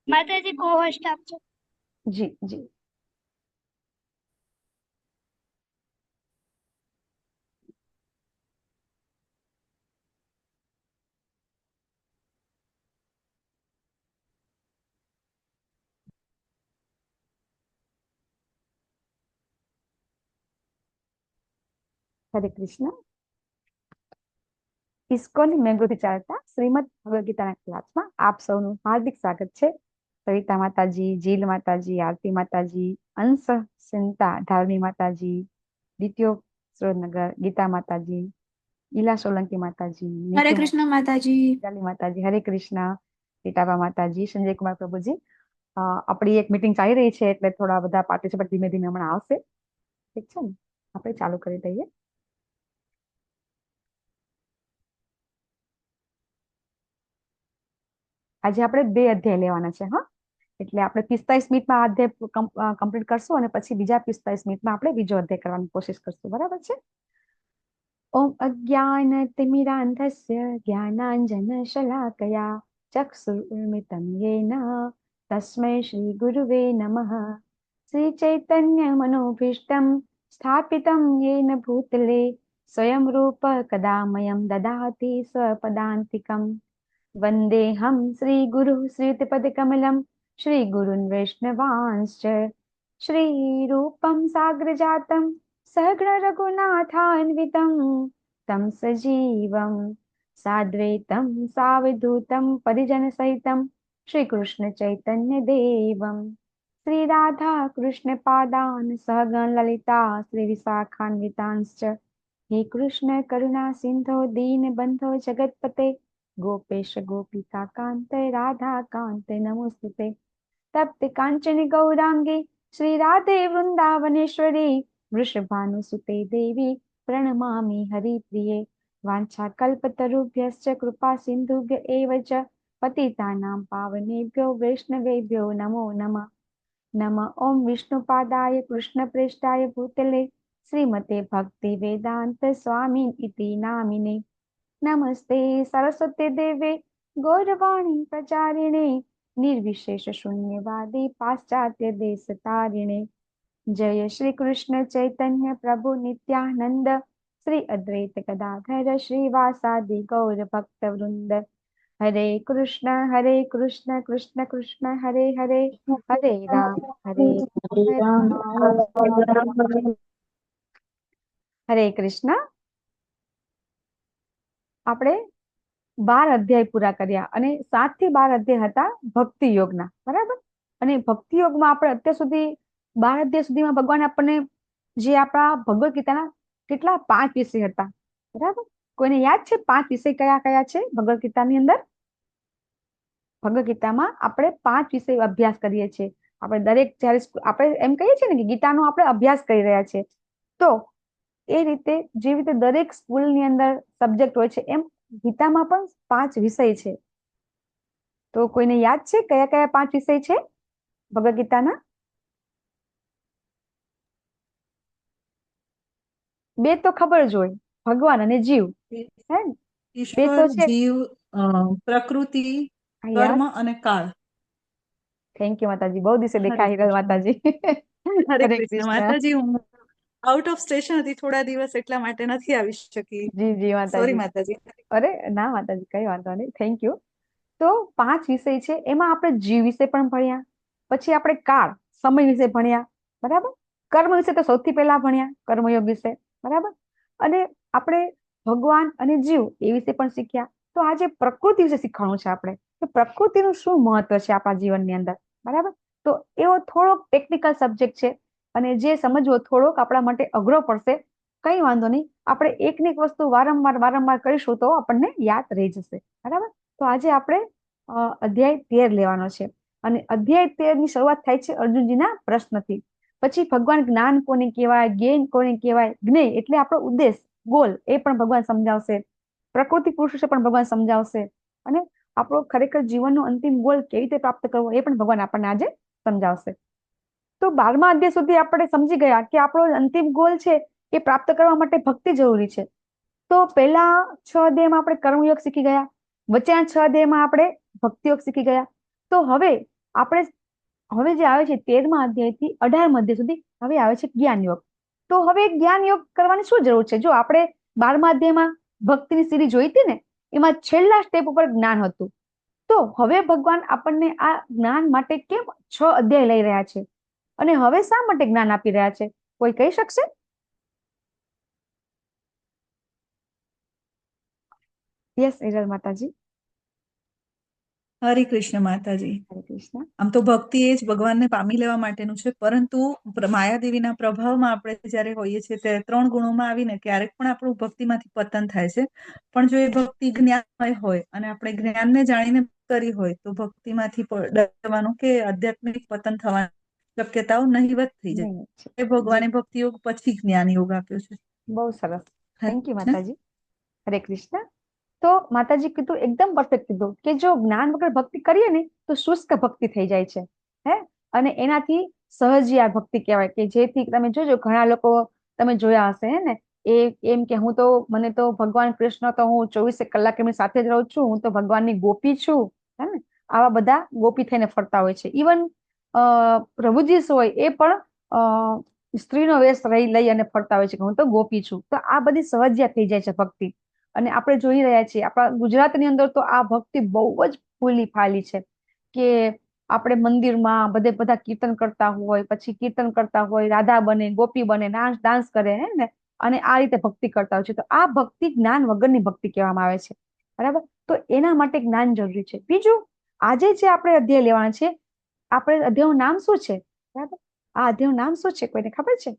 માતાજી કો હોસ્ટ આપજો. જી જી. હરે કૃષ્ણ. ઇસ્કોન મેંગોથી ચાલતા શ્રીમદ ભગવદ ગીતાના ક્લાસમાં આપ સૌનું હાર્દિક સ્વાગત છે. સવિતા માતાજી, જીલ માતાજી, આરતી માતાજી, અંશ સિંતા, ધાર્મી માતાજી, દ્વિતીય સુરેન્દ્રનગર, ગીતા માતાજી, ઈલા સોલંકી માતાજી, હરે નિખિલ કૃષ્ણ માતાજી. માતાજી, માતાજી, હરે કૃષ્ણ, રીટાબા માતાજી, સંજય કુમાર પ્રભુજી. આપણી એક મીટિંગ ચાલી રહી છે એટલે થોડા બધા પાર્ટિસિપેટ ધીમે ધીમે હમણાં આવશે. ઠીક છે ને, આપણે ચાલુ કરી દઈએ. આજે આપણે 2 અધ્યાય લેવાના છે. હા, એટલે આપણે 45 મિનિટમાં આ અધ્યાય કમ્પ્લીટ કરશું અને પછી બીજા 45 મિનિટમાં આપણે બીજો અધ્યાય કરવાની કોશિશ કરશું. બરાબર છે? ઓમ અજ્ઞાનતિમિરાન્ધસ્ય જ્ઞાનાંજનશલાકયા ચક્ષુર્મિલિतं येन તસ્मै શ્રી ગુરુવે નમઃ. શ્રી ચૈતન્ય મનોભીષ્ટં સ્થાપિतं येन ભૂતલે સ્વયં રૂપ કદા મયં દદાતિ સ્વપદાન્તિકम्. વંદેહમ શ્રી ગુરુ શ્રીયુતપદકમલમ શ્રી ગુરુન વૈષ્ણવાંશ્ચ શ્રી રૂપમ સાગ્રજાતમ સહગણ રઘુનાથાન્વિતમ તમ સજીવમ સાદ્વૈતમ સાવધૂતમ પરિજન સહિતમ શ્રી કૃષ્ણ ચૈતન્ય દેવમ શ્રી રાધા કૃષ્ણ પાદાન સહગણ લલિતા શ્રી વિશાખાન્વિતાંશ્ચ હે કૃષ્ણ કરુણા સિંધો દીન બંધો જગતપતે गोपेश गोपिका कांत राधा कांत नमोस्तुते. तप्त कांचन गौरांगी श्री राधे वृंदावनेश्वरी वृषभानुसुते देवी प्रणमामि हरिप्रिये. वांछा कल्पतरुभ्यश्च कृपा सिंधुभ्य एव च पतितानां पावनेभ्यो वैष्णवेभ्यो नमो नमः. नमः ओम विष्णुपादाय कृष्णप्रेष्ठाय भूतले श्रीमते भक्ति वेदांत स्वामी इति नामिने. नमस्ते सरस्वती देवे गौरवाणी प्रचारिणे निर्विशेष शून्यवादी पाश्चात्य देश तारिणे. जय श्री कृष्ण चैतन्य प्रभु नित्यानंद श्री अद्वैत गदाधर श्रीवासादि गौर भक्त वृंद. हरे कृष्ण कृष्ण कृष्ण हरे हरे हरे राम हरे कृष्ण. આપણે 12 અધ્યાય પૂરા કર્યા અને 7 થી 12 અધ્યાય હતા ભક્તિ યોગના. બરાબર? અને ભક્તિ યોગમાં આપણે અત્યાર સુધી 12 અધ્યાય સુધીમાં ભગવાન આપણને જે આપણા ભગવદ ગીતાના કેટલા 5 વિષય હતા. બરાબર? કોઈને યાદ છે 5 વિષય કયા કયા છે ભગવદ ગીતાની અંદર? ભગવદ ગીતામાં આપણે 5 વિષય અભ્યાસ કરીએ છીએ. આપણે દરેક જયારે આપણે એમ કહીએ છીએ ને કે ગીતાનો આપણે અભ્યાસ કરી રહ્યા છે, તો એ રીતે જે રીતે દરેક સ્કૂલની અંદર સબ્જેક્ટ હોય છે એમ ગીતામાં પણ 5 વિષય છે. તો કોઈને યાદ છે કયા કયા 5 વિષય છે ભગવદ ગીતાના? 2 તો ખબર જ હોય, ભગવાન અને જીવ. હે ને? 2 તો ઈશ્વર, છે. જીવ, પ્રકૃતિ, કર્મ અને કાળ. થેન્ક યુ માતાજી, બહુ દિવસે હરે દેખાઈ કૃષ્ણ. માતાજી. હરે હરે કૃષ્ણ કૃષ્ણ. માતાજી, હું આઉટ ઓફ સ્ટેશન હતી થોડા દિવસ, એટલા માટે નથી આવી શકી. જી જી સોરી માતાજી. માતાજી. અરે ના માતાજી, કઈ વાંધો નહીં, થેન્ક યુ. તો 5 વિષય છે, એમાં આપણે જીવ વિશે પણ ભણ્યા, પછી આપણે કાળ સમય વિશે ભણ્યા. બરાબર? કર્મ વિશે તો સૌથી પહેલા ભણ્યા, કર્મયોગ વિશે. બરાબર? અને આપણે ભગવાન અને જીવ એ વિશે પણ શીખ્યા. તો આજે પ્રકૃતિ વિશે શીખવાનું છે આપણે, કે પ્રકૃતિનું શું મહત્વ છે આપણા જીવનની અંદર. બરાબર? તો એવો થોડોક ટેકનિકલ સબ્જેક્ટ છે અને જે સમજવો થોડોક આપણા માટે અઘરો પડશે. કઈ વાંધો નહીં, આપણે એકને એક વસ્તુ વારંવાર કરીશું તો આપણને યાદ રહી જશે. બરાબર? તો આજે આપણે અધ્યાય 13 લેવાનો છે અને અધ્યાય 13 ની શરૂઆત થાય છે અર્જુનજીના પ્રશ્નથી. પછી ભગવાન જ્ઞાન કોને કહેવાય, જ્ઞેય કોને કહેવાય, જ્ઞેય એટલે આપણો ઉદ્દેશ, ગોલ, એ પણ ભગવાન સમજાવશે. પ્રકૃતિ પુરુષ વિશે પણ ભગવાન સમજાવશે અને આપણો ખરેખર જીવનનો અંતિમ ગોલ કેવી રીતે પ્રાપ્ત કરવો એ પણ ભગવાન આપણને આજે સમજાવશે. તો 12મા અધ્યાય સુધી આપણે સમજી ગયા કે આપણો અંતિમ ગોલ છે એ પ્રાપ્ત કરવા માટે ભક્તિ જરૂરી છે. તો પહેલા 6 અધ્યાયમાં આપણે કર્મયોગ શીખી ગયા, વચ્ચેના 6 અધ્યાયમાં આપણે ભક્તિ યોગ શીખી ગયા. તો હવે આપણે હવે જે આવે છે 13મા અધ્યાયથી 18મા અધ્યાય સુધી હવે આવે છે જ્ઞાન યોગ. તો હવે જ્ઞાન યોગ કરવાની શું જરૂર છે? જો આપણે 12મા અધ્યાયમાં ભક્તિની સીડી જોઈ હતી ને, એમાં છેલ્લા સ્ટેપ ઉપર જ્ઞાન હતું. તો હવે ભગવાન આપણને આ જ્ઞાન માટે કેમ 6 અધ્યાય લઈ રહ્યા છે, અને હવે શા માટે જ્ઞાન આપી રહ્યા છે? કોઈ કહી શકશે? યસ હિરલ માતાજી. હરે કૃષ્ણ માતાજી. હરે કૃષ્ણ. આમ તો ભક્તિ એ જ ભગવાનને પામી લેવા માટેનું છે, પરંતુ માયાદેવીના પ્રભાવમાં આપણે જ્યારે હોઈએ છીએ ત્યારે 3 ગુણોમાં આવીને ક્યારેક પણ આપણું ભક્તિમાંથી પતન થાય છે. પણ જો એ ભક્તિ જ્ઞાનમય હોય અને આપણે જ્ઞાનને જાણીને કરી હોય તો ભક્તિમાંથી ડરવાનું કે આધ્યાત્મિક પતન થવાની શક્યતાઓ નહીવત થઈ જાય. નહીં છે. એ ભગવાને ભક્તિ યોગ પછી જ્ઞાન યોગ આપ્યો છે. બહુ સરસ. હરે થેન્ક યુ કૃષ્ણ. માતાજી. હરે કૃષ્ણ. તો માતાજી કીધું એકદમ પરફેક્ટ કીધું કે જો જ્ઞાન વગર ભક્તિ કરીએ ને તો શુષ્ક ભક્તિ થઈ જાય છે. હે, અને એનાથી સહજિયા ભક્તિ કહેવાય, કે જેથી તમે જોજો ઘણા લોકો તમે જોયા હશે હે ને, એ એમ કે હું તો મને તો ભગવાન કૃષ્ણ તો હું 24 કલાક એમની સાથે જ રહું છું, હું તો ભગવાનની ગોપી છું. હે ને, આવા બધા ગોપી થઈને ફરતા હોય છે. ઇવન પ્રભુજી હોય એ પણ સ્ત્રીનો વેશ લઈ અને ફરતા હોય છે કે હું તો ગોપી છું. તો આ બધી સહજિયા થઈ જાય છે ભક્તિ. અને આપણે જોઈ રહ્યા છીએ આપણા ગુજરાતની અંદર તો આ ભક્તિ બહુ જ ફૂલી ફાલી છે, કે આપણે મંદિરમાં બધા કીર્તન કરતા હોય, પછી કીર્તન કરતા હોય, રાધા બને, ગોપી બને, ડાન્સ કરે હે ને, અને આ રીતે ભક્તિ કરતા હોય છે. તો આ ભક્તિ જ્ઞાન વગરની ભક્તિ કહેવામાં આવે છે. બરાબર. તો એના માટે જ્ઞાન જરૂરી છે. બીજું, આજે જે આપણે અધ્યાય લેવાના છે, આપણે અધ્યાયનું નામ શું છે? બરાબર, આ અધ્યાયનું નામ શું છે? કોઈને ખબર છે?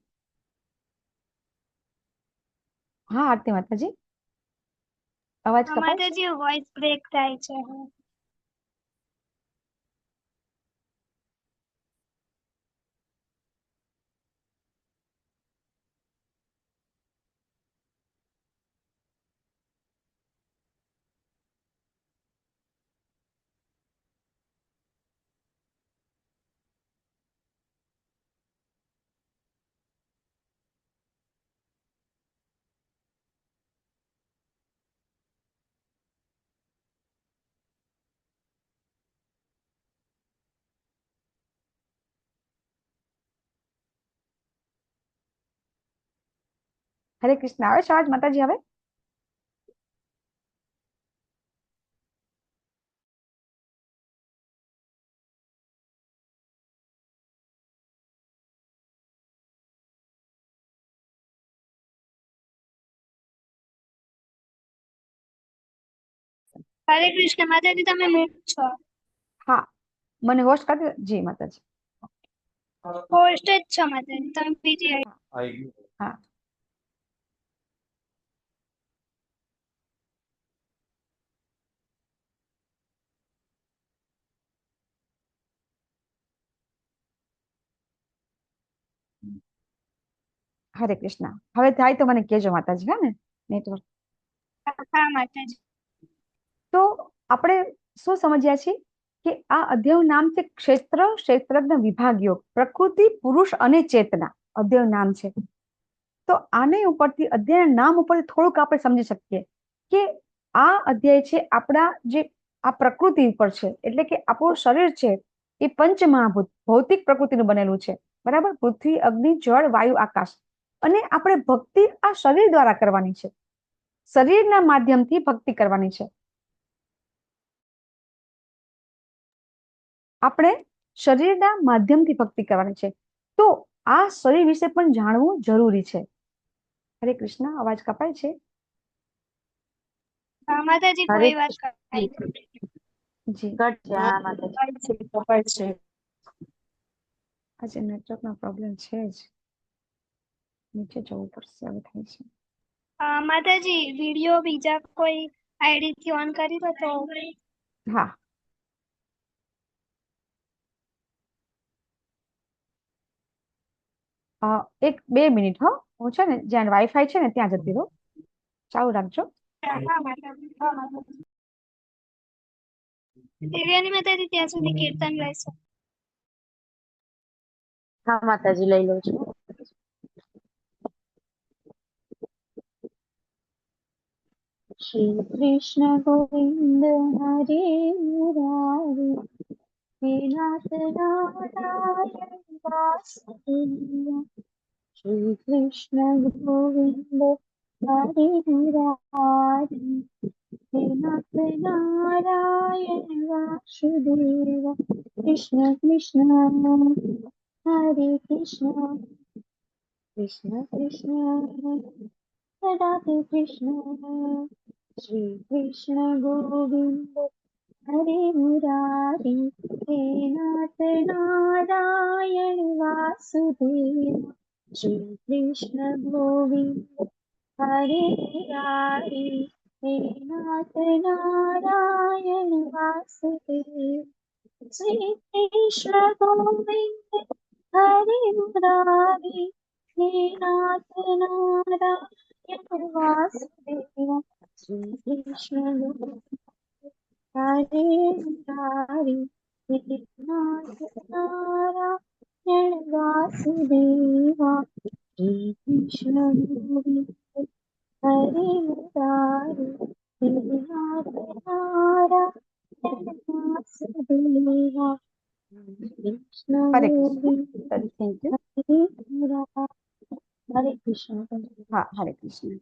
હા આરતી માતાજી, અવાજ કપાય છે? માતાજી વોઇસ બ્રેક થાય છે. હરે કૃષ્ણ. આવે છે અવાજ માતાજી હવે? હરે કૃષ્ણ માતાજી, તમે મ્યુટ છો. હા, મને હોસ્ટ કરી દો. જી માતાજી. હોસ્ટ જ છો માતાજી, તમે બીજી હા, હરે કૃષ્ણ. હવે થાય તો મને કહેજો માતાજી. હા ને, નેટવર્ક. હા માતાજી. તો આપણે શું સમજ્યા છીએ કે આ અધ્યાયનું નામ છે ક્ષેત્ર ક્ષેત્રજ્ઞ વિભાગ યોગ, પ્રકૃતિ, પુરુષ અને ચેતના અધ્યાયનું નામ છે. તો આને ઉપરથી અધ્યાયના નામ ઉપરથી થોડુંક આપણે સમજી શકીએ કે આ અધ્યાય છે આપણા જે આ પ્રકૃતિ ઉપર છે, એટલે કે આપણું શરીર છે એ પંચમહાભૂત ભૌતિક પ્રકૃતિનું બનેલું છે. બરાબર. પૃથ્વી, અગ્નિ, જળ, વાયુ, આકાશ. અને આપણે ભક્તિ આ શરીર દ્વારા કરવાની છે, શરીરના માધ્યમથી ભક્તિ કરવાની છે. આપણે શરીરના માધ્યમથી ભક્તિ કરવાની છે. તો આ શરીર વિશે પણ જાણવું જરૂરી છે. હરે કૃષ્ણ. અવાજ કપાય છે? હા માતાજી, હરે કોઈ વાત કૃષ્ણ. કરાઈ. જી. ઘટ છે. હા માતાજી. કપાય છે. આજે નેટવર્કનો પ્રોબ્લેમ છે જ, નીચે જવું પડશે. હવે થાય છે. માતાજી, વિડીયો બીજા કોઈ આઈડી થી ઓન કરી દો તો. હા, એક 2 મિનિટ. હો, હું છે ને જ્યાં વાઈફાઈ છે ને ત્યાં જતી રહું. ચાલુ રાખજો. હા માતાજી. હા માતાજી. દેવ્યાની માતાજી, ત્યાં સુધી કીર્તન લેશો. હા માતાજી, લઈ લઉં છું. શ્રી કૃષ્ણ ગોવિંદ હરે મુરારી, हे नाथ नारायण वासुदेव श्री कृष्ण गोविंद हरे मुरारी हे नाथ नारायण वासुदेव कृष्ण कृष्ण हरे कृष्ण कृष्ण कृष्ण राधे कृष्ण श्री कृष्ण गोविंद हरे मुरारी हे नाथ नारायण वासुदेव श्री कृष्ण गोविंद हरे मुरारी हे नाथ नारायण वासुदेव श्री कृष्ण गोविंद हरे मुरारी हे नाथ नारायण वासुदेव श्री कृष्ण गोविंद हरे मुरारी हे नाथ नारायण वासुदेव श्री कृष्ण गोविंद हरे मुरारी हे नाथ नारायण वासुदेव कृष्ण હરે કૃષ્ણ. Govind thank you. हरे मुरारी हरे कृष्ण હા, હરે કૃષ્ણ.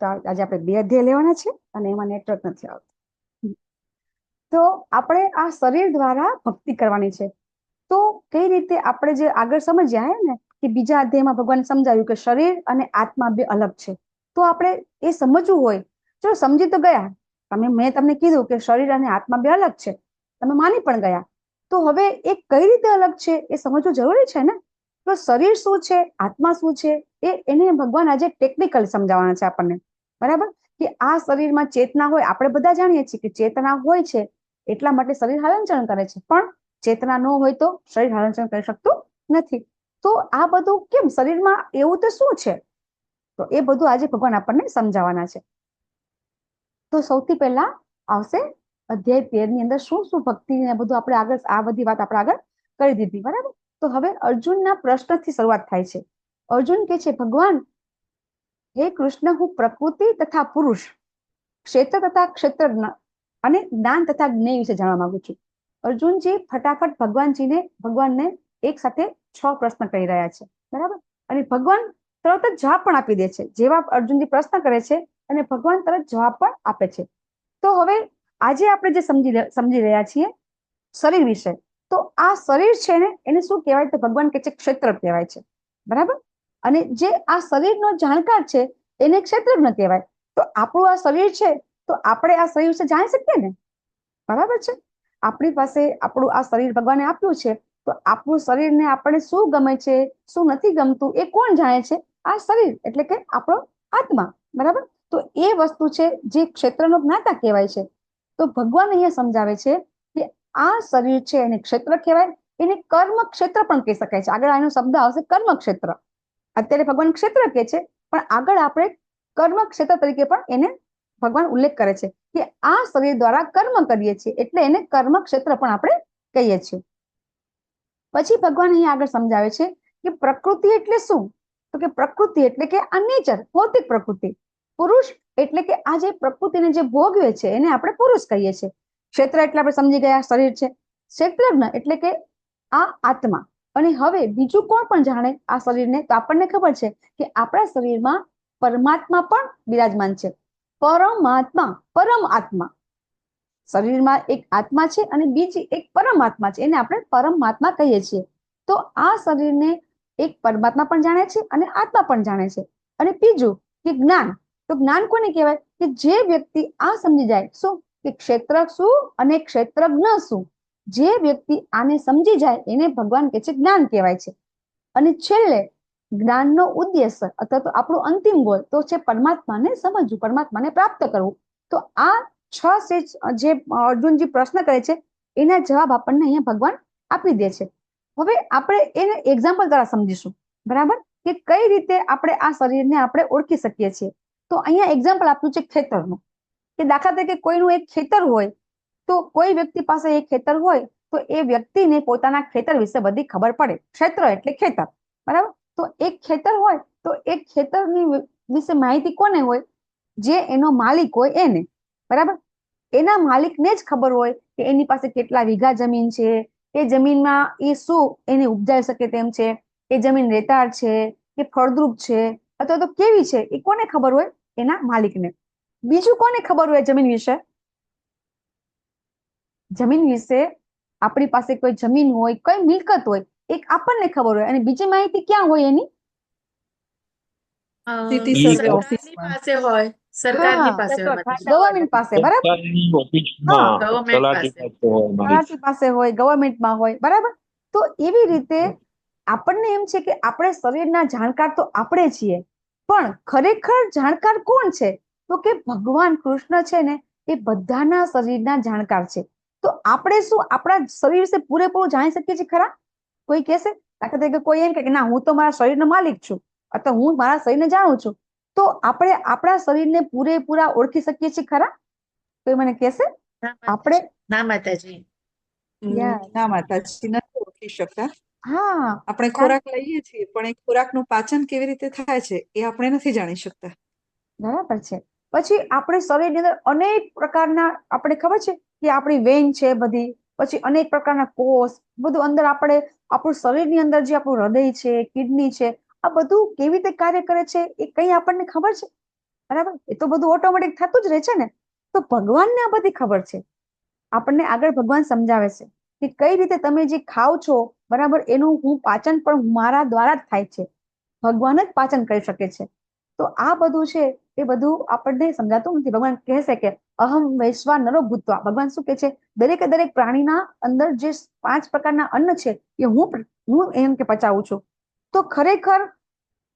તો આજે આપણે 2 અધ્યાય લેવાના છે અને એમાં નેટવર્ક નથી આવતું. તો આપણે આ શરીર દ્વારા ભક્તિ કરવાની છે. તો કઈ રીતે આપણે જે આગળ સમજ્યા હે ને કે બીજા અધ્યાયમાં ભગવાને સમજાવ્યું કે શરીર અને આત્મા બે અલગ છે. તો આપણે એ સમજવું હોય, ચલો સમજી તો ગયા, મેં તમને કીધું કે શરીર અને આત્મા બે અલગ છે, તમે માની પણ ગયા. તો હવે એ કઈ રીતે અલગ છે એ સમજવું જરૂરી છે ને. તો શરીર શું છે, આત્મા શું છે, એને ભગવાન આજે ટેકનિકલ સમજાવવાના છે આપણને. બરાબર? કે આ શરીરમાં ચેતના હોય, આપણે બધા જાણીએ છીએ કે ચેતના હોય છે એટલા માટે શરીર હલનચલન કરે છે, પણ ચેતના ન હોય તો શરીર હલનચલન કરી શકતું નથી. તો આ બધું કેમ શરીરમાં એવું તો શું છે, તો એ બધું આજે ભગવાન આપણને સમજાવવાના છે. તો સૌથી પહેલા આવશે અધ્યાય 13 ની અંદર શું શું ભક્તિ ને બધું આપણે આગળ આ બધી વાત આપણે આગળ કરી દીધી. બરાબર? તો હવે અર્જુનના પ્રશ્નથી શરૂઆત થાય છે. અર્જુન કે છે, ભગવાન હે કૃષ્ણ, હું પ્રકૃતિ તથા પુરુષ, ક્ષેત્ર તથા ક્ષેત્રજ્ઞ અને જ્ઞાન તથા જ્ઞેય વિશે જાણવા માંગુ છું. અર્જુનજી ફટાફટ ભગવાનને એક સાથે 6 પ્રશ્ન કરી રહ્યા છે. બરાબર? અને ભગવાન તરત જ જવાબ પણ આપી દે છે. જેવા અર્જુનજી પ્રશ્ન કરે છે અને ભગવાન તરત જવાબ પણ આપે છે. તો હવે આજે આપણે જે સમજી રહ્યા છીએ શરીર વિશે, તો આ શરીર છે ને એને શું કહેવાય, તો ભગવાન કહે છે ક્ષેત્ર કહેવાય છે. બરાબર? અને જે આ શરીરનો જાણકાર છે એને ક્ષેત્રજ્ઞ કહેવાય. તો આપણું આ શરીર છે તો આપણે આ શરીર વિશે જાણી શકીએ ને. બરાબર છે? આપણી પાસે આપણું આ શરીર ભગવાને આપ્યું છે, તો આપણું શરીરને આપણે શું ગમે છે, શું નથી ગમતું, એ કોણ જાણે છે? આ શરીર એટલે કે આપણો આત્મા. બરાબર? તો એ વસ્તુ છે જે ક્ષેત્રનો જ્ઞાતા કહેવાય છે. તો ભગવાન અહીંયા સમજાવે છે કે આ શરીર છે એને ક્ષેત્ર કહેવાય, એને કર્મ ક્ષેત્ર પણ કહી શકાય છે. આગળ આનો શબ્દ આવશે કર્મ ક્ષેત્ર. અત્યારે ભગવાન ક્ષેત્ર કહે છે, પણ આગળ આપણે કર્મ ક્ષેત્ર તરીકે પણ એને ભગવાન ઉલ્લેખ કરે છે કે આ શરીર દ્વારા કર્મ કરીએ છીએ એટલે એને કર્મ ક્ષેત્ર પણ આપણે કહીએ છીએ. પછી ભગવાન અહીં આગળ સમજાવે છે કે પ્રકૃતિ એટલે શું, તો કે પ્રકૃતિ એટલે કે આ નેચર, ભૌતિક પ્રકૃતિ. પુરુષ એટલે કે આ જે પ્રકૃતિને જે ભોગવે છે એને આપણે પુરુષ કહીએ છીએ. ક્ષેત્ર એટલે આપણે સમજી ગયા શરીર છે. ક્ષેત્રજ્ઞ એટલે કે આ આત્મા. અને હવે બીજું કોણ પણ જાણે આ શરીરને, તો આપણને ખબર છે કે આપણા શરીરમાં પરમાત્મા પણ બિરાજમાન છે. પરમાત્મા, પરમ આત્મા. શરીરમાં એક આત્મા છે અને બીજી એક પરમાત્મા છે, એને આપણે પરમાત્મા કહીએ છીએ. તો આ શરીરને એક પરમાત્મા પણ જાણે છે અને આત્મા પણ જાણે છે. અને બીજું કે જ્ઞાન. તો જ્ઞાન કોને કહેવાય, કે જે વ્યક્તિ આ સમજી જાય શું કે ક્ષેત્ર શું અને ક્ષેત્રજ્ઞ શું, જે વ્યક્તિ આને સમજી જાય એને ભગવાન કહે છે જ્ઞાન કહેવાય છે. અને છેલ્લે જ્ઞાનનો ઉદ્દેશ્ય અથવા તો આપણું અંતિમ ગોલ તો છે પરમાત્માને સમજવું, પરમાત્માને પ્રાપ્ત કરવું. તો આ 6 સ્ટેજ જે અર્જુનજી પ્રશ્ન કરે છે એના જવાબ આપણને અહીંયા ભગવાન આપી દે છે. હવે આપણે એને એક્ઝામ્પલ દ્વારા સમજીશું. બરાબર? કે કઈ રીતે આપણે આ શરીરને આપણે ઓળખી શકીએ છીએ. તો અહીંયા એક્ઝામ્પલ આપ્યું છે ખેતરનું, કે દાખલા તરીકે કોઈનું એક ખેતર હોય, તો કોઈ વ્યક્તિ પાસે એક ખેતર હોય તો એ વ્યક્તિને પોતાના ખેતર વિશે બધી ખબર પડે. ક્ષેત્ર એટલે ખેતર. બરાબર? તો એક ખેતર હોય તો એક ખેતરની વિશે માહિતી કોને હોય, જે એનો માલિક હોય એને. બરાબર? એના માલિકને જ ખબર હોય કે એની પાસે કેટલા વીઘા જમીન છે, એ જમીનમાં એ શું એને ઉપજાવી શકે તેમ છે, એ જમીન રેતાળ છે કે ફળદ્રુપ છે અથવા તો કેવી છે, એ કોને ખબર હોય? એના માલિકને. બીજું કોને ખબર હોય જમીન વિશે? જમીન વિશે આપણી પાસે કોઈ જમીન હોય, કોઈ મિલકત હોય, એક આપણને ખબર હોય, અને બીજી માહિતી ક્યાં હોય એની? સિટી ઈ સર્વે સરકારની ઓફિસમાં. પાસે હોય, સરકારની પાસે હોય માતાજી. ગવર્મેન્ટ પાસે, બરાબર? સરકારની હા, ઓફિસમાં ગવર્મેન્ટ તલાટી પાસે. પાસે હોય માહિતી. તલાટી પાસે હોય, ગવર્મેન્ટમાં હોય, બરાબર? તો એવી રીતે આપણને એમ છે કે આપણે શરીરના જાણકાર તો આપણે છીએ, પણ ખરેખર જાણકાર કોણ છે? તો કે ભગવાન કૃષ્ણ છે ને, એ બધાના શરીરના જાણકાર છે. તો આપણે શું આપણા શરીર વિશે પૂરેપૂરું જાણી શકીએ છીએ ખરા? કોઈ કહેશે, દાખલા તરીકે કોઈ એમ કે ના, હું તો મારા શરીરનો માલિક છું, અથવા હું મારા શરીરને જાણું છું. તો આપણે આપણા શરીરને પૂરેપૂરા ઓળખી શકીએ છીએ ખરા? કોઈ મને કહેશે? ના આપણે માતાજી, ના માતાજી. ના માતાજી, નથી ઓળખી શકતા. હા, આપણે ખોરાક લઈએ છીએ, પણ એ ખોરાકનું પાચન કેવી રીતે થાય છે એ આપણે નથી જાણી શકતા. બરાબર છે. પછી આપણે શરીરની અંદર અનેક પ્રકારના, આપણે ખબર છે કે આપણી વેન છે બધી, પછી અનેક પ્રકારના કોષ, બધું અંદર આપણે આપણું શરીરની અંદર જે આપણું હૃદય છે, કિડની છે, આ બધું કેવી રીતે કાર્ય કરે છે એ કઈ આપણને ખબર છે? બરાબર, એ તો બધું ઓટોમેટિક થતું જ રહે છે ને. તો ભગવાનને આ બધી ખબર છે. આપણને આગળ ભગવાન સમજાવે છે કે કઈ રીતે તમે જે ખાવ છો, બરાબર, એનું હું પાચન પણ મારા દ્વારા જ થાય છે. ભગવાન જ પાચન કરી શકે છે. તો આ બધું છે એ બધું આપણને સમજાતું નથી. ભગવાન કહેશે કે અહમ વૈશ્વાનરો ભૂત્વા. ભગવાન શું કહે છે? દરેકે દરેક પ્રાણીના અંદર જે 5 પ્રકારના અન્ન છે એ હું એમ કે પચાવું છું. તો ખરેખર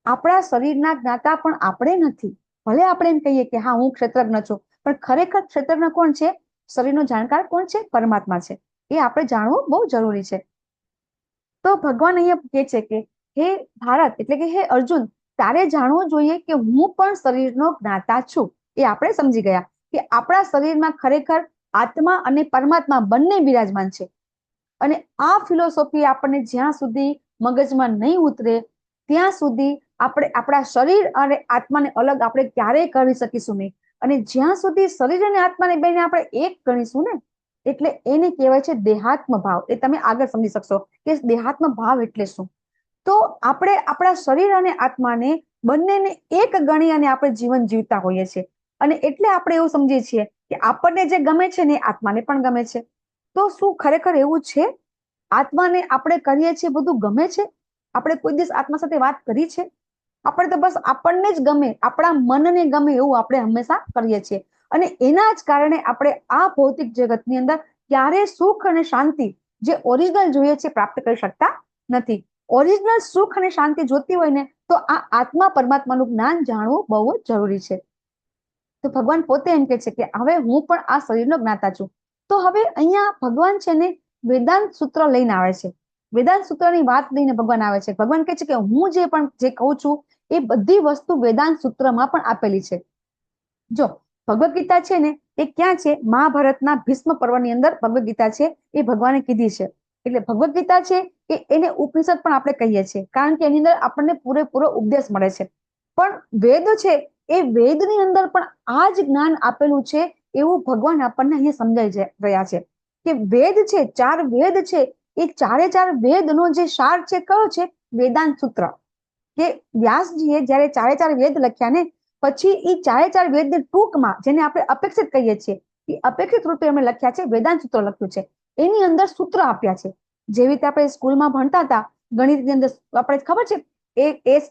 આપણા શરીરના જ્ઞાતા પણ આપણે નથી. ભલે આપણે એમ કહીએ કે હા, હું ક્ષેત્રજ્ઞ છું, પણ ખરેખર ક્ષેત્રજ્ઞ કોણ છે? શરીરનો જાણકાર કોણ છે? પરમાત્મા છે. એ આપણે જાણવું બહુ જરૂરી છે. તો ભગવાન અહીંયા કહે છે કે હે ભારત, એટલે કે હે અર્જુન, તારે જાણવું જોઈએ કે હું પણ શરીરનો જ્ઞાતા છું. એ આપણે સમજી ગયા કે આપણા શરીરમાં ખરેખર આત્મા અને પરમાત્મા બંને બિરાજમાન છે. અને આ ફિલોસોફી આપણને જ્યાં સુધી મગજમાં નહીં ઉતરે ત્યાં સુધી આપણે આપણા શરીર અને આત્માને અલગ આપણે ક્યારેય કરી શકીશું નહીં. અને જ્યાં સુધી શરીર અને આત્માને બેને આપણે એક ગણીશું ને, એટલે એને કહેવાય છે દેહાત્મ ભાવ. એ તમે આગળ સમજી શકશો કે દેહાત્મ ભાવ એટલે શું. તો આપણે આપણા શરીર અને આત્માને બંનેને એક ગણી અને આપણે જીવન જીવતા હોઈએ છીએ. અને એટલે આપણે એવું સમજીએ છીએ કે આપણને જે ગમે છે ને, આત્માને પણ ગમે છે. તો શું ખરેખર એવું છે? આત્માને આપણે કરીએ છીએ બધું ગમે છે? આપણે કોઈ દિવસ આત્મા સાથે વાત કરી છે? આપણે તો બસ આપણને જ ગમે, આપણા મનને ગમે એવું આપણે હંમેશા કરીએ છીએ. અને એના જ કારણે આપણે આ ભૌતિક જગતની અંદર ક્યારે સુખ અને શાંતિ જે ઓરિજિનલ જોઈએ છે પ્રાપ્ત કરી શકતા નથી. ઓરિજિનલ સુખ અને શાંતિ જોતી હોય ને, તો આ આત્મા પરમાત્માનું જ્ઞાન જાણવું બહુ જ જરૂરી છે. તો ભગવાન પોતે એમ કે છે કે હવે હું પણ આ શરીરનો જ્ઞાતા છું. તો હવે અહીંયા ભગવાન છે ને વેદાંત સૂત્ર લઈને આવે છે. વેદાંત સૂત્રની વાત લઈને ભગવાન આવે છે. ભગવાન કહે છે કે હું જે કહું છું એ બધી વસ્તુ વેદાંત સૂત્રમાં પણ આપેલી છે. જો ભગવદ્ ગીતા છે ને, એ ક્યાં છે? મહાભારતના ભીષ્મ પર્વની અંદર ભગવદ્ ગીતા છે, એ ભગવાને કીધી છે. એટલે ભગવદ્ ગીતા છે એને ઉપનિષદ પણ આપણે કહીએ છીએ, કારણ કે એની અંદર આપણને પૂરેપૂરો ઉપદેશ મળે છે. પણ વેદ છે, એ વેદની અંદર પણ આ જ જ્ઞાન આપેલું છે એવું ભગવાન આપણને અહીંયા સમજાઈ રહ્યા છે કે વેદ છે, 4 વેદ છે, એ 4 વેદનો જે સાર છે કયો છે? વેદાંત સૂત્ર. કે વ્યાસજીએ જયારે 4 વેદ લખ્યા ને, પછી એ 4 વેદ ટૂંકમાં, જેને આપણે અપેક્ષિત કહીએ છીએ, એ અપેક્ષિત રૂપે એમણે લખ્યા છે, વેદાંત સૂત્ર લખ્યું છે. એની અંદર સૂત્ર આપ્યા છે. જેવી રીતે આપણે સ્કૂલમાં ભણતા હતા ગણિતની અંદર, આપણે ખબર છે a²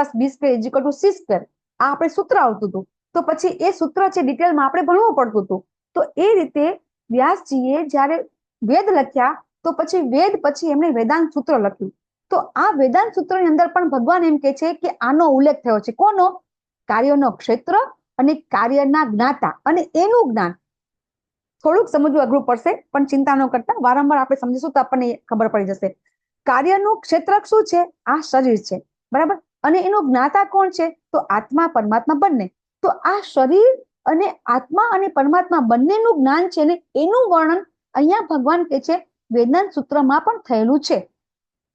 + b² = c². આ આપણે સૂત્ર આવતું હતું. તો પછી એ સૂત્ર છે ડિટેલમાં આપણે ભણવું પડતું હતું. તો એ રીતે વ્યાસજીએ જયારે વેદ લખ્યા, તો પછી વેદ પછી એમણે વેદાંત સૂત્ર લખ્યું. તો આ વેદાંત સૂત્રની અંદર પણ ભગવાન એમ કે છે કે આનો ઉલ્લેખ થયો છે. કોનો? કાર્યનો ક્ષેત્ર અને કાર્યના જ્ઞાતા અને એનું જ્ઞાન. થોડુંક સમજવું અઘરું પડશે, પણ ચિંતા ન કરતા, વારંવાર આપણે સમજીશું તો આપણને ખબર પડી જશે. કાર્યનું ક્ષેત્ર શું છે? આ શરીર છે, બરાબર. અને એનો જ્ઞાતા કોણ છે? તો આત્મા પરમાત્મા બંને. તો આ શરીર અને આત્મા અને પરમાત્મા બંનેનું જ્ઞાન છે ને, એનું વર્ણન અહીંયા ભગવાન કે છે વેદાંત સૂત્રમાં પણ થયેલું છે.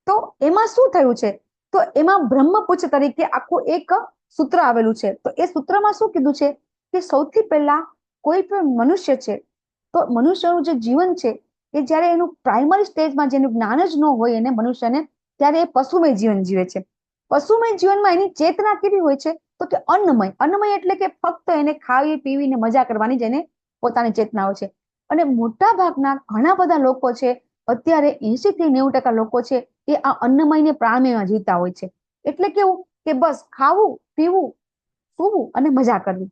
તો એમાં શું થયું છે? તો એમાં બ્રહ્મપુચ્છ તરીકે આખું એક સૂત્ર આવેલું છે. તો એ સૂત્રમાં શું કીધું છે કે સૌથી પહેલા કોઈ પણ મનુષ્ય છે તો મનુષ્યનું જે જીવન છે એ જ્યારે એનું પ્રાઇમરી સ્ટેજમાં જેનું જ્ઞાન જ ન હોય એને મનુષ્યને, ત્યારે એ પશુમય જીવન જીવે છે. પશુમય જીવનમાં એની ચેતના કેવી હોય છે? તો કે અન્નમય. અન્નમય એટલે કે ફક્ત એને ખાવી પીવીને મજા કરવાની જ એને પોતાની ચેતનાઓ છે. અને મોટા ભાગના ઘણા બધા લોકો છે અત્યારે 80 થી 90% લોકો છે એ આ અન્નમય ને પ્રાણમયમાં જીવતા હોય છે. એટલે કેવું કે બસ ખાવું પીવું સૂવું અને મજા કરવી,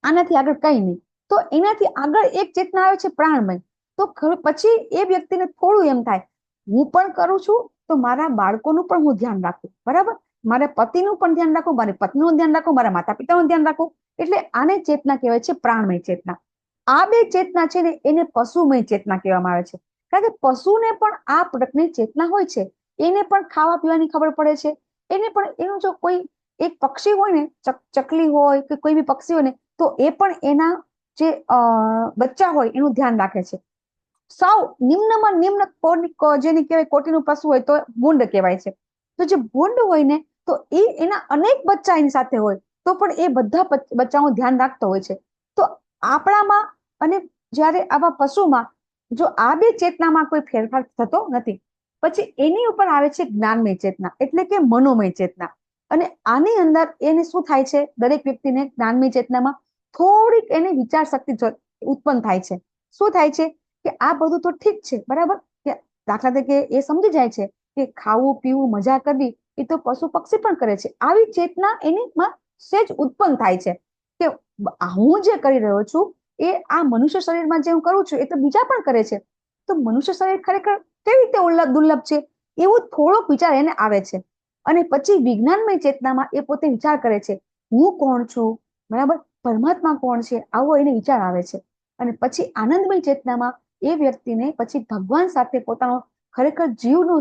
આનાથી આગળ કઈ નહીં. તો એનાથી આગળ એક ચેતના આવે છે પ્રાણમય. તો પછી એ વ્યક્તિને થોડું એમ થાય, હું પણ કરું છું તો મારા બાળકોનું પણ હું ધ્યાન રાખું, બરાબર, મારા પતિનું પણ ધ્યાન રાખું, મારી પત્નીનું ધ્યાન રાખું, મારા માતા પિતાનું ધ્યાન રાખું. એટલે આને ચેતના કહેવાય છે પ્રાણમય ચેતના. આ બે ચેતના છે ને એને પશુમય ચેતના કહેવામાં આવે છે. કારણ કે પશુને પણ આ પ્રકારની ચેતના હોય છે. એને પણ ખાવા પીવાની ખબર પડે છે. એને પણ એનું જો કોઈ એક પક્ષી હોય ને, ચકલી હોય કે કોઈ બી પક્ષી હોય ને, તો એ પણ એના જે બચ્ચા હોય એનું ધ્યાન રાખે છે. સાવ નિમ્નમાં નિમ્ન જેને કહેવાય કોટીનું પશુ હોય તો ભૂંડ કહેવાય છે. તો જે ભૂંડ હોય ને, તો એના અનેક બચ્ચા એની સાથે હોય તો પણ એ બધા બચ્ચાઓનું ધ્યાન રાખતો હોય છે. તો આપણામાં અને જ્યારે આવા પશુમાં જો આ બે ચેતનામાં કોઈ ફેરફાર થતો નથી. પછી એની ઉપર આવે છે જ્ઞાનમય ચેતના, એટલે કે મનોમય ચેતના. અને આની અંદર એને શું થાય છે? દરેક વ્યક્તિને જ્ઞાનમય ચેતનામાં થોડીક એને વિચાર શક્તિ ઉત્પન્ન થાય છે. શું થાય છે કે આ બધું તો ઠીક છે, બરાબર, કે દાખલા તરીકે એ સમજી જાય છે કે ખાવું પીવું મજા કરવી એ તો પશુ પક્ષી પણ કરે છે. આવી ચેતના એની સેજ ઉત્પન્ન થાય છે કે હું જે કરી રહ્યો છું એ આ મનુષ્ય શરીરમાં જે હું કરું છું એ તો બીજા પણ કરે છે. તો મનુષ્ય શરીર ખરેખર કેવી રીતે દુર્લભ છે, એવું થોડોક વિચાર એને આવે છે. અને પછી વિજ્ઞાનમય ચેતનામાં એ પોતે વિચાર કરે છે, હું કોણ છું, બરાબર, પરમાત્મા કોણ છે, આવો એને વિચાર આવે છે. અને પછી આનંદમય ચેતનામાં એ વ્યક્તિને પછી ભગવાન સાથે પોતાનો ખરેખર જીવનું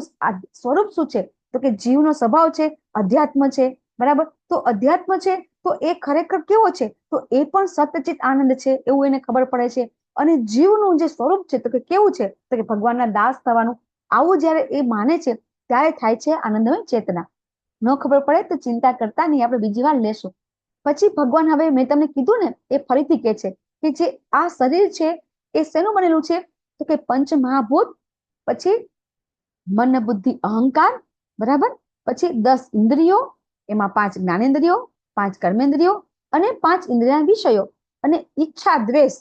સ્વરૂપ શું છે? તો કે જીવનો સ્વભાવ છે અધ્યાત્મ છે, બરાબર. તો અધ્યાત્મ છે તો એ ખરેખર કેવો છે? તો એ પણ સતચિત આનંદ છે એવું એને ખબર પડે છે. અને જીવનું જે સ્વરૂપ છે તો કે કેવું છે? તો કે ભગવાનના દાસ થવાનું. આવું જયારે એ માને છે ત્યારે થાય છે આનંદમય ચેતના. ન ખબર પડે તો ચિંતા કરતા નહીં, આપણે બીજી વાર લેશું. પછી ભગવાન, હવે મેં તમને કીધું ને, એ ફરીથી કહે છે કે જે આ શરીર છે એ શેનું બનેલું છે? તો કે પંચ મહાભૂત, પછી મન બુદ્ધિ અહંકાર, બરાબર, પછી 10 ઇન્દ્રિયો, એમાં 5 જ્ઞાનેન્દ્રિયો, 5 કર્મેન્દ્રિયો અને 5 ઇન્દ્રિય વિષયો, અને ઈચ્છા દ્વેષ,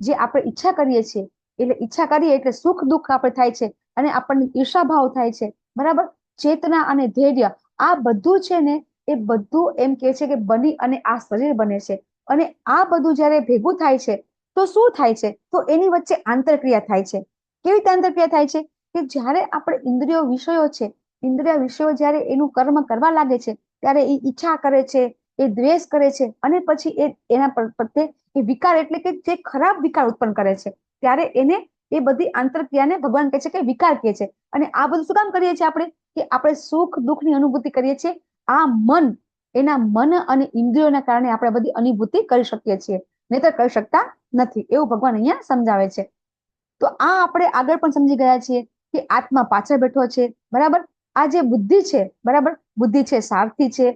જે આપણે ઈચ્છા કરીએ છીએ એટલે ઈચ્છા કરીએ એટલે સુખ દુઃખ આપણે થાય છે અને આપણને ઈર્ષાભાવ થાય છે, બરાબર. ચેતના અને ધૈર્ય, આ બધું છે ને એ બધું એમ કે છે કે બની અને આ શરીર બને છે. અને આ બધું જયારે ભેગું થાય છે તો શું થાય છે? તો એની વચ્ચે આંતરક્રિયા થાય છે. કેવી રીતે આંતરક્રિયા થાય છે? કે જ્યારે આપણે ઇન્દ્રિયો વિષયો છે, ઇન્દ્રિય વિષયો જ્યારે એનું કર્મ કરવા લાગે છે ત્યારે એ ઈચ્છા કરે છે, એ દ્વેષ કરે છે, અને પછી એના પ્રત્યે એ વિકાર, એટલે કે જે ખરાબ વિકાર ઉત્પન્ન કરે છે, ત્યારે એને એ બધી આંતરક્રિયાને ભગવાન કહે છે કે વિકાર કહે છે. અને આ બધું શું કામ કરીએ છીએ આપણે? કે આપણે સુખ દુઃખની અનુભૂતિ કરીએ છીએ. આ મન, એના મન અને ઇન્દ્રિયોના કારણે આપણે બધી અનુભૂતિ કરી શકીએ છીએ, નહીતર કરી શકતા નથી, એવું ભગવાન અહીંયા સમજાવે છે. તો આ આપણે આગળ પણ સમજી ગયા છીએ કે આત્મા પાછળ બેઠો છે, બરાબર. આ જે બુદ્ધિ છે, બરાબર, બુદ્ધિ છે સારથી છે.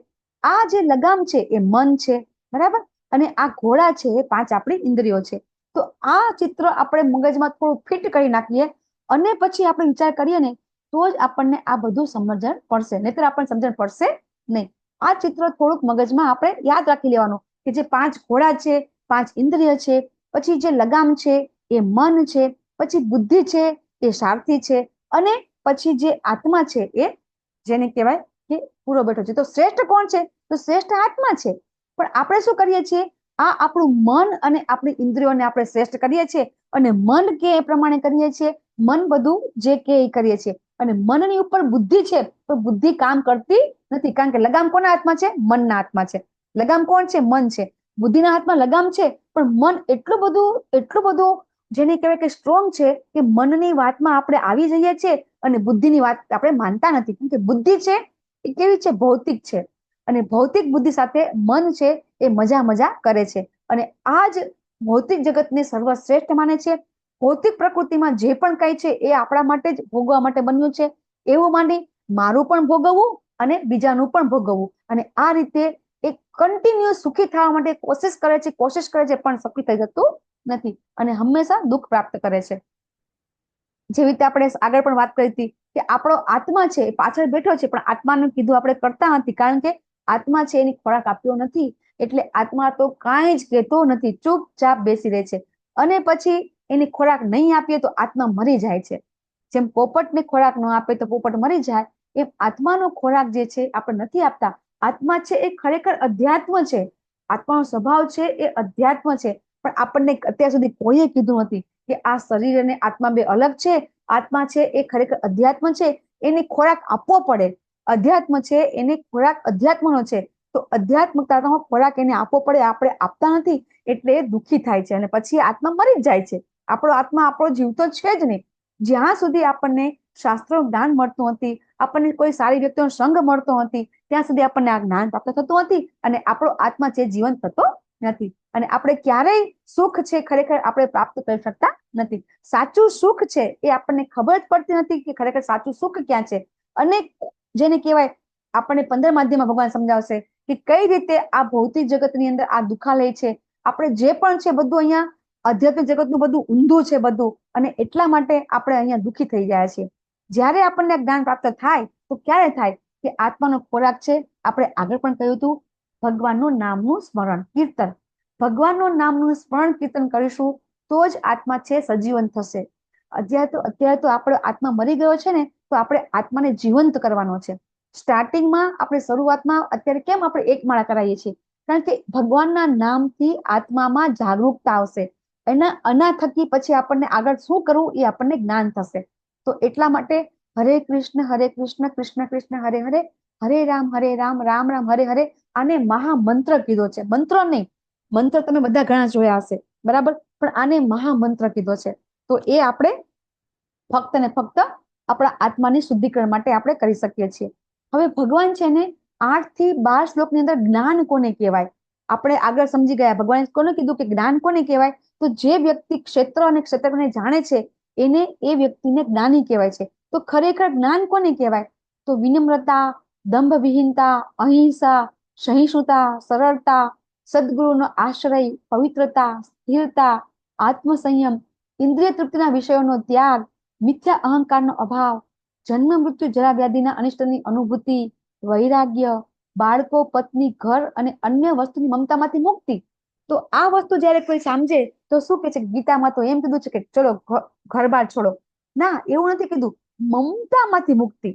આ જે લગામ છે એ મન છે, બરાબર. અને આ ઘોડા છે એ 5 આપણી ઇન્દ્રિયો છે. તો આ ચિત્ર આપણે મગજમાં થોડું ફિટ કરી નાખીએ અને પછી આપણે વિચાર કરીએ ને, તો જ આપણને આ બધું સમજણ પડશે, નહીતર આપણને સમજણ પડશે નહીં. આ ચિત્ર થોડુંક મગજમાં આપણે યાદ રાખી લેવાનું કે જે 5 ઘોડા છે, 5 ઇન્દ્રિય છે, પછી જે લગામ છે એ મન છે, પછી બુદ્ધિ છે એ સારથી છે, અને પછી જે આત્મા છે એ જેને કહેવાય કે પૂરો બેઠો છે. તો શ્રેષ્ઠ કોણ છે? તો શ્રેષ્ઠ આત્મા છે. પણ આપણે શું કરીએ છીએ? આ આપણું મન અને આપણી ઇન્દ્રિયોને આપણે શ્રેષ્ઠ કરીએ છીએ અને મન કે એ પ્રમાણે કરીએ છીએ. મન બધું જે કે એ કરીએ છીએ અને મનની ઉપર બુદ્ધિ છે તો બુદ્ધિ કામ કરતી નથી, કારણ કે લગામ કોના હાથમાં છે? મનના હાથમાં છે. લગામ કોણ છે? મન છે. બુદ્ધિના હાથમાં લગામ છે, પણ મન એટલું બધું જેને કહેવાય કે સ્ટ્રોંગ છે કે મનની વાતમાં આપણે આવી જઈએ છીએ અને બુદ્ધિની વાત આપણે માનતા નથી. કેમ કે બુદ્ધિ છે એ કેવી છે? ભૌતિક છે. અને ભૌતિક બુદ્ધિ સાથે મન છે એ મજા કરે છે. અને આ જ ભૌતિક જગતને સર્વશ્રેષ્ઠ માને છે. ભૌતિક પ્રકૃતિમાં જે પણ કઈ છે એ આપણા માટે જ ભોગવા માટે બન્યું છે એવું માની મારું પણ ભોગવવું અને બીજાનું પણ ભોગવવું, અને આ રીતે એક કન્ટિન્યુઅસ સુખી થવા માટે કોશિશ કરે છે, પણ સુખી થઈ જતું નથી અને હંમેશા દુઃખ પ્રાપ્ત કરે છે. જેવી રીતે આપણે આગળ પણ વાત કરી હતી કે આપણો આત્મા છે એ પાછળ બેઠો છે, પણ આત્માનું કીધું આપણે કરતા નથી, કારણ કે આત્મા છે એની ખોરાક આપ્યો નથી, એટલે આત્મા તો કાંઈ જ કહેતો નથી, ચૂપચાપ બેસી રહે છે. અને પછી એની ખોરાક નહીં આપીએ તો આત્મા મરી જાય છે. જેમ પોપટને ખોરાક ન આપે તો પોપટ મરી જાય, એમ આત્માનો ખોરાક જે છે આપણે નથી આપતા. આત્મા છે એ ખરેખર અધ્યાત્મ છે, આત્માનો સ્વભાવ છે એ અધ્યાત્મ છે, પણ આપણને અત્યાર સુધી કોઈએ કીધું નથી કે આ શરીર અને આત્મા બે અલગ છે. આત્મા છે એ ખરેખર અધ્યાત્મ છે, એને ખોરાક આપવો પડે. અધ્યાત્મ છે એને ખોરાક અધ્યાત્મનો છે, તો અધ્યાત્મતાનો ખોરાક એને આપવો પડે, આપણે આપતા નથી એટલે એ દુઃખી થાય છે અને પછી આત્મા મરી જ જાય છે. આપણો આત્મા આપણો જીવ તો છે જ નહીં. જ્યાં સુધી આપણને શાસ્ત્રનું જ્ઞાન મળતું નથી, આપણને કોઈ સારી વ્યક્તિનો સંગ મળતો નથી, ત્યાં સુધી આપણને આ જ્ઞાન પ્રાપ્ત થતું નથી અને આપણો આત્મા છે જીવંત થતો નથી. અને આપણે ક્યારેય સુખ છે ખરેખર આપણે પ્રાપ્ત કરી શકતા નથી. સાચું સુખ છે એ આપણને ખબર જ પડતી નથી કે ખરેખર સાચું સુખ ક્યાં છે. અને જેને કહેવાય આપણને 15 માધ્યમમાં ભગવાન સમજાવશે કે કઈ રીતે આ ભૌતિક જગતની અંદર આ દુખાલય છે. આપણે જે પણ છે બધું અહીંયા આધ્યાત્મિક જગતનું બધું ઊંધું છે બધું, અને એટલા માટે આપણે અહીંયા દુઃખી થઈ ગયા છીએ. જ્યારે આપણને જ્ઞાન પ્રાપ્ત થાય તો ક્યારે થાય કે આત્માનો ખોરાક છે, આપણે આગળ પણ કહ્યું હતું, ભગવાનનું નામનું સ્મરણ કીર્તન. ભગવાનનું નામનું સ્મરણ કીર્તન કરીશું તો જ આત્મા છે સજીવન થશે. અત્યારે તો આપણો આત્મા મરી ગયો છે ને, તો આપણે આત્માને જીવંત કરવાનો છે. સ્ટાર્ટિંગમાં આપણે શરૂઆતમાં અત્યારે કેમ આપણે એક માળા કરાવીએ છીએ? કારણ કે ભગવાનના નામથી આત્મામાં જાગૃતતા આવશે. આના થકી પછી આપણને આગળ શું કરવું એ આપણને જ્ઞાન થશે. તો એટલા માટે હરે કૃષ્ણ કૃષ્ણ કૃષ્ણ હરે હરે, હરે રામ રામ રામ હરે હરે, આને મહામંત્ર કીધો છે. મંત્ર નહીં, મંત્ર તમે બધા ઘણા જોયા હશે, બરાબર, પણ આને મહામંત્ર કીધો છે. તો એ આપણે ફક્ત ને ફક્ત આપણા આત્માની શુદ્ધિકરણ માટે આપણે કરી શકીએ છીએ. હવે ભગવાન છે ને 8 થી 12 શ્લોકની અંદર જ્ઞાન કોને કહેવાય આપણે આગળ સમજી ગયા. ભગવાને કોને કીધું કે જ્ઞાન કોને કહેવાય? તો જે વ્યક્તિ ક્ષેત્ર અને ક્ષેત્રને જાણે છે એને એ વ્યક્તિને જ્ઞાની કહેવાય છે. તો ખરેખર જ્ઞાન કોને કહેવાય? તો વિનમ્રતા, દંભ વિહીનતા, અહિંસા, સહિષ્ણુતા, સરળતા, સદગુરુનો આશ્રય, પવિત્રતા, સ્થિરતા, આત્મસંયમ, ઇન્દ્રિય તૃપ્તિના વિષયોનો ત્યાગ, મિથ્યા અહંકારનો અભાવ, જન્મ મૃત્યુ જરા વ્યાધિના અનિષ્ટની અનુભૂતિ, વૈરાગ્ય, બાળકો, પત્ની, ઘર અને અન્ય વસ્તુની મમતામાંથી મુક્તિ. તો આ વસ્તુ જયારે કોઈ સમજે તો શું કે છે? ગીતામાં તો એમ કીધું છે કે ચલો ઘર બાર છોડો. ના, એવું નથી કીધું. મમતામાંથી મુક્તિ,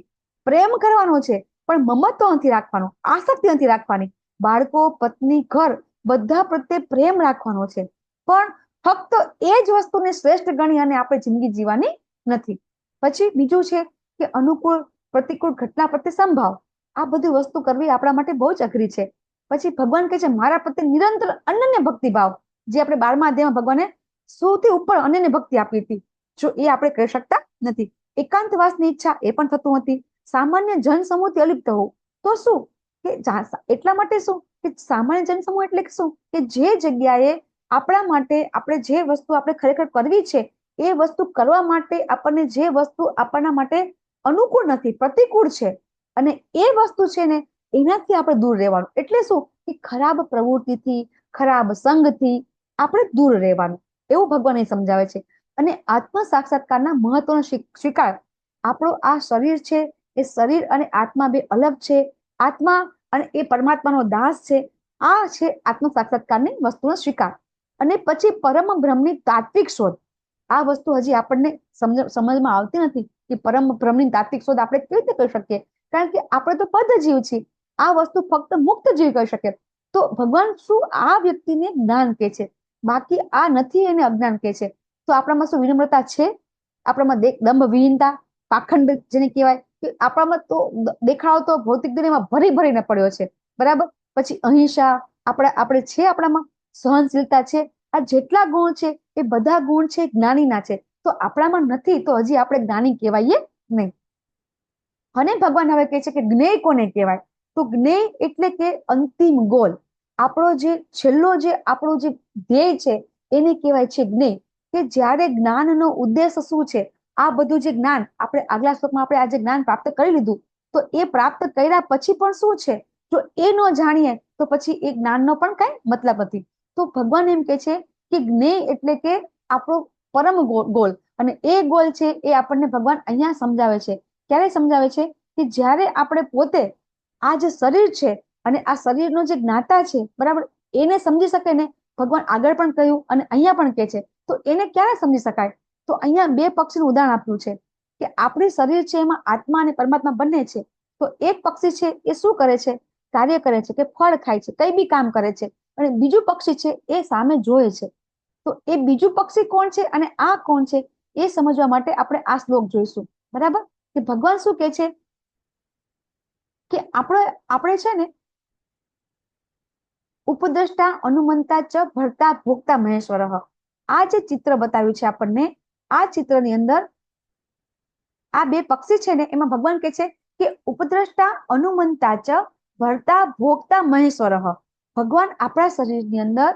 પ્રેમ કરવાનો છે પણ મમત્વ નથી રાખવાનો, આસક્તિ નથી રાખવાની. બાળકો, પત્ની, ઘર બધા પ્રત્યે પ્રેમ રાખવાનો છે, પણ ફક્ત એ જ વસ્તુને શ્રેષ્ઠ ગણી અને આપણે જિંદગી જીવવાની નથી. પછી બીજું છે કે અનુકૂળ પ્રતિકૂળ ઘટના પ્રત્યે સંભાવ. આ બધી વસ્તુ કરવી આપણા માટે બહુ જ અઘરી છે. પછી ભગવાન કહે છે મારા પ્રત્યે નિરંતર અનન્ય ભક્તિભાવ, જે આપણે 12મા અધ્યાયમાં ભગવાને સૌથી ઉપર અનન્ય ભક્તિ આપી હતી, જો એ આપણે કરી શકતા નથી. એકાંતવાસની ઈચ્છા, એ પણ થતું નથી. સામાન્ય જનસમૂહથી અલિપ્ત હોવું, તો શું કે એટલા માટે શું કે સામાન્ય જનસમૂહ એટલે શું કે જે જગ્યાએ આપણા માટે આપણે જે વસ્તુ આપણે ખરેખર કરવી છે એ વસ્તુ કરવા માટે આપણને જે વસ્તુ આપણા માટે અનુકૂળ નથી, પ્રતિકૂળ છે, અને એ વસ્તુ છે ને એનાથી આપણે દૂર રહેવાનું. એટલે શું કે ખરાબ પ્રવૃત્તિથી, ખરાબ સંગથી આપણે દૂર રહેવાનું, એવું ભગવાન એ સમજાવે છે. અને આત્મ સાક્ષાત્કારના મહત્વનો સ્વીકાર. આપણું આ શરીર છે એ શરીર અને આત્મા બે અલગ છે. આત્મા અને એ પરમાત્માનો દાસ છે. આ છે આત્મ સાક્ષાત્કારની વસ્તુનો સ્વીકાર. અને પછી પરમ બ્રહ્મની તાત્વિક શોધ. આ વસ્તુ હજી આપણને સમજમાં આવતી નથી કે પરમ બ્રહ્મની તાત્વિક શોધ આપણે કેવી રીતે કરી શકીએ, કારણ કે આપણે તો પદ જીવ છીએ. આ વસ્તુ ફક્ત મુક્ત જીવ કરી શકે. તો ભગવાન શું આ વ્યક્તિને જ્ઞાન કે છે, બાકી આ નથી એને અજ્ઞાન કે છે. તો આપણામાં શું વિનમ્રતા છે? આપણામાં દંભ વિહીનતા, પાખંડ જેને કહેવાય કે આપણામાં તો દેખાડો તો ભૌતિક દુનિયામાં ભરીને પડ્યો છે, બરાબર. પછી અહિંસા આપણે છે, આપણામાં સહનશીલતા છે. આ જેટલા ગુણ છે એ બધા ગુણ છે જ્ઞાનીના છે. તો આપણામાં નથી તો હજી આપણે જ્ઞાની કહેવાઈએ નહીં. અને ભગવાન હવે કહે છે કે જ્ઞેય કોને કહેવાય? તો જ્ઞેય એટલે કે અંતિમ ગોલ, આપણો જે છેલ્લો જે આપણો જે ધ્યેય છે એને કહેવાય છે જ્ઞેય. કે જ્યારે જ્ઞાનનો ઉદ્દેશ શું છે? આ બધું જે જ્ઞાન આપણે આગલા શ્લોકમાં આપણે આજે જ્ઞાન પ્રાપ્ત કરી લીધું, તો એ પ્રાપ્ત કર્યા પછી પણ શું છે? જો એ ન જાણીએ તો પછી એ જ્ઞાનનો પણ કઈ મતલબ નથી. તો ભગવાન એમ કે છે કે જ્ઞેય એટલે કે આપણો પરમ ગોલ, અને એ ગોલ છે એ આપણને ભગવાન અહીંયા સમજાવે છે. ક્યારે સમજાવે છે? કે જ્યારે આપણે પોતે આ જે શરીર છે અને આ શરીરનો જે જ્ઞાતા છે, બરાબર, એને સમજી શકે ને, ભગવાન આગળ પણ કહ્યું અને અહીંયા પણ કહે છે, તો એને ક્યારે સમજી શકાય? તો અહીંયા બે પક્ષીનું ઉદાહરણ આપ્યું છે કે આપણી શરીર છે એમાં આત્મા અને પરમાત્મા બંને છે. તો એક પક્ષી છે એ શું કરે છે? કાર્ય કરે છે, કે ફળ ખાય છે, કઈ બી કામ કરે છે, અને બીજું પક્ષી છે એ સામે જોવે છે. તો એ બીજું પક્ષી કોણ છે અને આ કોણ છે એ સમજવા માટે આપણે આ શ્લોક જોઈશું, બરાબર? કે ભગવાન શું કહે છે કે આપણે છે ને ઉપદ્રષ્ટા અનુમંતા ચ ભર્તા ભોક્તા મહેશ્વર. આ જે ચિત્ર બતાવ્યું છે આપણને, આ ચિત્રની અંદર આ બે પક્ષી છે ને, એમાં ભગવાન કહે છે કે ઉપદ્રષ્ટા અનુમંતા ચ ભર્તા ભોક્તા મહેશ્વર. ભગવાન આપણા શરીરની અંદર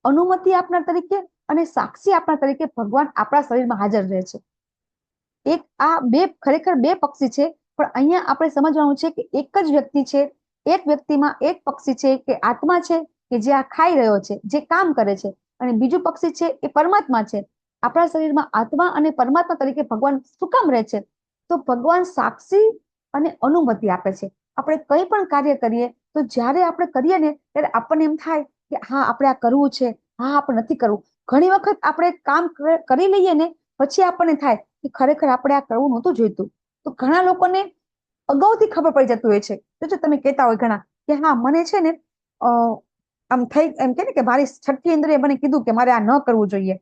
અનુમતિ આપનાર તરીકે અને સાક્ષી આપનાર તરીકે ભગવાન આપણા શરીરમાં હાજર રહે છે. એક આ બે ખરેખર બે પક્ષી છે, પણ અહીંયા આપણે સમજવાનું છે કે એક જ વ્યક્તિ છે. એક વ્યક્તિમાં એક પક્ષી છે કે આત્મા છે, કે જે આ ખાઈ રહ્યો છે, જે કામ કરે છે, અને બીજું પક્ષી છે એ પરમાત્મા છે. આપણા શરીરમાં આત્મા અને પરમાત્મા તરીકે ભગવાન શું કામ રહે છે? તો ભગવાન સાક્ષી અને અનુમતિ આપે છે. આપણે કંઈ પણ કાર્ય કરીએ તો જ્યારે આપણે કરીએ ને ત્યારે આપણને એમ થાય કે હા આપણે આ કરવું છે, હા આપણે નથી કરવું. ઘણી વખત આપણે કામ કરી લઈએ ને પછી આપણને થાય કે ખરેખર આપણે આ કરવું નહોતું જોઈતું. તો ઘણા લોકોને અગાઉથી ખબર પડી જતું હોય છે. જો તમે કહેતા હોય ઘણા કે હા મને છે ને આમ થઈ એમ કે ને કે મારી છઠ્ઠી ઇન્દ્રિય મને કીધું કે મારે આ ન કરવું જોઈએ.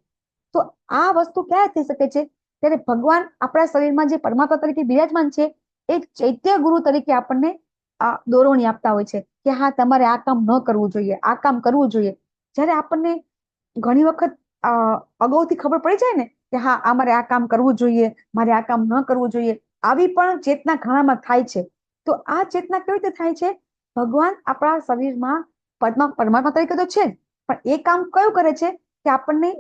તો આ વસ્તુ ક્યારે થઈ શકે છે? ત્યારે ભગવાન આપણા શરીરમાં જે પરમાત્મા તરીકે બિરાજમાન છે એ ચૈત્ય ગુરુ તરીકે આપણને આ દોરવણી આપતા હોય છે કે હા તમારે આ કામ ન કરવું જોઈએ, આ કામ કરવું જોઈએ. જ્યારે આપણને ઘણી વખત અગાઉથી ખબર પડી જાય ને કે હા અમારે આ કામ કરવું જોઈએ, મારે આ કામ ન કરવું જોઈએ, આવી પણ ચેતના ઘણામાં થાય છે. તો આ ચેતના કેવી રીતે થાય છે? ભગવાન આપણા શરીરમાં પરમાત્મા તરીકે તો છે જ, પણ એ કામ કયું કરે છે કે આપણને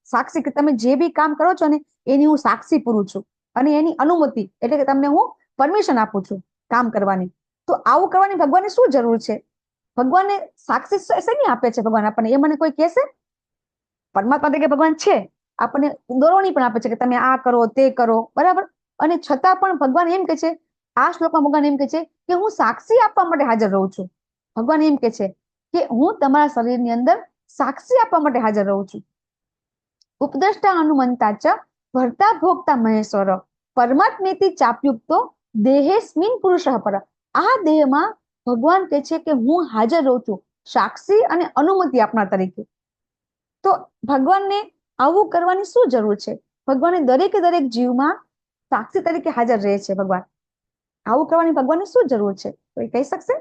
સાક્ષી કે તમે જે બી કામ કરો છો ને એની હું સાક્ષી પૂરું છું, અને એની અનુમતિ એટલે કે તમને હું પરમિશન આપું છું કામ કરવાની. તો આવું કરવાની ભગવાનને શું જરૂર છે? ભગવાનને સાક્ષી શેની આપે છે ભગવાન આપણને? એ મને કોઈ કહેશે? પરમાત્મા તરીકે ભગવાન છે, આપણને દોરવણી પણ આપે છે કે તમે આ કરો, તે કરો, બરાબર. અને છતાં પણ ભગવાન એમ કે છે, આ શ્લોકમાં ભગવાન એમ કે છે કે હું સાક્ષી આપવા માટે હાજર રહું છું. ભગવાન એમ કે છે કે હું તમારા શરીરની અંદર સાક્ષી આપવા માટે હાજર રહું છું. ઉપદ્રષ્ટા અનુમંતા ચ ભર્તા ભોગતા મહેશ્વર પરમાત્મેતિ ચાપ્યુક્તો દેહેસ્મિન પુરુષ પર. આ દેહમાં ભગવાન કહે છે કે હું હાજર રહું છું સાક્ષી અને અનુમતિ આપનાર તરીકે. તો ભગવાનને આવું કરવાની શું જરૂર છે? ભગવાનને દરેકે દરેક જીવમાં સાક્ષી તરીકે હાજર રહે છે. ભગવાન આવું કરવાની ભગવાનને શું જરૂર છે? કોઈ કહી શકશે?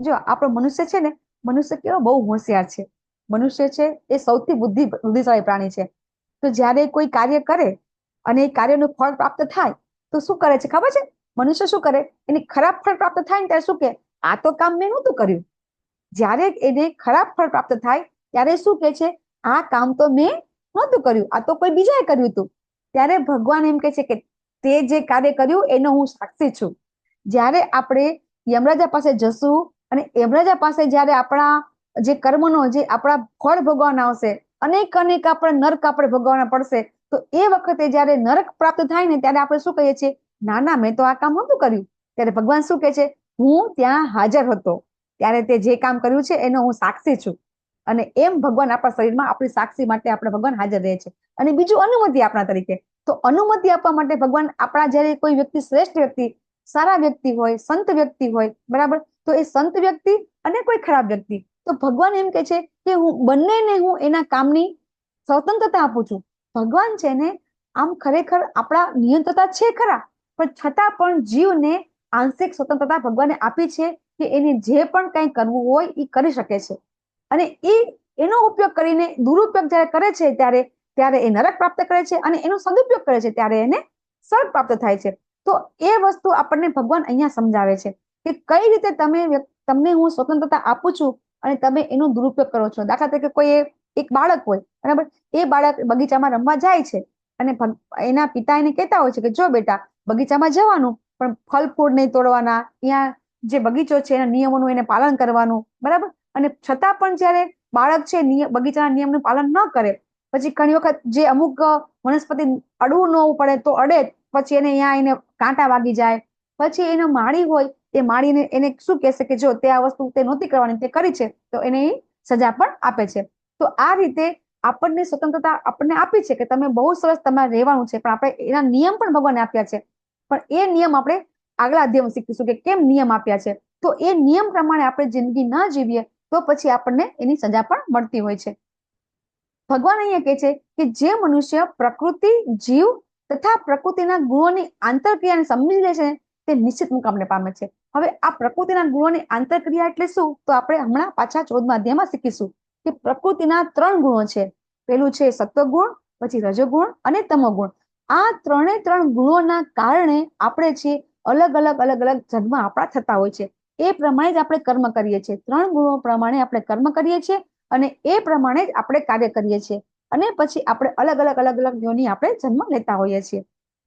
જો આપણો મનુષ્ય છે ને, મનુષ્ય કેવો બહુ હોશિયાર છે. મનુષ્ય છે એ સૌથી બુદ્ધિશાળી પ્રાણી છે. તો જ્યારે કોઈ કાર્ય કરે અને એ કાર્યનું ફળ પ્રાપ્ત થાય તો શું કરે છે ખબર છે? મનુષ્ય શું કરે? એની ખરાબ ફળ પ્રાપ્ત થાય ને ત્યારે શું કે આ તો કામ મેં નહોતું કર્યું. જ્યારે એને ખરાબ ફળ પ્રાપ્ત થાય ત્યારે શું કે છે? આ કામ તો મેં નહોતું કર્યું, આ તો કોઈ બીજાએ કર્યું હતું. ત્યારે ભગવાન એમ કે છે કે તે જે કાર્ય કર્યું એનો હું સાક્ષી છું. જ્યારે આપણે યમરાજા પાસે જશું અને યમરાજા પાસે જ્યારે આપણા જે કર્મનો જે આપણા ફળ ભોગવવાના આવશે, અનેક આપણે નરક આપણે ભોગવવાના પડશે, તો એ વખતે જ્યારે નરક પ્રાપ્ત થાય ને ત્યારે આપણે શું કહીએ છીએ? ના ના મેં તો આ કામ નહોતું કર્યું. ત્યારે ભગવાન શું કહે છે? હું ત્યાં હાજર હતો, ત્યારે તે જે કામ કર્યું છે એનો હું સાક્ષી છું. અને એમ ભગવાન આપણા શરીરમાં આપણી સાક્ષી માટે આપણે ભગવાન હાજર રહે છે. અને બીજું અનુમતિ આપણા તરીકે. તો અનુમતિ આપવા માટે ભગવાન આપણા જ્યારે કોઈ વ્યક્તિ શ્રેષ્ઠ વ્યક્તિ, સારા વ્યક્તિ હોય, સંત વ્યક્તિ હોય, બરાબર, તો એ સંત વ્યક્તિ અને કોઈ ખરાબ વ્યક્તિ, તો ભગવાન એમ કે છે કે હું બંનેને હું એના કામની સ્વતંત્રતા આપું છું. ભગવાન છે ને આમ ખરેખર આપણા નિયંત્રતા છે ખરા, પણ છતાં પણ જીવને આંશિક સ્વતંત્રતા ભગવાને આપી છે કે એને જે પણ કંઈ કરવું હોય એ કરી શકે છે. અને એનો ઉપયોગ કરીને દુરુપયોગ જ્યારે કરે છે ત્યારે એ નરક પ્રાપ્ત કરે છે, અને એનો સદુપયોગ કરે છે ત્યારે એને સ્વર્ગ પ્રાપ્ત થાય છે. તો એ વસ્તુ આપણને ભગવાન અહીંયા સમજાવે છે કે કઈ રીતે તમને હું સ્વતંત્રતા આપું છું અને તમે એનો દુરુપયોગ કરો છો. દાખલા તરીકે કોઈ એક બાળક હોય, બરાબર, એ બાળક બગીચામાં રમવા જાય છે અને એના પિતા એને કહેતા હોય છે કે જો બેટા બગીચામાં જવાનું પણ ફળ ફૂડ નહીં તોડવાના, ત્યાં જે બગીચો છે એના નિયમોનું એને પાલન કરવાનું, બરાબર. અને છતાં પણ જ્યારે બાળક છે બગીચાના નિયમનું પાલન ન કરે, પછી ઘણી વખત જે અમુક વનસ્પતિ અડવું ન પડે તો અડે, પછી એને કાંટા વાગી જાય, પછી એનો માળી હોય એ માળીને એને શું કહેશે કે જો તે આ વસ્તુ તે નહોતી કરવાની, તે કરી છે, તો એને સજા પણ આપે છે. તો આ રીતે આપણને સ્વતંત્રતા આપણને આપી છે કે તમે બહુ સરસ તમારે રહેવાનું છે, પણ આપણે એના નિયમ પણ ભગવાને આપ્યા છે. પણ એ નિયમ આપણે આગલા અધ્યાયમાં શીખીશું કે કેમ નિયમ આપ્યા છે. તો એ નિયમ પ્રમાણે આપણે જિંદગી ન જીવીએ તો પછી આપણને એની સજા પણ મળતી હોય છે. ભગવાન અહીંયા કહે છે કે જે મનુષ્ય પ્રકૃતિ, જીવ તથા પ્રકૃતિના ગુણોની આંતરક્રિયાને સમજી લે છે તે નિશ્ચિત મુકામને પામે છે. હવે આ પ્રકૃતિના ગુણોની આંતરક્રિયા એટલે શું? તો આપણે હમણાં પાછા 14મા અધ્યાયમાં શીખીશું કે પ્રકૃતિના 3 ગુણો છે. પેલું છે સત્વગુણ, પછી રજોગુણ અને તમોગુણ. આ 3 ગુણોના કારણે આપણે છે અલગ અલગ જન્મ આપણા થતા હોય છે. એ પ્રમાણે જ આપણે કર્મ કરીએ છીએ. 3 ગુણો પ્રમાણે આપણે કર્મ કરીએ છીએ અને એ પ્રમાણે જ આપણે કાર્ય કરીએ છીએ. અને પછી આપણે અલગ અલગ યોની આપણે જન્મ લેતા હોઈએ છીએ.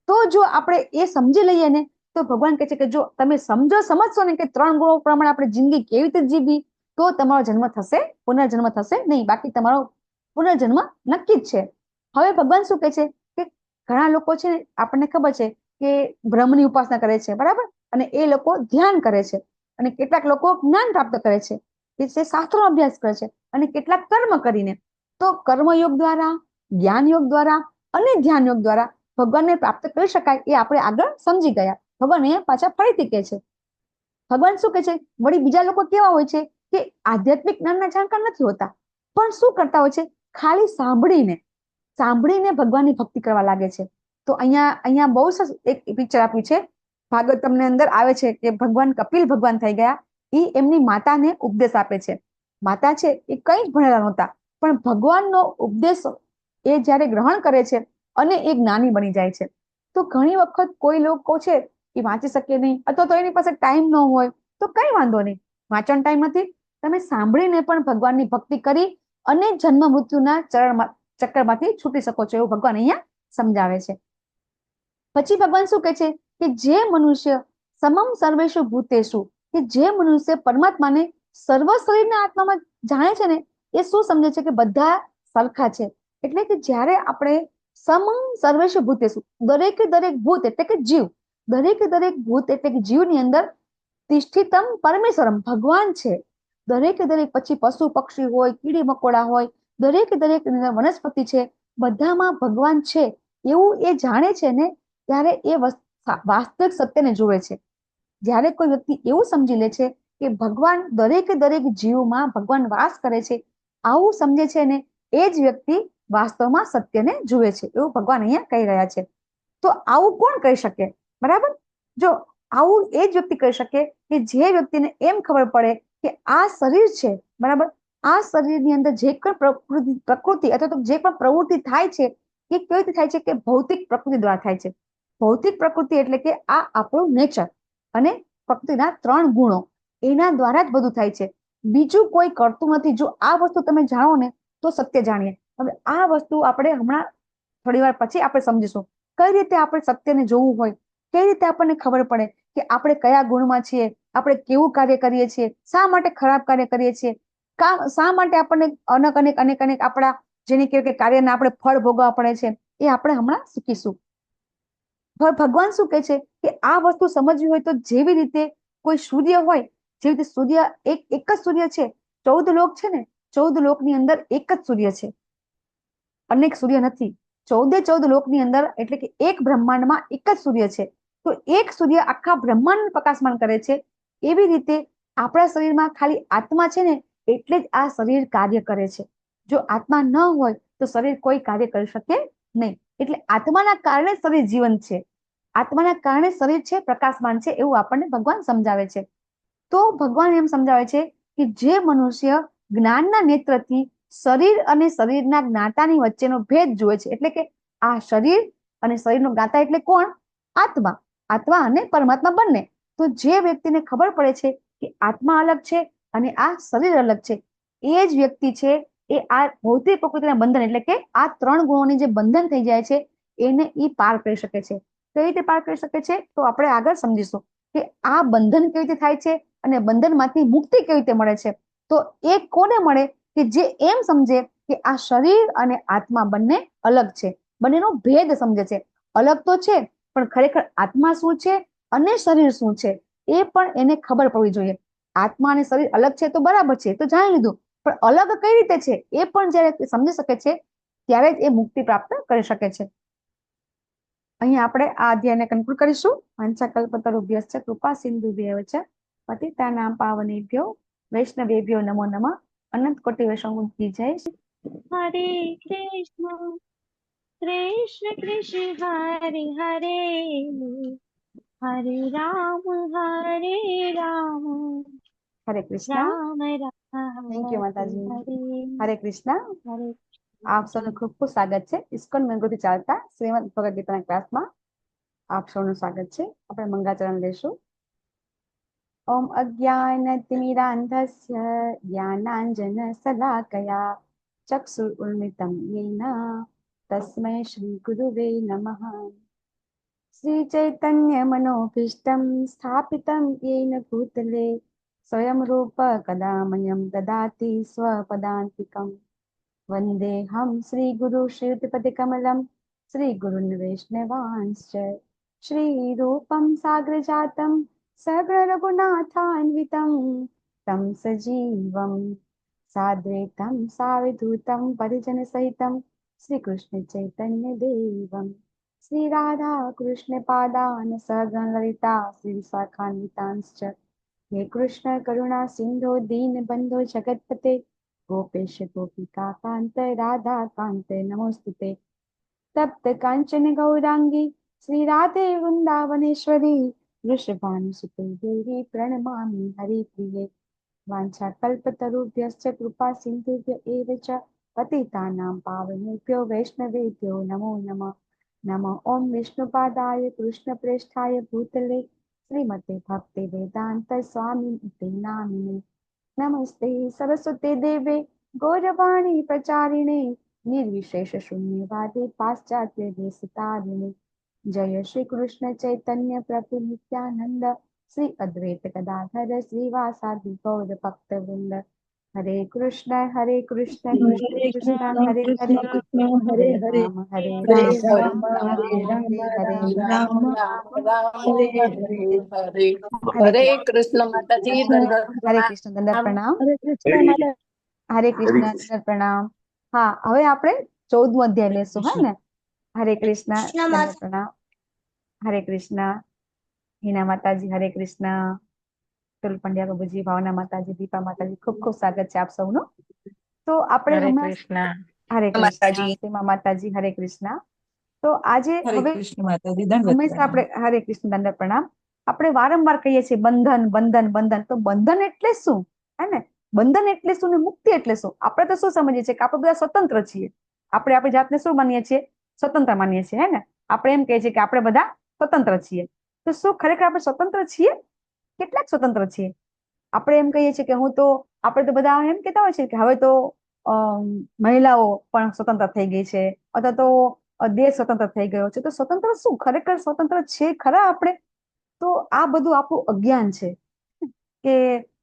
તો જો આપણે એ સમજી લઈએ ને, તો ભગવાન કહે છે કે જો તમે સમજશો ને કે 3 ગુણો પ્રમાણે આપણે જિંદગી કેવી રીતે જીવવી, તો તમારો જન્મ થશે, પુનર્જન્મ થશે નહીં. બાકી તમારો પુનર્જન્મ નક્કી જ છે. હવે ભગવાન શું કહે છે કે ઘણા લોકો છે ને, આપણને ખબર છે કે બ્રહ્મની ઉપાસના કરે છે, બરાબર, અને એ લોકો ધ્યાન કરે છે, અને કેટલાક લોકો જ્ઞાન પ્રાપ્ત કરે છે, કે શાસ્ત્રોનો અભ્યાસ કરે છે, અને કેટલાક કર્મ કરીને. તો કર્મયોગ દ્વારા, જ્ઞાન યોગ દ્વારા અને ધ્યાન યોગ દ્વારા ભગવાનને પ્રાપ્ત કરી શકાય એ આપણે આગળ સમજી ગયા. ભગવાન અહીંયા પાછા ફરીથી કહે છે. ભગવાન શું કહે છે? વળી બીજા લોકો કેવા હોય છે કે આધ્યાત્મિક જ્ઞાનના જાણકાર નથી હોતા, પણ શું કરતા હોય છે? ખાલી સાંભળીને ભગવાનની ભક્તિ કરવા લાગે છે. તો અહીંયા બહુ સરસ એક પિક્ચર આપ્યું છે. ભાગવતમની અંદર આવે છે કે ભગવાન કપિલ ભગવાન થઈ ગયા. એ એમની માતાને ઉપદેશ આપે છે. માતા છે એ કંઈ જ ભણેલા નહોતા, પણ ભગવાનનો ઉપદેશ એ જ્યારે ગ્રહણ કરે છે અને એ જ્ઞાની બની જાય છે. તો ઘણી વખત કોઈ લોકો છે એ વાંચી શકે નહીં, અથવા તો એની પાસે ટાઈમ ન હોય, તો કઈ વાંધો નહીં. વાંચવાનો ટાઈમ નથી, તમે સાંભળીને પણ ભગવાનની ભક્તિ કરી અને જન્મ મૃત્યુના ચક્રમાંથી છૂટી શકો છો, એવું ભગવાન અહીંયા સમજાવે છે. પછી ભગવાન શું કહે છે કે જે મનુષ્ય સમમ સર્વેષુ ભૂતેષુ, કે જે મનુષ્ય પરમાત્માને સર્વ શરીરના આત્મામાં જાણે છે ને, એ શું સમજે છે કે બધા સરખા છે. એટલે કે જ્યારે આપણે સમમ સર્વેષુ ભૂતેષુ, દરેકે દરેક ભૂત એટલે કે જીવ, દરેકે દરેક ભૂત એટલે કે જીવની અંદર તિષ્ઠિતમ પરમેશ્વરમ, ભગવાન છે. દરેકે દરેક, પછી પશુ પક્ષી હોય, કીડી મકોડા હોય, દરેકે દરેક વનસ્પતિ છે, બધામાં ભગવાન છે એવું એ જાણે છે ને, ત્યારે એ વાસ્તવિક સત્યને જુએ છે. જ્યારે કોઈ વ્યક્તિ એવું સમજી લે છે કે ભગવાન દરેકે દરેક જીવમાં ભગવાન વાસ કરે છે, આવું સમજે છે ને, એ જ વ્યક્તિ વાસ્તવમાં સત્યને જુએ છે, એવું ભગવાન અહીંયા કહી રહ્યા છે. તો આવું કોણ કહી શકે? બરાબર. જો આવું એ જ વ્યક્તિ કહી શકે કે જે વ્યક્તિને એમ ખબર પડે કે આ શરીર છે, બરાબર, આ શરીરની અંદર જે પણ પ્રકૃતિ અથવા તો જે પણ પ્રવૃત્તિ થાય છે એ કેવી રીતે થાય છે કે ભૌતિક પ્રકૃતિ દ્વારા થાય છે. ભૌતિક પ્રકૃતિ એટલે કે આ આપણું નેચર અને પ્રકૃતિના 3 ગુણો, એના દ્વારા જ બધું થાય છે. બીજું કોઈ કરતું નથી. જો આ વસ્તુ તમે જાણો ને તો સત્ય જાણીએ. હવે આ વસ્તુ આપણે હમણાં થોડી વાર પછી આપણે સમજીશું કઈ રીતે આપણે સત્યને જોવું હોય, કઈ રીતે આપણને ખબર પડે કે આપણે કયા ગુણમાં છીએ, આપણે કેવું કાર્ય કરીએ છીએ, શા માટે ખરાબ કાર્ય કરીએ છીએ, શા માટે આપણને અનેક આપણા જેને કહેવાય કે કાર્યના આપણે ફળ ભોગવવા પડે છે, એ આપણે હમણાં શીખીશું. ભગવાન શું કહે છે કે આ વસ્તુ સમજવી હોય તો જેવી રીતે કોઈ સૂર્ય હોય, જેવી રીતે સૂર્ય એક જ સૂર્ય છે, 14 લોક છે ને, 14 લોકની અંદર એક જ સૂર્ય છે, અનેક સૂર્ય નથી. 14 લોકની અંદર એટલે કે એક બ્રહ્માંડમાં એક જ સૂર્ય છે. તો એક સૂર્ય આખા બ્રહ્માંડ પ્રકાશમાન કરે છે. એવી રીતે આપણા શરીરમાં ખાલી આત્મા છે ને, એટલે જ આ શરીર કાર્ય કરે છે. જો આત્મા ન હોય તો શરીર કોઈ કાર્ય કરી શકે નહીં. એટલે આત્માના કારણે શરીર જીવંત છે, આત્માના કારણે શરીર છે પ્રકાશમાન છે, એવું આપણને ભગવાન સમજાવે છે. તો ભગવાન એમ સમજાવે છે કે જે મનુષ્ય જ્ઞાનના નેત્રથી શરીર અને શરીરના જ્ઞાતાની વચ્ચેનો ભેદ જુએ છે, એટલે કે આ શરીર અને શરીરનો જ્ઞાતા એટલે કોણ? આત્મા. આત્મા અને પરમાત્મા બંને. તો જે વ્યક્તિને ખબર પડે છે કે આત્મા અલગ છે અને આ શરીર અલગ છે, એ જ વ્યક્તિ છે એ આ ભૌતિક પ્રકૃતિના બંધન એટલે કે આ 3 ગુણોની જે બંધન થઈ જાય છે એને એ પાર કરી શકે છે. કઈ રીતે પાર કરી શકે છે તો આપણે આગળ સમજીશું. કે આ બંધન કેવી રીતે થાય છે અને બંધનમાંથી મુક્તિ કેવી રીતે મળે છે. તો એ કોને મળે કે જે એમ સમજે કે આ શરીર અને આત્મા બંને અલગ છે, બંનેનો ભેદ સમજે છે. અલગ તો છે પણ ખરેખર આત્મા શું છે અને શરીર શું છે એ પણ એને ખબર પડવી જોઈએ. આત્મા અને શરીર અલગ છે તો બરાબર છે, તો જાણી લીધું, પણ અલગ કઈ રીતે છે એ પણ જયારે સમજી શકે છે ત્યારે જ એ મુક્તિ પ્રાપ્ત કરી શકે છે. અહીંયા આપણે આ અધ્યાયને કન્ક્લુડ કરીશું. વાંછાકલ્પતરુભ્યશ્ચ કૃપા સિંધુભ્યૈવ ચ પતિતાનાં પાવનેભ્યો વૈષ્ણવેભ્યો નમો નમઃ. અનંત કોટિ વૈષ્ણવ કી જય. હરે કૃષ્ણ કૃષ્ણ કૃષ્ણ હરે હરે હરે રામ હરે કૃષ્ણ. રામ રામ થેન્ક યુ માતાજી. હરે હરે કૃષ્ણ. હરે. આપ સૌનું ખૂબ ખૂબ સ્વાગત છે ઇસ્કોન મેંગોથી ચાલતા શ્રીમદ ભગવદ ગીતાના ક્લાસમાં. આપ સૌનું સ્વાગત છે. આપણે મંગલાચરણ લેશું. ઓમ અજ્ઞાનતિમિરાન્ધસ્ય જ્ઞાનાંજન શલાકયા ચક્ષુરુન્મિલિतं येन તસ્મૈ શ્રી ગુરુવે નમઃ. શ્રી ચૈતન્ય મનોભીષ્ટં સ્થાપિतं येन भूतले स्वयं रूप कदा मह्यं ददाति स्वपदान्तिकम्. वन्देऽहं श्रीगुरु श्रीयुतपतिकमलं श्रीगुरुन् वैष्णवांश्च श्रीरूपं साग्रजातं सगरघुनाथान्वितं तं सजीवं साद्वैतं सावधूतं परिजनसहितं श्रीकृष्णचैतन्यदेवं श्रीराधाकृष्णपादान् सहगणललिता श्रीविशाखान्वितांश्च हे कृष्ण करुणा सिन्धो दीनबन्धो जगत्पते गोपेश गोपिका कांत राधा कांत नमोस्तुते. तप्त कांचन गौरांगी श्री राधे वृंदावनेश्वरी वृषभानुसुते देवी प्रणमामि हरिप्रिये. वाञ्छा कल्पतरुभ्यश्च कृपा सिन्धुभ्य एव च पतितानां पावनेभ्यो वैष्णवेभ्यो नमो नमः. नमः ओम विष्णुपादाय कृष्णप्रेष्ठाय भूतले श्रीमते भक्ति वेदांत स्वामी नामिने नमस्ते सरस्वती देवे गौरवाणी प्रचारिणे निर्विशेष शून्यवादी पाश्चात्य देशतारिणे. जय श्री कृष्ण चैतन्य प्रभु नित्यानंद श्री अद्वैत गदाधर श्रीवासादि गौर भक्त वृंद. हरे कृष्ण कृष्ण कृष्ण हरे हरे हरे राम हरे राम राम राम हरे राम हरे. राम हरे हरे. હરે हरे હરે કૃષ્ણ માતાજી, દંડવત हरे પ્રણામ. कृष्ण दंडवत प्रणाम. हरे कृष्ण माता. હરે કૃષ્ણ દંડવત પ્રણામ. હા, હવે આપણે 14મું અધ્યાય લેશું. હે ને? હરે કૃષ્ણ દંડવત પ્રણામ. હરે કૃષ્ણ હિના માતાજી, હરે કૃષ્ણ તુલ પંડ્યા બાબુજી, ભાવના માતાજી, દીપા માતાજી, ખૂબ ખૂબ સ્વાગત છે આપ સૌનું. તો આપણે હરે હમણાં કૃષ્ણ. હરે કૃષ્ણ માતાજી. સીમા માતાજી, હરે કૃષ્ણ. તો આજે हरे હવે कृष्ण माताजी. दंडवत હંમેશા प्रणाम. આપણે હરે કૃષ્ણ દંડવત પ્રણામ. આપણે વારંવાર કહીએ છીએ બંધન બંધન બંધન. તો બંધન એટલે શું? હે ને? બંધન એટલે શું ને મુક્તિ એટલે શું? આપણે તો શું સમજીએ છીએ કે આપણે બધા સ્વતંત્ર છીએ. આપણે આપણી જાતને શું માનીએ છીએ? સ્વતંત્ર માનીએ છીએ. હે ને? આપણે એમ કહીએ છીએ કે આપણે બધા સ્વતંત્ર છીએ. તો શું ખરેખર આપણે સ્વતંત્ર છીએ? કેટલાક સ્વતંત્ર છીએ? આપણે એમ કહીએ છીએ કે હું તો, આપણે તો બધા એમ કહેતા હોય છે કે હવે તો મહિલાઓ પણ સ્વતંત્ર થઈ ગઈ છે, અથવા તો દેશ સ્વતંત્ર થઈ ગયો છે. તો સ્વતંત્ર શું? ખરેખર સ્વતંત્ર છે ખરા આપણે? તો આ બધું આપણું અજ્ઞાન છે. કે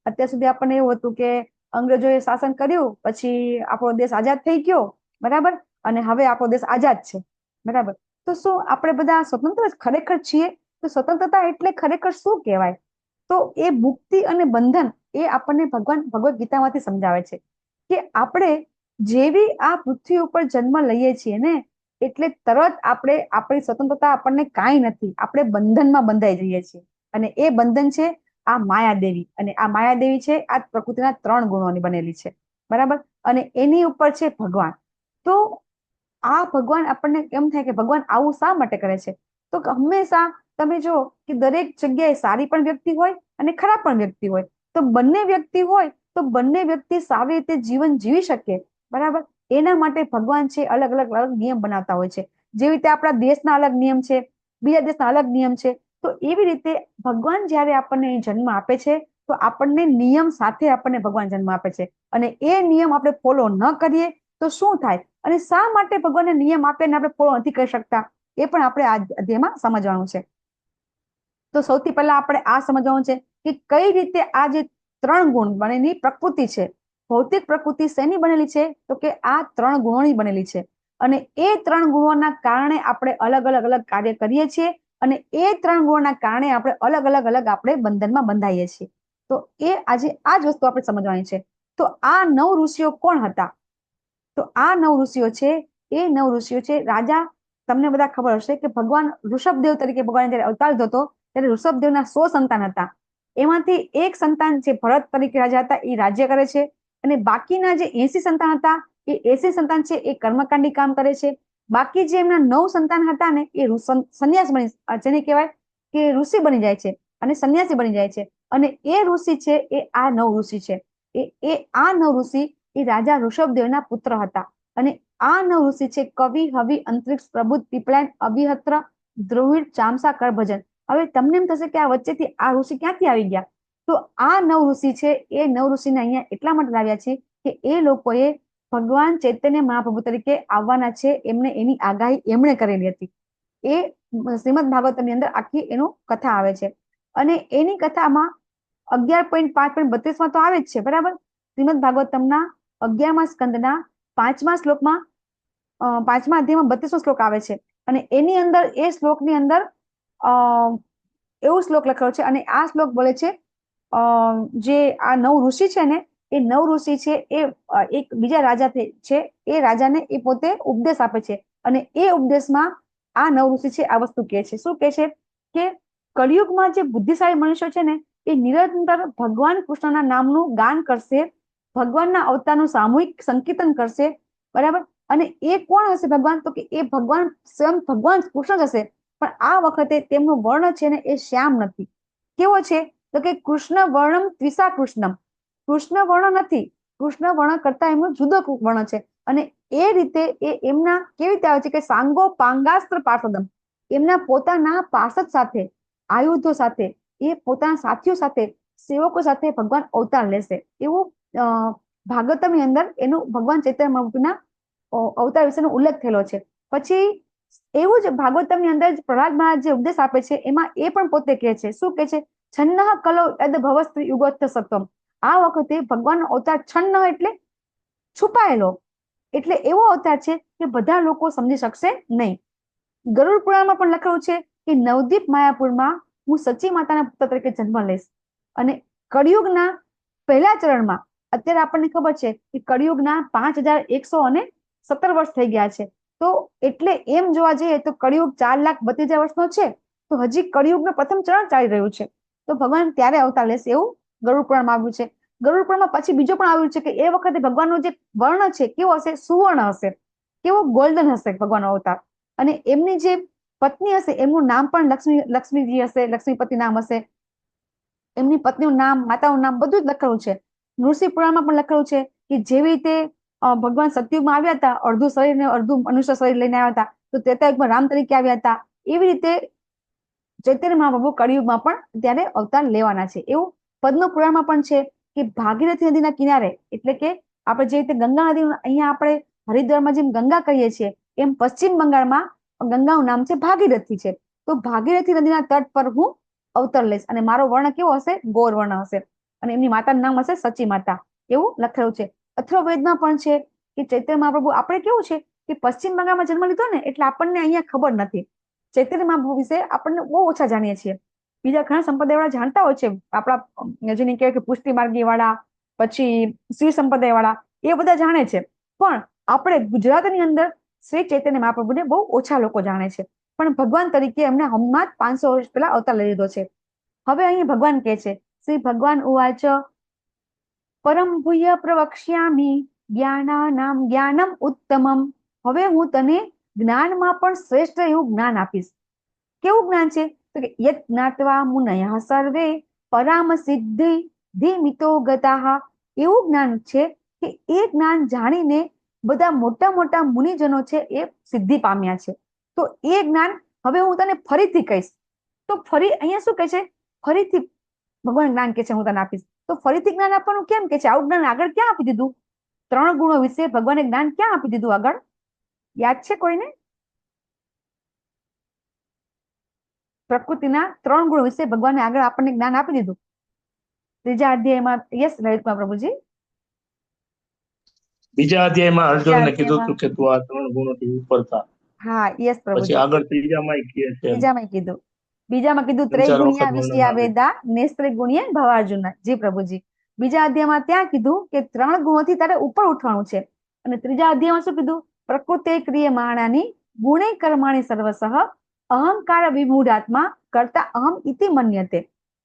અત્યાર સુધી આપણને એવું હતું કે અંગ્રેજોએ શાસન કર્યું, પછી આપણો દેશ આઝાદ થઈ ગયો, બરાબર, અને હવે આપણો દેશ આઝાદ છે, બરાબર. તો શું આપણે બધા સ્વતંત્ર ખરેખર છીએ? તો સ્વતંત્રતા એટલે ખરેખર શું કહેવાય? તો એ મુક્તિ અને બંધન એ આપણને ભગવાન ભગવદ ગીતામાંથી સમજાવે છે કે આપણે જેવી આ પૃથ્વી ઉપર જન્મ લઈએ છીએ ને, એટલે તરત આપણે આપણી સ્વતંત્રતા આપણને કાંઈ નથી. આપણે બંધનમાં બંધાઈ જઈએ છીએ. અને એ બંધન છે આ માયાદેવી. અને આ માયાદેવી છે આ પ્રકૃતિના 3 ગુણોની બનેલી છે, બરાબર. અને એની ઉપર છે ભગવાન. તો આ ભગવાન આપણને એમ થાય કે ભગવાન આવું શા માટે કરે છે? તો હંમેશા તમે જો કે દરેક જગ્યાએ સારી પણ વ્યક્તિ હોય અને ખરાબ પણ વ્યક્તિ હોય. તો બંને વ્યક્તિ હોય તો બંને વ્યક્તિ સારી રીતે જીવન જીવી શકે, બરાબર. એના માટે ભગવાન છે અલગ અલગ અલગ નિયમ બનાવતા હોય છે. જેવી રીતે આપણા દેશના અલગ નિયમ છે, બીજા દેશના અલગ નિયમ છે. તો એવી રીતે ભગવાન જ્યારે આપણને જન્મ આપે છે તો આપણને નિયમ સાથે આપણને ભગવાન જન્મ આપે છે. અને એ નિયમ આપણે ફોલો ન કરીએ તો શું થાય, અને શા માટે ભગવાનને નિયમ આપે ને આપણે ફોલો નથી કરી શકતા, એ પણ આપણે આ અધ્યાયમાં સમજવાનું છે. તો સૌથી પહેલા આપણે આ સમજવાનું છે કે કઈ રીતે આ જે 3 ગુણ બનેલી પ્રકૃતિ છે, ભૌતિક પ્રકૃતિ શેની બનેલી છે? તો કે આ 3 ગુણોની બનેલી છે. અને એ 3 ગુણોના કારણે આપણે અલગ અલગ કાર્ય કરીએ છીએ અને એ 3 ગુણોના કારણે આપણે અલગ આપણે બંધનમાં બંધાઈએ છીએ. તો એ આજે આ જ વસ્તુ આપણે સમજવાની છે. તો આ 9 ઋષિઓ કોણ હતા? તો આ 9 ઋષિઓ છે, એ 9 ઋષિઓ છે રાજા. તમને બધા ખબર હશે કે ભગવાન ઋષભદેવ તરીકે ભગવાન જયારે અવતાર લીધો હતો ત્યારે ઋષભદેવના 100 સંતાન હતા. એમાંથી એક સંતાન જે ભરત તરીકે રાજા હતા એ રાજ્ય કરે છે અને બાકીના જે 80 સંતાન હતા એ 80 સંતાન છે એ કર્મકાંડી કામ કરે છે. બાકી જે એમના 9 સંતાન હતા ને એ સંન્યાસ બની, જેને કહેવાય કે ઋષિ બની જાય છે અને સંન્યાસી બની જાય છે. અને એ ઋષિ છે એ આ 9 ઋષિ છે. એ આ 9 ઋષિ એ રાજા ઋષભદેવના પુત્ર હતા. અને આ 9 ઋષિ છે કવિ, હવિ, અંતરિક્ષ, પ્રબુદ્ધ, પીપળાયન, અભિહત્ર, દ્રવિડ, ચામસા, કરભજન. હવે તમને એમ થશે કે આ વચ્ચેથી આ ઋષિ ક્યાંથી આવી ગયા? તો આ 9 ઋષિ છે એ 9 ઋષિને અહીંયા એટલા માટે લાવ્યા છે કે એ લોકોએ ભગવાન ચૈતન્ય મહાપ્રભુ તરીકે આવવાના છે, એમને એની આગાહી એમણે કરેલી હતી. એ શ્રીમદ ભાગવતની અંદર આખી એનું કથા આવે છે. અને એની કથામાં 11.5.32 તો આવે જ છે, બરાબર. શ્રીમદ ભાગવતમના 11મા સ્કંદના 5મા શ્લોકમાં 5મા અધ્યાયમાં 32મો શ્લોક આવે છે. અને એની અંદર એ શ્લોકની અંદર એવું શ્લોક લખેલો છે અને આ શ્લોક બોલે છે જે આ 9 ઋષિ છે ને એ 9 ઋષિ છે એ એક બીજા રાજા છે, એ રાજાને એ પોતે ઉપદેશ આપે છે. અને એ ઉપદેશમાં આ 9 ઋષિ છે આ વસ્તુ કહે છે. શું કહે છે કે કળિયુગમાં જે બુદ્ધિશાળી મનુષ્યો છે ને એ નિરંતર ભગવાન કૃષ્ણના નામનું ગાન કરશે, ભગવાનના અવતારનું સામૂહિક સંકીર્તન કરશે, બરાબર. અને એ કોણ હશે ભગવાન? તો કે એ ભગવાન સ્વયં ભગવાન કૃષ્ણ જ હશે. પણ આ વખતે તેમનો વર્ણ છે ને એ શ્યામ નથી. કેવો છે? તો કે કૃષ્ણ વર્ણમ ત્વિષા કૃષ્ણમ. કૃષ્ણ વર્ણ નથી, કૃષ્ણ વર્ણ કરતા એમનું જુદો વર્ણ છે. અને એ રીતે એ એમના કેવી રીતે આવે છે કે સાંગો પાંગાસ્ત્ર પાર્ષદમ, એમના પોતાના પાર્ષદ સાથે, આયુધો સાથે, એ પોતાના સાથીઓ સાથે, સેવકો સાથે ભગવાન અવતાર લેશે. એવું ભાગવતમની અંદર એનું ભગવાન ચૈતન્ય મહાપ્રભુના અવતાર વિશેનો ઉલ્લેખ થયેલો છે. પછી એવું જ ભાગવતમની અંદર પ્રહલાદ મહારાજ જે ઉપદેશ આપે છે એમાં એ પણ પોતે કહે છે. શું કહે છે? છન્ન કલો યદ ભવસ્ત્રી યુગોત્થ સત્વમ. આ વખતે ભગવાનનો અવતાર છન્ન એટલે છુપાયેલો, એટલે એવો અવતાર છે કે બધા લોકો સમજી શકશે નહીં. ગરુડ પુરાણમાં પણ લખેલું છે કે નવદીપ માયાપુરમાં હું સચી માતાના પુત્ર તરીકે જન્મ લઈશ. અને કળિયુગના પહેલા ચરણમાં અત્યારે આપણને ખબર છે કે કળિયુગના 5117 વર્ષ થઈ ગયા છે. તો એટલે એમ જોવા જઈએ તો કળિયુગ 4,32,000 વર્ષનો છે. તો હજી કળિયુગનું પ્રથમ ચરણ ચાલી રહ્યું છે. તો ભગવાન ત્યારે અવતાર લેશે એવું ગરુડ પુરાણમાં આવ્યું છે. ગરુડ પુરાણમાં પછી બીજું પણ આવ્યું છે કે એ વખતે ભગવાનનો જે વર્ણ છે કેવો હશે? સુવર્ણ હશે, કેવો ગોલ્ડન હશે ભગવાનનો અવતાર. અને એમની જે પત્ની હશે એમનું નામ પણ લક્ષ્મીજી હશે, લક્ષ્મીપતિ નામ હશે. એમની પત્નીનું નામ, માતાનું નામ બધું જ લખેલું છે. નૃસિંહ પુરાણમાં પણ લખેલું છે કે જેવી રીતે ભગવાન સતયુગમાં આવ્યા હતા, અડધું શરીર ને અડધું મનુષ્ય શરીર લઈને આવ્યા હતા, તો ત્રેતાયુગમાં રામ તરીકે આવ્યા હતા. એવી રીતે ચૈતન્ય મહાપ્રભુ કળિયુગમાં પણ ત્યારે અવતાર લેવાના છે. એવું પદ્મ પુરાણમાં પણ છે કે ભાગીરથી નદીના કિનારે, એટલે કે આપણે જે રીતે ગંગા નદી અહીંયા આપણે હરિદ્વારમાં જેમ ગંગા કહીએ છીએ એમ પશ્ચિમ બંગાળમાં ગંગાનું નામ છે ભાગીરથી છે. તો ભાગીરથી નદીના તટ પર હું અવતાર લઈશ અને મારો વર્ણ કેવો હશે? ગોર વર્ણ હશે. અને એમની માતાનું નામ હશે સચી માતા, એવું લખેલું છે. અથર્વવેદમાં પણ છે કે ચૈતન્ય મહાપ્રભુ, આપણે કેવું છે કે પશ્ચિમ બંગાળમાં જન્મ લીધો ને એટલે આપણને અહીંયા ખબર નથી. ચૈતન્ય મહાપ્રભુ વિશે આપણને બહુ ઓછા જાણીએ છીએ. બીજા ઘણા સંપ્રદાય વાળા જાણતા હોય છે, આપણા જેને કહેવાય કે પુષ્ટિ માર્ગી વાળા, પછી શ્રી સંપ્રદાય વાળા, એ બધા જાણે છે. પણ આપણે ગુજરાતની અંદર શ્રી ચૈતન્ય મહાપ્રભુને બહુ ઓછા લોકો જાણે છે. પણ ભગવાન તરીકે એમને હમણાં 500 વર્ષ પહેલા અવતાર લઈ લીધો છે. હવે અહીં ભગવાન કહે છે, શ્રી ભગવાન ઉવાચ પરમ ભૂય પ્રવક્ષ્યામિ જ્ઞાનાનામ જ્ઞાનમ ઉત્તમમ. હવે હું તને જ્ઞાનમાં પણ શ્રેષ્ઠ એવું જ્ઞાન આપીશ. કેવું જ્ઞાન છે? તો કે યત જ્ઞાત્વા મુનયઃ સર્વે પરામ સિદ્ધિ ધીમિતો ગતાઃ. એવું જ્ઞાન છે કે એ જ્ઞાન જાણીને બધા મોટા મોટા મુનિજનો છે એ સિદ્ધિ પામ્યા છે. તો એ જ્ઞાન હવે હું તને ફરીથી કહીશ. તો ફરી અહીંયા શું કહે છે? ફરીથી ભગવાન જ્ઞાન કે છે હું તને આપીશ. તો ફરીથી જ્ઞાન આપવાનું કેમ કે છે? આવું જ્ઞાન આગળ ક્યાં આપી દીધું? 3 ગુણો વિશે ભગવાને જ્ઞાન ક્યાં આપી દીધું આગળ? યાદ છે કોઈને? પ્રકૃતિના 3 ગુણો વિશે ભગવાને આગળ આપણને જ્ઞાન આપી દીધું. ત્રીજા અધ્યાયમાં. યસ લલિતકુમાર પ્રભુજી. બીજા અધ્યાયમાં અર્જુનને બીજા કીધું અધ્યાયમાં. હતું કે તું આ 3 ગુણોથી ઉપર થા. હા યસ પછી પ્રભુજી. આગળ ત્રીજામાં કહે છે એમ. બીજામાં કીધું. બીજામાં કીધું 3-4 વખત ત્રૈગુણ્યા વર્ણન વિષયા આવે. વેદા નેસ્ત્રૈગુણ્ય ભવાર્જુન. જી પ્રભુજી. બીજા અધ્યાયમાં ત્યાં કીધું કે 3 ગુણોથી તારે ઉપર ઉઠવાનું છે. અને ત્રીજા અધ્યાયમાં શું કીધું? પ્રકૃતે ક્રિયમાણાની ગુણે કર્માણી સર્વસઃ અહંકાર વિમૂઢાત્મા કરતા અહમ ઇતિ મન્યતે.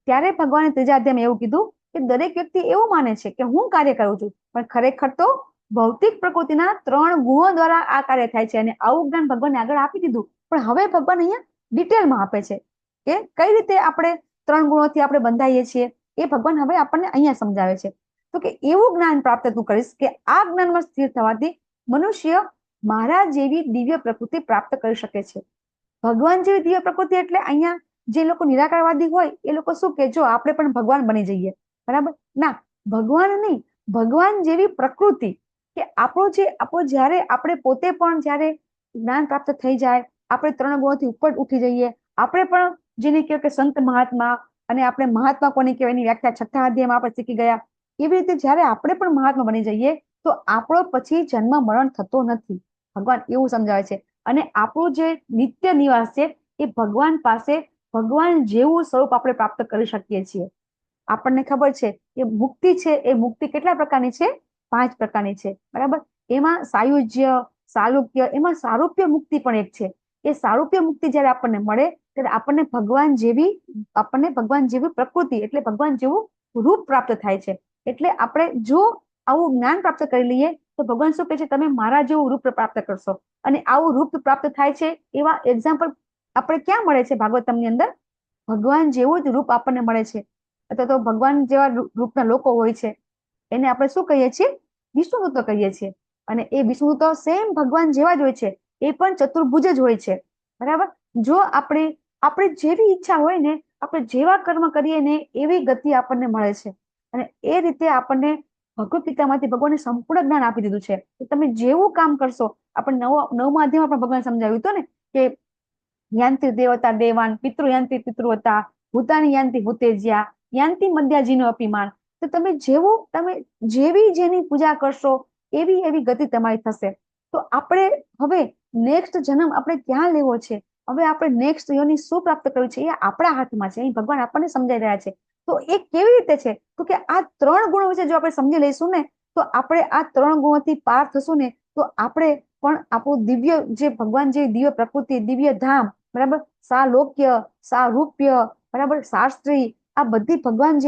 ત્યારે ભગવાને ત્રીજા અધ્યાયમાં એવું કીધું કે દરેક વ્યક્તિ એવું માને છે કે હું કાર્ય કરું છું, પણ ખરેખર તો ભૌતિક પ્રકૃતિના 3 ગુણો દ્વારા આ કાર્ય થાય છે. અને આવું જ્ઞાન ભગવાને આગળ આપી દીધું. પણ હવે ભગવાન અહીંયા ડિટેલમાં આપે છે કે કઈ રીતે આપણે 3 ગુણોથી આપણે બંધાઈએ છીએ, એ ભગવાન હવે આપણને અહીંયા સમજાવે છે. તો કે એવું જ્ઞાન પ્રાપ્ત તું કરીશ કે આ જ્ઞાનમાં સ્થિર થવાથી મનુષ્ય મારા જેવી દિવ્ય પ્રકૃતિ પ્રાપ્ત કરી શકે છે. ભગવાન જેવી દિવ્ય પ્રકૃતિ એટલે અહીંયા જે લોકો નિરાકારવાદી હોય એ લોકો શું કે જો આપણે પણ ભગવાન બની જઈએ, બરાબર? ના, ભગવાન નહીં, ભગવાન જેવી પ્રકૃતિ. કે આપણો જ્યારે આપણે પોતે પણ જ્યારે જ્ઞાન પ્રાપ્ત થઈ જાય, આપણે 3 ગુણોથી ઉપર ઉઠી જઈએ, આપણે પણ જેને કહેવાય કે સંત મહાત્મા, અને આપણે મહાત્મા કોને કહેવાય એની વ્યાખ્યા 6થા અધ્યાયમાં આપણે શીખી ગયા. એવી રીતે જ્યારે આપણે પણ મહાત્મા બની જઈએ તો આપણો પછી જન્મ મરણ થતો નથી. ભગવાન એવું સમજાવે છે. અને આપણું જે નિત્ય નિવાસ છે એ ભગવાન પાસે ભગવાન જેવું સ્વરૂપ આપણે પ્રાપ્ત કરી શકીએ છીએ. આપણને ખબર છે કે મુક્તિ છે એ મુક્તિ કેટલા પ્રકારની છે? 5 પ્રકારની છે, બરાબર? એમાં સાયુજ્ય, સાલુક્ય, એમાં સારૂપ્ય મુક્તિ પણ એક છે. એ સારૂપ્ય મુક્તિ જ્યારે આપણને મળે ત્યારે આપણને ભગવાન જેવી પ્રકૃતિ એટલે ભગવાન જેવું રૂપ પ્રાપ્ત થાય છે. એટલે આપણે જો આવું જ્ઞાન પ્રાપ્ત કરી લઈએ તો ભગવાન શું કહે છે? તમે મારા જેવું રૂપ પ્રાપ્ત કરશો. અને આવું રૂપ પ્રાપ્ત થાય છે એવા એક્ઝામ્પલ આપણે ક્યાં મળે છે? ભાગવતમની અંદર ભગવાન જેવું જ રૂપ આપણને મળે છે. અથવા તો ભગવાન જેવા રૂપના લોકો હોય છે એને આપણે શું કહીએ છીએ? વિષ્ણુદૂતો કહીએ છીએ. અને એ વિષ્ણુદૂતો સેમ ભગવાન જેવા જ હોય છે. એ પણ ચતુર્ભુજ જ હોય છે, બરાબર? જો આપણે જેવી ઈચ્છા હોય ને, આપણે જેવા કર્મ કરીએ ને એવી ગતિ આપણને મળે છે. અને એ રીતે આપણને ભગવદ ગીતામાંથી ભગવાને સંપૂર્ણ જ્ઞાન આપી દીધું છે કે તમે જેવું કામ કરશો. આપણે 9મા અધ્યાયમાં પણ ભગવાન સમજાવ્યું હતું ને કે યાંતિ દેવતા દેવાન, પિતૃ યાંતિ પિતૃવતા, ભૂતાની યાંતિ ભૂતેજ્યા, યાંતિ મધ્યાજીનો અપીમાન. તો તમે જેવી જેની પૂજા કરશો એવી ગતિ તમારી થશે. તો આપણે હવે નેક્સ્ટ જન્મ આપણે ક્યાં લેવો છે, હવે આપણે નેક્સ્ટ યોની શું પ્રાપ્ત કરવું છે, એ આપણા હાથમાં છે. અહીં ભગવાન આપણને સમજાઈ રહ્યા છે. તો એ કેવી રીતે છે? તો કે આ 3 ગુણો વિશે જો આપણે સમજી લઈશું ને તો આપણે આ 3 ગુણોથી પાર થશું ને તો આપણે પણ આપણું દિવ્ય જે ભગવાન જે દિવ્ય પ્રકૃતિ, દિવ્ય ધામ, બરાબર, સાલોક્ય, સારૂપ્ય, બરાબર, શાસ્ત્રી, આ બધી ભગવાન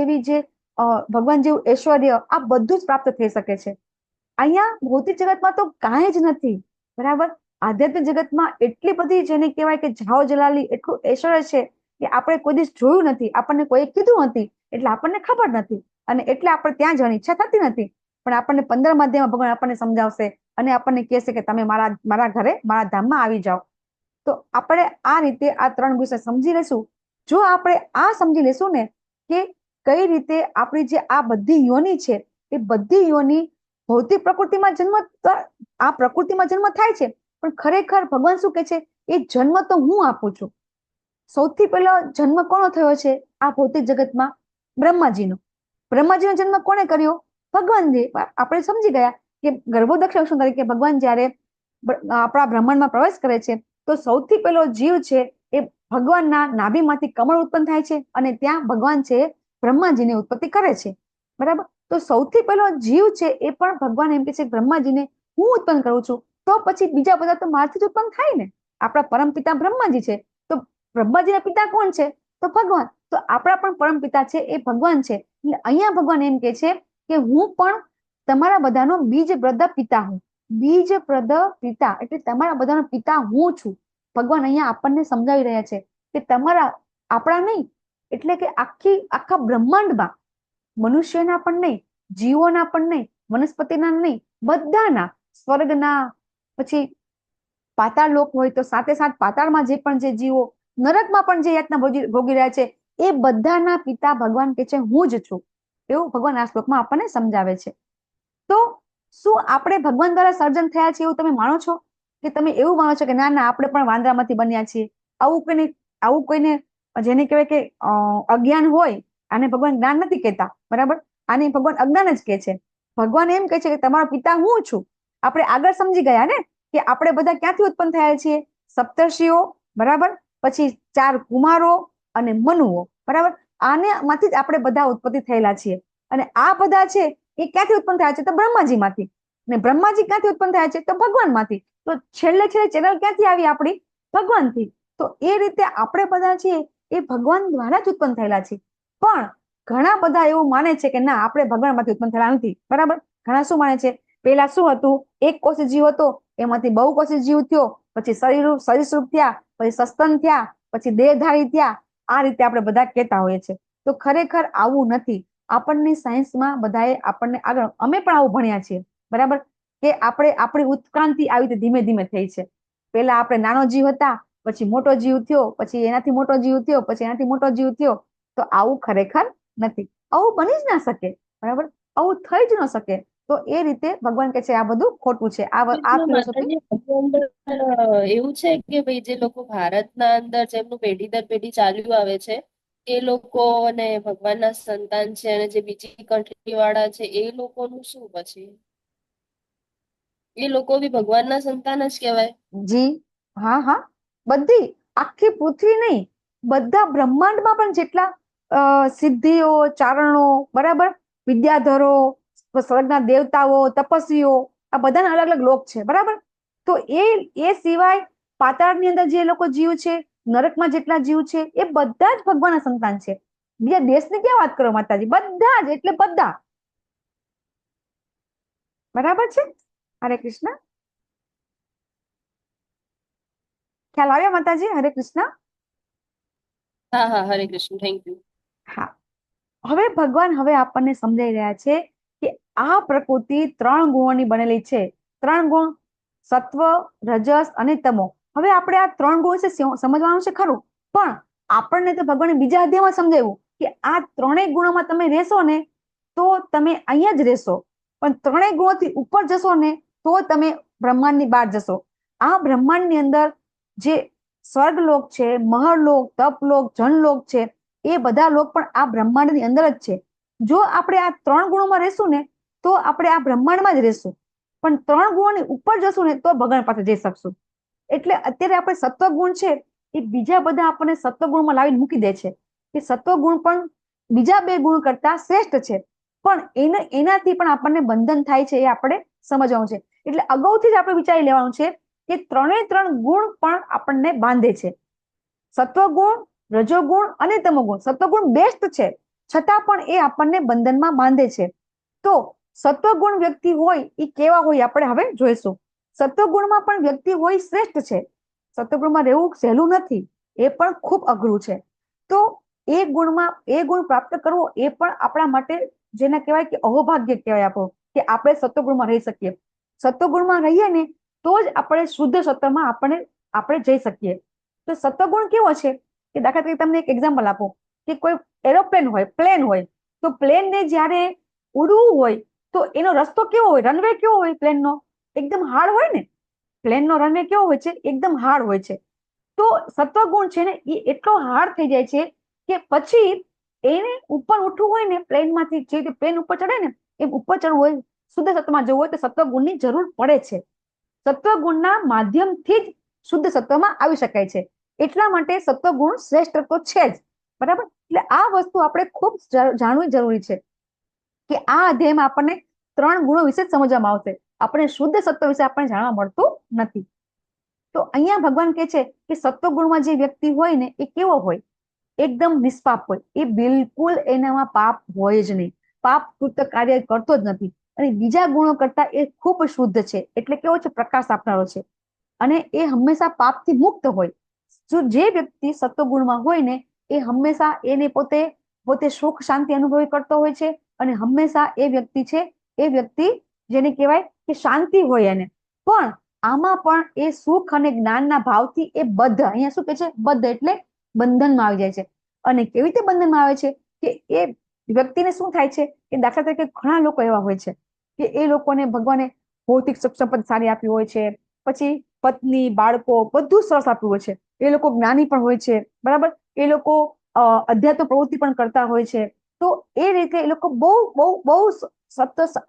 જેવું ઐશ્વર્ય, આ બધું જ પ્રાપ્ત થઈ શકે છે. અહીંયા ભૌતિક જગતમાં તો કાંઈ જ નથી, બરાબર? આધ્યાત્મિક જગતમાં એટલી બધી જેને કહેવાય કે જાઓ જલાલી, એટલું ઐશ્વર્ય છે કે આપણે કોઈ દિવસ જોયું નથી, આપણને કોઈ કીધું નથી, એટલે આપણને ખબર નથી. અને એટલે આપણે ત્યાં જવાની ઈચ્છા થતી નથી. પણ આપણને 15મા અધ્યાયમાં ભગવાન આપણને સમજાવશે અને આપણને કહેશે કે તમે મારા ઘરે, મારા ધામમાં આવી જાઓ. તો આપણે આ રીતે આ 3 વિષય સમજી લેશું. જો આપણે આ સમજી લેશું ને કે કઈ રીતે આપણી જે આ બધી યોની છે એ બધી યોની ભૌતિક પ્રકૃતિમાં આ પ્રકૃતિમાં જન્મ થાય છે, પણ ખરેખર ભગવાન શું કહે છે? એ જન્મ તો હું આપું છું. સૌથી પહેલો જન્મ કોનો થયો છે આ ભૌતિક જગતમાં? બ્રહ્માજીનો જન્મ કોને કર્યો? ભગવાનજી. આપણે સમજી ગયા કે ગર્ભોદક્ષ તરીકે ભગવાન જયારે આપણા બ્રહ્માંડમાં પ્રવેશ કરે છે તો સૌથી પહેલો જીવ છે એ ભગવાનના નાભીમાંથી કમળ ઉત્પન્ન થાય છે અને ત્યાં ભગવાન છે બ્રહ્માજીની ઉત્પત્તિ કરે છે, બરાબર? તો સૌથી પહેલો જીવ છે એ પણ ભગવાન એમ કે છે બ્રહ્માજીને હું ઉત્પન્ન કરું છું. તો પછી બીજા બધા તો મારથી જ ઉત્પન્ન થાય ને. આપણા પરમ પિતા બ્રહ્માજી છે, તો બ્રહ્માજીના પિતા કોણ છે? તો ભગવાન. તો આપણા પણ પરમ પિતા છે એ ભગવાન છે. એટલે અહીંયા ભગવાન એમ કે છે કે હું પણ તમારા બધાનો બીજપ્રદ પિતા હું. બીજપ્રદ પિતા એટલે તમારા બધાનો પિતા હું છું. ભગવાન અહીંયા આપણને સમજાવી રહ્યા છે કે આપણા નહીં, એટલે કે આખા બ્રહ્માંડમાં મનુષ્યના પણ નહીં, જીવોના પણ નહીં, વનસ્પતિના નહીં, બધાના, સ્વર્ગના, પછી પાતાળ લોક હોય તો સાથે પાતાળમાં જે પણ જે જીવો, નરકમાં પણ જે યાતના ભોગી રહ્યા છે, એ બધાના પિતા ભગવાન કે છે હું જ છું. એવું ભગવાન આ શ્લોકમાં આપણને સમજાવે છે. તો શું આપણે ભગવાન દ્વારા સર્જન થયા છે એવું તમે માનો છો? કે તમે એવું માનો છો કે ના આપણે પણ વાંદરામાંથી બન્યા છીએ? આવું કોઈને જેને કહેવાય કે અજ્ઞાન હોય, આને ભગવાન જ્ઞાન નથી કહેતા, બરાબર, આને ભગવાન અજ્ઞાન જ કહે છે. ભગવાન એમ કહે છે કે તમારો પિતા હું છું. આપણે આગળ સમજી ગયા ને કે આપણે બધા ક્યાંથી ઉત્પન્ન થયા છીએ? સપ્તર્ષિઓ, બરાબર, પછી 4 કુમારો અને મનુઓ, બરાબર, આને માંથી જ આપણે બધા ઉત્પત્તિ થયેલા છીએ. અને આ બધા છે એ ક્યાંથી ઉત્પન્ન થયા છે? તો બ્રહ્માજી માંથી. ને બ્રહ્માજી ક્યાંથી ઉત્પન્ન થયા છે? તો ભગવાન માંથી. તો છેલ્લે ચેનલ ક્યાંથી આવી આપણી? ભગવાનથી. તો એ રીતે આપણે બધા છીએ એ ભગવાન દ્વારા જ ઉત્પન્ન થયેલા છે. પણ ઘણા બધા એવું માને છે કે ના, આપણે ભગવાન માંથી ઉત્પન્ન થયેલા નથી, બરાબર. ઘણા શું માને છે? પેલા શું હતું? એક કોષી જીવ હતો, એમાંથી બહુ કોષી જીવ થયો, પછી સરીસૃપ થયા, પછી સસ્તન થયા, પછી દેહધારી થયા. આ રીતે આપણે બધા કહેતા હોઈએ છીએ. તો ખરેખર આવું નથી. આપણને સાયન્સમાં બધાએ આપણને આગળ, અમે પણ આવું ભણ્યા છીએ, બરાબર, કે આપણી ઉત્ક્રાંતિ આવી રીતે ધીમે ધીમે થઈ છે. પેલા આપણે નાનો જીવ હતા, પછી મોટો જીવ થયો, પછી એનાથી મોટો જીવ થયો, પછી એનાથી મોટો જીવ થયો. તો આવું ખરેખર નથી. આવું બની જ ના શકે, બરાબર, આવું થઈ જ ન શકે. તો એ રીતે ભગવાન કહે છે આ બધું ખોટું છે. આ ફિલોસોફી એવું છે કે ભાઈ જે લોકો ભારતના અંદર જેમનું પેઢી દર પેઢી ચાલ્યું આવે છે એ લોકો અને ભગવાનના સંતાન છે, અને જે બીજી કન્ટ્રી વાળા છે એ લોકોનું શું પછી? એ લોકો બી ભગવાનના સંતાન જ કહેવાય? જી હા હા, બધી આખી પૃથ્વી નહીં, બધા બ્રહ્માંડમાં પણ જેટલા સિદ્ધિઓ, ચારણો, બરાબર, વિદ્યાધરો, સ્વર્ગના દેવતાઓ, તપસ્વીઓ, આ બધાના અલગ અલગ લોક છે, બરાબર. તો એ સિવાય પાતાળની અંદર જે લોકો જીવ છે, નરકમાં જેટલા જીવ છે, એ બધા જ ભગવાનના સંતાન છે. બીજા દેશની ક્યાં વાત કરો માતાજી? બધા જ, એટલે બધા, બરાબર છે. હરે કૃષ્ણ. ખ્યાલ આવ્યો માતાજી? હરે કૃષ્ણ. હા હા, હરે કૃષ્ણ, થેન્ક યુ. હા, હવે ભગવાન આપણને સમજાઈ રહ્યા છે કે આ પ્રકૃતિ 3 ગુણોની બનેલી છે. 3 ગુણ, સત્વ, રજસ અને તમો. હવે આપણે આ 3 ગુણ વિશે સમજવાનું છે ખરું, પણ આપણને તો ભગવાને બીજા અધ્યાયમાં સમજાવ્યું કે આ 3 ગુણોમાં તમે રહેશો ને તો તમે અહીંયા જ રહેશો, પણ 3 ગુણોથી ઉપર જશો ને તો તમે બ્રહ્માંડની બહાર જશો. આ બ્રહ્માંડની અંદર જે સ્વર્ગલોક છે, મહરલોક, તપલોક, જનલોક છે, એ બધા લોક પણ આ બ્રહ્માંડની અંદર જ છે. જો આપણે આ 3 ગુણોમાં રહેશું ને તો આપણે આ બ્રહ્માંડમાં જ રહેશું, પણ 3 ગુણોની ઉપર જશું ને તો ભગવાન પાસે જઈ શકશું. એટલે અત્યારે આપણે સત્વગુણ છે એ બીજા બધા આપણને સત્વગુણમાં લાવીને મૂકી દે છે કે સત્વગુણ પણ બીજા 2 ગુણ કરતા શ્રેષ્ઠ છે, પણ એનાથી પણ આપણને બંધન થાય છે. એ આપણે સમજવાનું છે. એટલે અગાઉથી જ આપણે વિચારી લેવાનું છે કે 3 ગુણ પણ આપણને બાંધે છે. સત્વગુણ, રજોગુણ અને તમોગુણ. સત્વગુણ બેસ્ટ છે, છતાં પણ એ આપણને બંધનમાં બાંધે છે. તો સત્વગુણ વ્યક્તિ હોય એ કેવા હોય આપણે હવે જોઈશું. સત્વગુણમાં પણ વ્યક્તિ હોય શ્રેષ્ઠ છે. સત્વગુણમાં રહેવું સહેલું નથી, એ પણ ખૂબ અઘરું છે. તો એ ગુણ પ્રાપ્ત કરવો એ પણ આપણા માટે જેને કહેવાય કે અહોભાગ્ય કહેવાય આપણું, કે આપણે સત્વગુણમાં રહી શકીએ. સત્વગુણમાં રહીએ ને તો જ આપણે શુદ્ધ સત્વમાં આપણે જઈ શકીએ. તો સત્વગુણ કેવો છે કે દાખલા તરીકે તમને એક એક્ઝામ્પલ આપો કે કોઈ એરોપ્લેન હોય, પ્લેન હોય, તો પ્લેનને જ્યારે ઉડવું હોય તો એનો રસ્તો કેવો હોય? રનવે કેવો હોય પ્લેનનો? એકદમ હાર્ડ હોય ને. પ્લેનનો રનવે કેવો હોય છે? એકદમ હાર્ડ હોય છે. તો સત્વગુણ છે ને એ એટલો હાર્ડ થઈ જાય છે કે પછી એને ઉપર ઉઠવું હોય ને પ્લેનમાંથી, જે રીતે પ્લેન ઉપર ચડે ને એમ ઉપર ચડવું હોય, શુદ્ધ સત્વમાં જવું હોય તો સત્વગુણની જરૂર પડે છે. સત્વગુણના માધ્યમથી જ શુદ્ધ સત્વમાં આવી શકાય છે. એટલા માટે સત્વગુણ શ્રેષ્ઠ તો છે જ, બરાબર. એટલે આ વસ્તુ આપણે ખૂબ જાણવી જરૂરી છે કે આ અધ્યાયમાં આપણને 3 ગુણો વિશે સમજવામાં આવશે. આપણે શુદ્ધ સત્વ વિશે આપણને જાણવા મળતું નથી. તો અહીંયા ભગવાન કહે છે કે સત્વગુણમાં જે વ્યક્તિ હોય ને એ કેવો હોય? એકદમ નિષ્પાપ હોય. એ બિલકુલ એનામાં પાપ હોય જ નહીં, પાપ કૃત્ય કાર્ય કરતો જ નથી. અને બીજા ગુણો કરતા એ ખૂબ શુદ્ધ છે. એટલે કેવો છે? પ્રકાશ આપનારો છે. અને એ હંમેશા પાપથી મુક્ત હોય. જો જે વ્યક્તિ સત્વગુણમાં હોય ને એ હંમેશા એને પોતે સુખ શાંતિ અનુભવી કરતો હોય છે. અને હંમેશા એ વ્યક્તિ જેને કહેવાય કે શાંતિ હોય એને. પણ આમાં પણ એ સુખ અને જ્ઞાનના ભાવથી એ બદ્ધ, અહીંયા શું કહે છે? બદ્ધ એટલે બંધનમાં આવી જાય છે. અને કેવી રીતે બંધનમાં આવે છે કે એ વ્યક્તિને શું થાય છે કે દાખલા તરીકે ઘણા લોકો એવા હોય છે કે એ લોકોને ભગવાને ભૌતિક સંપત્તિ સારી આપી હોય છે, પછી પત્ની, બાળકો બધું સરસ આપ્યું હોય છે, એ લોકો જ્ઞાની પણ હોય છે, બરાબર. એ લોકો અધ્યાત્મ પ્રવૃત્તિ પણ કરતા હોય છે. તો એ રીતે એ લોકો બહુ બહુ બહુ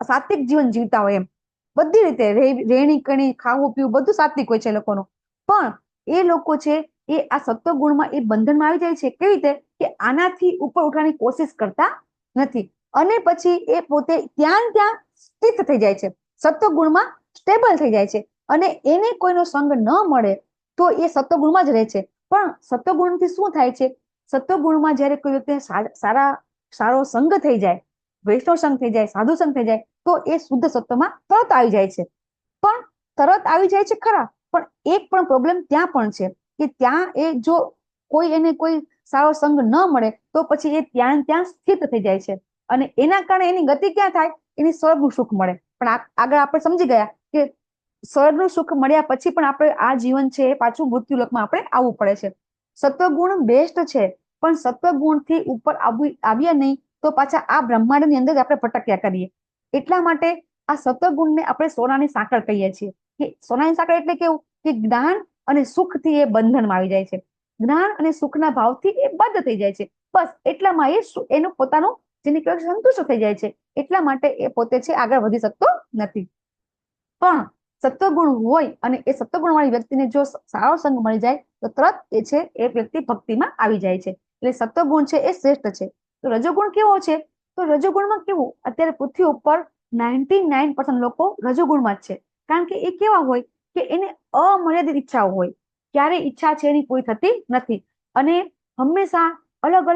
સાત્વિક જીવન જીવતા હોય એમ. બધી રીતે રહેણી કરણી, ખાવું પીવું બધું સાત્વિક હોય છે એ લોકોનું. પણ એ લોકો છે એ આ સત્વ ગુણમાં એ બંધનમાં આવી જાય છે. કેવી રીતે કે આનાથી ઉપર ઉઠવાની કોશિશ કરતા નથી અને પછી એ પોતે ત્યાં સ્થિત થઈ જાય છે, સત્વ ગુણમાં સ્ટેબલ થઈ જાય છે અને એને કોઈનો સંગ ન મળે તો એ સત્વ ગુણમાં જ રહે છે. પણ સત્વ ગુણથી શું થાય છે? સત્વ ગુણમાં જ્યારે કોઈ વ્યક્તિ સારો સંગ થઈ જાય, વૈષ્ણવ સંગ થઈ જાય, સાધુ સંગ થઈ જાય તો એ શુદ્ધ સત્વમાં તરત આવી જાય છે. પણ તરત આવી જાય છે ખરા, પણ એક પણ પ્રોબ્લેમ ત્યાં પણ છે કે ત્યાં એ જો કોઈ સારો સંગ ન મળે તો પછી એ ત્યાં સ્થિત થઈ જાય છે અને એના કારણે એની ગતિ ક્યાં થાય? એની સ્વર્ગનું સુખ મળે. પણ આગળ આપણે સમજી ગયા કે સ્વર્ગનું સુખ મળ્યા પછી પણ આપણે આ જીવન છે પાછું મૃત્યુલોકમાં આપણે આવવું પડે છે. સત્વગુણ બેસ્ટ છે, પણ સત્વગુણથી ઉપર આવ્યા નહીં તો પાછા આ બ્રહ્માંડની અંદર આપણે ભટક્યા કરીએ. એટલા માટે આ સત્વગુણને આપણે સોનાની સાંકળ કહીએ છીએ. કે સોનાની સાંકળ એટલે કેવું કે જ્ઞાન અને સુખથી એ બંધનમાં આવી જાય છે. જ્ઞાન અને સુખના ભાવથી એ બંધ થઈ જાય છે. બસ એટલામાં એનું પોતાનું જેની કહેવાય સંતુષ્ટ થઈ જાય છે. એટલા માટે એ પોતે છે આગળ વધી શકતો નથી. પણ સત્વગુણ હોય અને એ સત્વગુણ વાળી વ્યક્તિને જો સારો સંગ મળી જાય તો તરત એ વ્યક્તિ ભક્તિમાં આવી જાય છે. એટલે સત્વગુણ છે એ શ્રેષ્ઠ છે. તો રજોગુણ કેવો છે? તો રજોગુણમાં કેવું, અત્યારે પૃથ્વી ઉપર 99% લોકો રજોગુણમાં જ છે. કારણ કે એ કેવા હોય કે એને અમર્યાદિત ઈચ્છાઓ હોય. ક્યારે ઈચ્છા છે એની પૂરી થતી નથી અને હંમેશા અલગ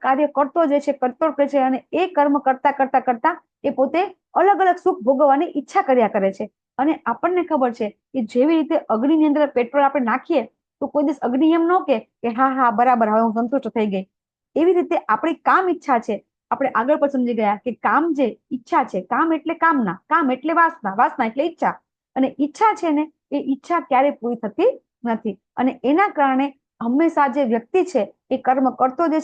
કાર્ય કરતો જ છે અને એ કર્મ કરતા એ પોતે અલગ અલગ સુખ ભોગવવાની ઈચ્છા કર્યા કરે છે. અને આપણને ખબર છે કે જેવી રીતે અગ્નિની અંદર પેટ્રોલ આપણે નાખીએ તો કોઈ દિવસ અગ્નિ એમ ન કે હા બરાબર હવે હું સંતુષ્ટ થઈ ગઈ. એવી રીતે આપણી કામ ઈચ્છા છે. આપણે આગળ પણ સમજી ગયા કે કામ જે ઈચ્છા છે, કામ એટલે કામના, કામ એટલે વાસના, વાસના એટલે ઈચ્છા. અને ઈચ્છા છે ને એ ઈચ્છા ક્યારેય પૂરી થતી નથી અને એના કારણે હંમેશા જે વ્યક્તિ છે એ કર્મ કરતો જ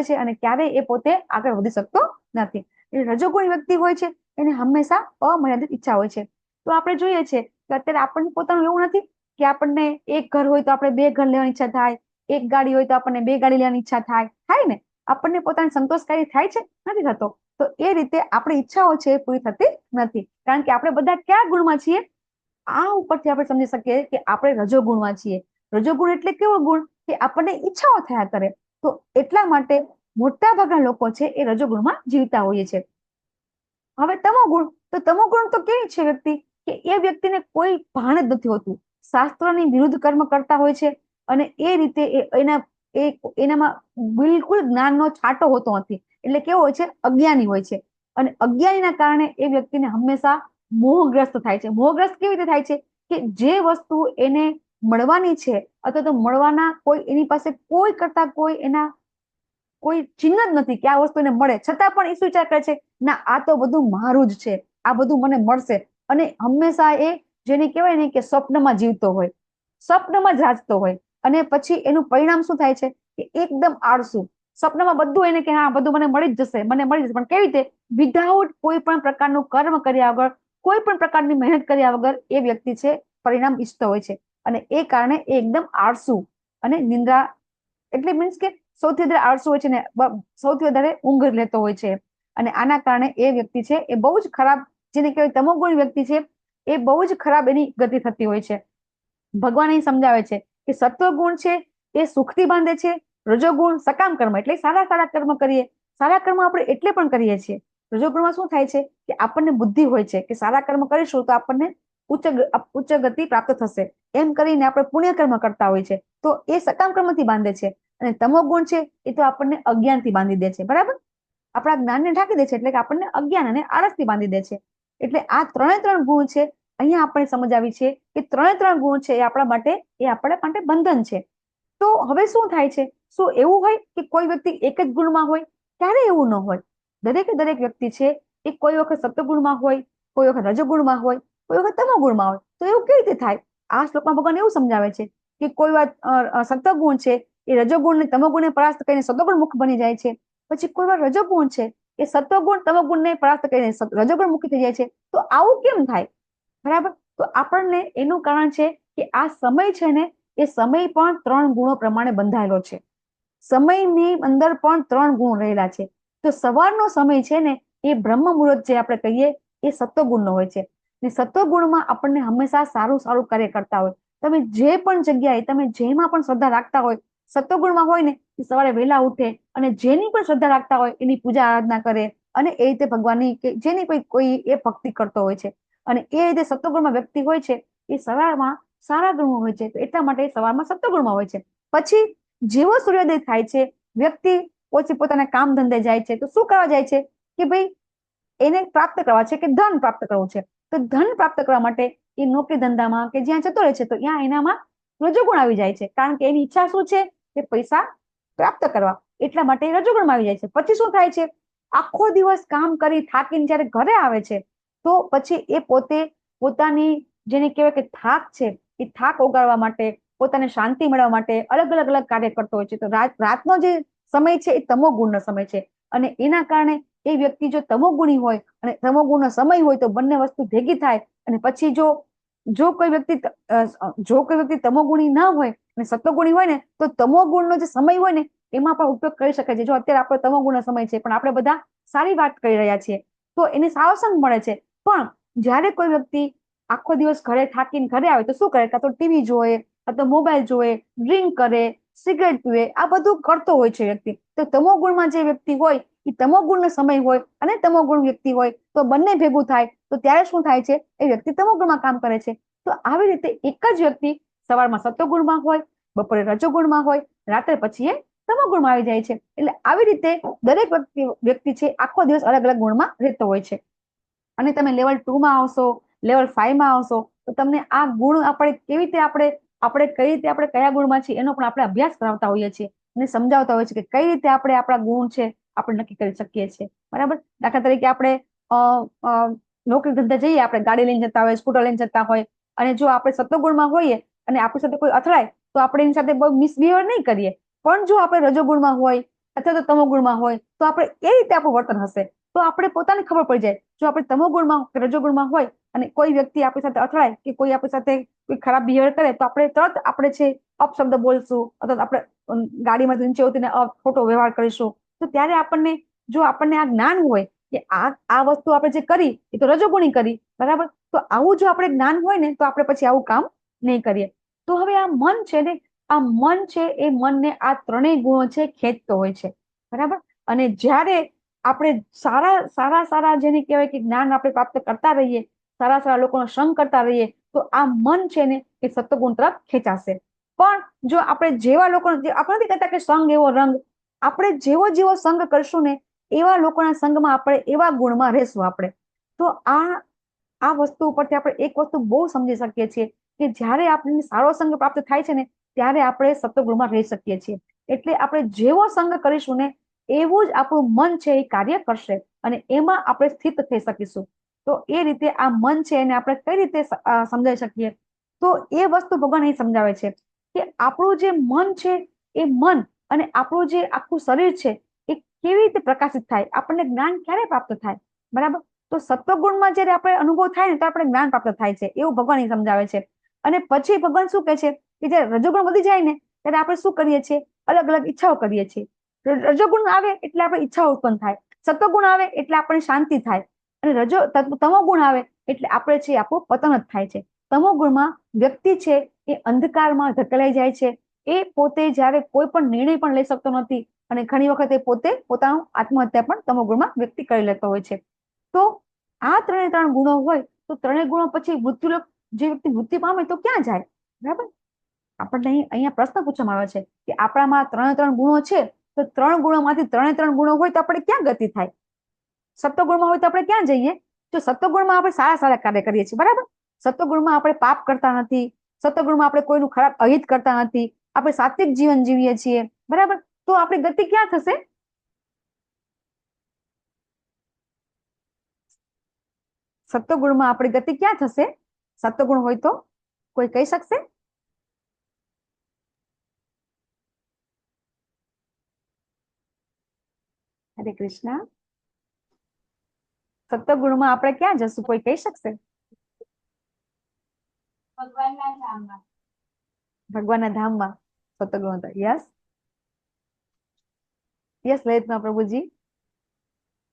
છે અને ક્યારેય એ પોતે આગળ વધી શકતો નથી. એટલે રજોગુણી વ્યક્તિ હોય છે એને હંમેશા અમર્યાદિત ઈચ્છા હોય છે. તો આપણે જોઈએ છે કે અત્યારે આપણને પોતાનું એવું નથી કે આપણને એક ઘર હોય તો આપણે 2 ઘર લેવાની ઈચ્છા થાય, એક ગાડી હોય તો આપણને 2 ગાડી લેવાની ઈચ્છા થાય ને? આપણને પોતાની સંતોષકારી થાય છે? નથી થતો. તો એ રીતે આપણી ઈચ્છાઓ છે એ પૂરી થતી નથી. કારણ કે આપણે બધા કયા ગુણમાં છીએ? આ ઉપરથી આપણે સમજી શકીએ કે આપણે રજોગુણમાં છીએ. રજોગુણ એટલે કેવો ગુણ કે આપણને ઈચ્છાઓ થયા કરે. તો એટલા માટે મોટા ભાગના લોકો છે એ રજોગુણમાં જીવતા હોઈએ છે. હવે તમોગુણ, તો તમોગુણ તો કેવી છે વ્યક્તિ કે એ વ્યક્તિને કોઈ ભાન જ નથી હોતું. શાસ્ત્રની વિરુદ્ધ કર્મ કરતા હોય છે અને એ રીતે એનામાં બિલકુલ જ્ઞાનનો છાંટો હોતો નથી. એટલે કેવો હોય છે? અજ્ઞાની હોય છે. અને અજ્ઞાનીના કારણે એ વ્યક્તિને હંમેશા મોહગ્રસ્ત થાય છે. મોહગ્રસ્ત કેવી રીતે થાય છે કે જે વસ્તુ એને મળવાની છે અથવા તો મળવાના કોઈ એની પાસે કોઈ કરતા કોઈ ચિહ્ન જ નથી કે આ વસ્તુ એને મળે, છતાં પણ એ શું વિચાર કરે છે? ના, આ તો બધું મારું જ છે, આ બધું મને મળશે. અને હંમેશા એ જેને કહેવાય ને કે સ્વપ્નમાં જીવતો હોય, સ્વપ્નમાં જ રાચતો હોય અને પછી એનું પરિણામ શું થાય છે કે એકદમ આળસુ. સ્વપ્નમાં બધું એને કે હા બધું મને મળી જ જશે, પણ કેવી રીતે? વિધાઉટ કોઈ પણ પ્રકારનું કર્મ કર્યા વગર, કોઈ પણ પ્રકારની મહેનત કર્યા વગર એ વ્યક્તિ છે પરિણામ ઈચ્છતો હોય છે અને એ કારણે એ એકદમ આળસુ અને નિંદ્રા એટલે મીન્સ કે સૌથી વધારે આળસુ હોય છે ને સૌથી વધારે ઊંઘ લેતો હોય છે. અને આના કારણે એ વ્યક્તિ છે એ બહુ જ ખરાબ, જેને કહેવાય તમોગુણી વ્યક્તિ છે એ બહુ જ ખરાબ એની ગતિ થતી હોય છે. ભગવાન અહીં સમજાવે છે કે સત્વગુણ છે એ સુખથી બાંધે છે, રજોગુણ સકામ કર્મ એટલે સારા કર્મ કરીએ. સારા કર્મ આપણે એટલે પણ કરીએ છીએ. રજોગુણમાં શું થાય છે કે આપણને બુદ્ધિ હોય છે કે સારા કર્મ કરીશું તો આપણને ઉચ્ચ ગતિ પ્રાપ્ત થશે. એમ કરીને આપણે પુણ્ય કર્મ કરતા હોય છે તો એ સકામ કર્મથી બાંધે છે. અને તમોગુણ છે એ તો આપણને અજ્ઞાનથી બાંધી દે છે. બરાબર? આપણા જ્ઞાનને ઢાંકી દે છે એટલે કે આપણને અજ્ઞાન અને આળસથી બાંધી દે છે. એટલે આ 3 ગુણ છે અહીંયા આપણે સમજાવી છે કે 3 ગુણ છે એ આપણા માટે બંધન છે. તો હવે શું થાય છે? શું એવું હોય કે કોઈ વ્યક્તિ એક જ ગુણમાં હોય? ક્યારે એવું ન હોય. દરેક વ્યક્તિ છે એ કોઈ વખત સત્વગુણમાં હોય, કોઈ વખત રજોગુણમાં હોય, કોઈ વખત તમોગુણમાં હોય. તો એવું કેવી રીતે થાય? આ શ્લોકમાં ભગવાન એવું સમજાવે છે કે કોઈ વાર સત્વગુણ છે એ રજોગુણ ને તમોગુણને પરાસ્ત કરીને સત્વગુણ મુખ બની જાય છે. પછી કોઈ વાર રજોગુણ છે એ સત્વગુણ તમોગુણને પરાસ્ત કરીને રજોગુણ મુખી થઈ જાય છે. તો આવું કેમ થાય? બરાબર? તો આપણને એનું કારણ છે કે આ સમય છે ને એ સમય પણ 3 ગુણો પ્રમાણે બંધાયેલો છે. સમયની અંદર પણ 3 ગુણ રહેલા છે. તો સવારનો સમય છે ને એ બ્રહ્મ મુહૂર્ત જે આપણે કહીએ એ સત્વગુણનો હોય છે. ને સત્વગુણમાં આપણને હંમેશા સારું સારું કાર્ય કરતા હોય. તમે જે પણ જગ્યાએ તમે જેમાં પણ શ્રદ્ધા રાખતા હોય, સત્વગુણમાં હોય ને એ સવારે વહેલા ઉઠે અને જેની પણ શ્રદ્ધા રાખતા હોય એની પૂજા આરાધના કરે અને એ રીતે ભગવાનની કે જેની કોઈ એ ભક્તિ કરતો હોય છે. અને એ રીતે સત્વગુણમાં વ્યક્તિ હોય છે એ સવારમાં સારા ગુણો હોય છે. તો એટલા માટે એ સવારમાં સત્વગુણમાં હોય છે. પછી જેવો સૂર્યોદય થાય છે, વ્યક્તિ પોતાના કામ ધંધે જાય છે. તો શું કરવા જાય છે કે ભાઈ એને પ્રાપ્ત કરવા છે કે ધન પ્રાપ્ત કરવું છે. તો ધન પ્રાપ્ત કરવા માટે એ નોકરી ધંધામાં કે જ્યાં જતો રહે છે તો ત્યાં એનામાં રજોગુણ આવી જાય છે. કારણ કે એની ઈચ્છા શું છે કે પૈસા પ્રાપ્ત કરવા, એટલા માટે રજોગુણમાં આવી જાય છે. પછી શું થાય છે, આખો દિવસ કામ કરી થાકીને જયારે ઘરે આવે છે તો પછી એ પોતે પોતાની જેને કહેવાય કે થાક છે એ થાક ઓગાળવા માટે, પોતાને શાંતિ મેળવવા માટે અલગ અલગ કાર્ય કરતો હોય છે. તો રાતનો જે સમય છે એ તમો ગુણનો સમય છે. અને એના કારણે એ વ્યક્તિ જો તમોગુણી હોય અને તમોગુણનો સમય હોય તો બંને વસ્તુ ભેગી થાય. અને પછી જો કોઈ વ્યક્તિ તમોગુણી ના હોય અને સત્વગુણી હોય ને તો તમોગુણનો જે સમય હોય ને એમાં પણ ઉપયોગ કરી શકાય છે. જો અત્યારે આપણો તમોગુણનો સમય છે પણ આપણે બધા સારી વાત કરી રહ્યા છીએ તો એને સાવસંગ મળે છે. પણ જ્યારે કોઈ વ્યક્તિ આખો દિવસ ઘરે થાકીને ઘરે આવે તો શું કરે, કાં તો ટીવી જોવે, કાં તો મોબાઈલ જોવે, ડ્રિંક કરે, સિગરેટ પીવે, આ બધું કરતો હોય છે વ્યક્તિ. તો તમોગુણમાં જે વ્યક્તિ હોય એ તમોગુણનો સમય હોય અને તમોગુણ વ્યક્તિ હોય તો બંને ભેગું થાય તો ત્યારે શું થાય છે, એ વ્યક્તિ તમોગુણમાં કામ કરે છે. તો આવી રીતે એક જ વ્યક્તિ સવારમાં સત્વગુણમાં હોય, બપોરે રજોગુણમાં હોય, રાત્રે પછી એ તમોગુણમાં આવી જાય છે. એટલે આવી રીતે દરેક વ્યક્તિ છે આખો દિવસ અલગ અલગ ગુણમાં રહેતો હોય છે. અને તમે લેવલ 2 માં આવશો, લેવલ 5 માં આવશો તો તમને આ ગુણ આપણે કેવી રીતે આપણે કઈ રીતે આપણે કયા ગુણમાં છીએ એનો પણ આપણે અભ્યાસ કરાવતા હોઈએ છીએ અને સમજાવતા હોઈએ છીએ કે કઈ રીતે આપણે આપણા ગુણ છે આપણે નક્કી કરી શકીએ છીએ. બરાબર. દાખલા તરીકે આપણે નોકરી ધંધા જઈએ, આપણે ગાડી લઈને જતા હોય, સ્કૂટર લઈને જતા હોય અને જો આપણે સત્વગુણમાં હોઈએ અને આપણી સાથે કોઈ અથડાય તો આપણે એની સાથે બહુ મિસબિહેવ નહીં કરીએ. પણ જો આપણે રજોગુણમાં હોય અથવા તો તમોગુણમાં હોય તો આપણે એ રીતે આપણું વર્તન હશે. તો આપણે પોતાને ખબર પડી જાય. જો આપણે તમોગુણમાં કે રજોગુણમાં હોય અને કોઈ વ્યક્તિ આપણી સાથે અથડાય કે કોઈ આપણી સાથે કોઈ ખરાબ બિહેવિયર કરે તો આપણે તરત આપણે છે અપશબ્દ બોલશું અથવા આપણે ગાડીમાંથી નીચે ઉતરીને ખોટો વ્યવહાર કરીશું. તો ત્યારે જો આપણને આ જ્ઞાન હોય કે આ વસ્તુ આપણે જે કરી એ તો રજોગુણી કરી, બરાબર. તો આવું જો આપણે જ્ઞાન હોય ને તો આપણે પછી આવું કામ નહીં કરીએ. તો હવે આ મન છે ને, આ મન છે એ મનને આ ત્રણેય ગુણો છે ખેંચતો હોય છે, બરાબર. અને જ્યારે આપણે સારા જેને કહેવાય કે જ્ઞાન આપણે પ્રાપ્ત કરતા રહીએ, સારા લોકોનો સંગ કરતા રહીએ તો આ મન છે ને એ સત્વગુણ તરફ ખેંચાશે. પણ જો આપણે જેવા લોકો આપણે નથી કહેતા કે સંગ એવો રંગ, આપણે જેવો સંગ કરશું ને એવા લોકોના સંગમાં આપણે એવા ગુણમાં રહેશું આપણે. તો આ વસ્તુ ઉપરથી આપણે એક વસ્તુ બહુ સમજી શકીએ છીએ કે જ્યારે આપણને સારો સંગ પ્રાપ્ત થાય છે ને ત્યારે આપણે સત્વગુણમાં રહી શકીએ છીએ. એટલે આપણે જેવો સંગ કરીશું ને એવું જ આપણું મન છે એ કાર્ય કરશે અને એમાં આપણે સ્થિત થઈ શકીશું. તો એ રીતે આ મન છે એને આપણે કઈ રીતે સમજાવી શકીએ, તો એ વસ્તુ ભગવાન અહીં સમજાવે છે કે આપણું જે મન છે એ મન અને આપણું જે આખું શરીર છે એ કેવી રીતે પ્રકાશિત થાય, આપણને જ્ઞાન ક્યારે પ્રાપ્ત થાય, બરાબર. તો સત્વગુણમાં જયારે આપણે અનુભવ થાય ને તો આપણે જ્ઞાન પ્રાપ્ત થાય છે એવું ભગવાન અહીં સમજાવે છે. અને પછી ભગવાન શું કહે છે કે જયારે રજોગુણ વધી જાય ને ત્યારે આપણે શું કરીએ છીએ, અલગ અલગ ઈચ્છાઓ કરીએ છીએ. રજોગુણ આવે એટલે આપણે ઈચ્છાઓ ઉત્પન્ન થાય, સત્વગુણ આવે એટલે આપણે શાંતિ થાય અને તમોગુણ આવે એટલે આપણે છે આપણું પતન જ થાય છે. તમોગુણમાં વ્યક્તિ છે એ અંધકારમાં ધકેલાઈ જાય છે. એ પોતે જયારે કોઈ પણ નિર્ણય પણ લઈ શકતો નથી અને ઘણી વખત એ પોતે પોતાનું આત્મહત્યા પણ તમોગુણમાં વ્યક્તિ કરી લેતો હોય છે. તો આ ત્રણ ગુણો હોય તો ત્રણેય ગુણો પછી મૃત્યુલોક જે વ્યક્તિ મૃત્યુ પામે તો ક્યાં જાય, બરાબર. આપણને અહીંયા પ્રશ્ન પૂછવામાં આવે છે કે આપણામાં ત્રણ ગુણો છે તો 3 ગુણોમાંથી ત્રણ ગુણો હોય તો આપણે ક્યાં ગતિ થાય, સત્વગુણમાં હોય તો આપણે ક્યાં જઈએ. જો સત્વગુણમાં આપણે સારા કાર્ય કરીએ છીએ, બરાબર. સત્વગુણમાં આપણે પાપ કરતા નથી, સત્વગુણમાં આપણે કોઈનું ખરાબ અહિત કરતા નથી, આપણે સાત્વિક જીવન જીવીએ છીએ, બરાબર. તો આપણી ગતિ ક્યાં થશે, સત્વગુણમાં આપણી ગતિ ક્યાં થશે, સત્વગુણ હોય તો કોઈ કહી શકશે. હરે કૃષ્ણ. સત્વગુણમાં આપણે ક્યાં જશું, કોઈ કહી શકશે. ભગવાનના ધામમાં. ભગવાનના ધામમાં સત્વગુણ હતા. યસ યસ લલિતમાં પ્રભુજી.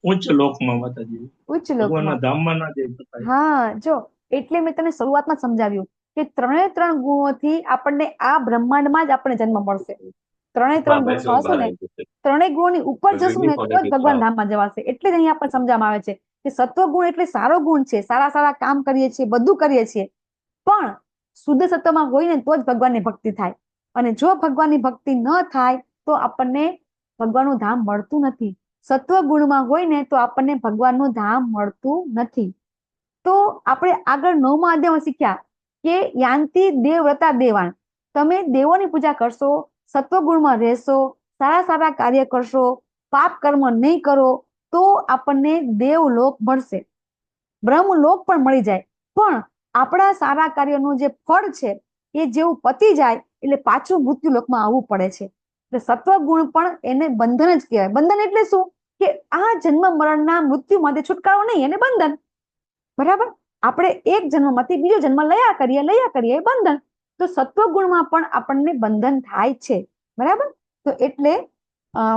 ઉચ્ચ લોકમાં માતાજી, ઉચ્ચ ભગવાનના લોકમાં. ધામમાં ના જઈ શકાય. હા જો એટલે મેં તને શરૂઆતમાં સમજાવ્યું કે 3 ગુણોથી આપણને આ બ્રહ્માંડમાં જ આપણને જન્મ મળશે. 3 ગુણમાં હશું ને, 3 ગુણોની ઉપર જશું ને તો જ ભગવાન ધામમાં જવાશે. એટલે જ અહીંયા આપણને સમજાવવામાં આવે છે કે સત્વ ગુણ એટલે સારો ગુણ છે, સારા સારા કામ કરીએ છીએ, બધું કરીએ છીએ, પણ શુદ્ધ સત્વમાં હોય ને તો જ ભગવાનની ભક્તિ થાય. અને જો ભગવાનની ભક્તિ ન થાય તો આપણને ભગવાનનું ધામ મળતું નથી. સત્વ ગુણમાં હોય ને તો આપણને ભગવાનનું ધામ મળતું નથી. તો આપણે આગળ 9મા અધ્યાયમાં શીખ્યા કે યાંતિ દેવવ્રતા દેવાન. તમે દેવોની પૂજા કરશો, સત્વગુણમાં રહેશો, સારા સારા કાર્ય કરશો, પાપ કર્મ નહીં કરો તો આપણને દેવલોક મળશે, બ્રહ્મલોક પણ મળી જાય. પણ આપણા સારા કાર્યનું જે ફળ છે એ જેવું પતી જાય એટલે પાછું મૃત્યુલોકમાં આવવું પડે છે. એટલે સત્વગુણ પણ એને બંધન જ કહેવાય. બંધન એટલે શું કે આ જન્મ મરણના મૃત્યુમાંથી છુટકારો નહીં, એને બંધન. બરાબર, આપણે એક જન્મમાંથી બીજો જન્મ લયા કરીએ બંધન. તો સત્વગુણમાં પણ આપણને બંધન થાય છે. બરાબર, તો એટલે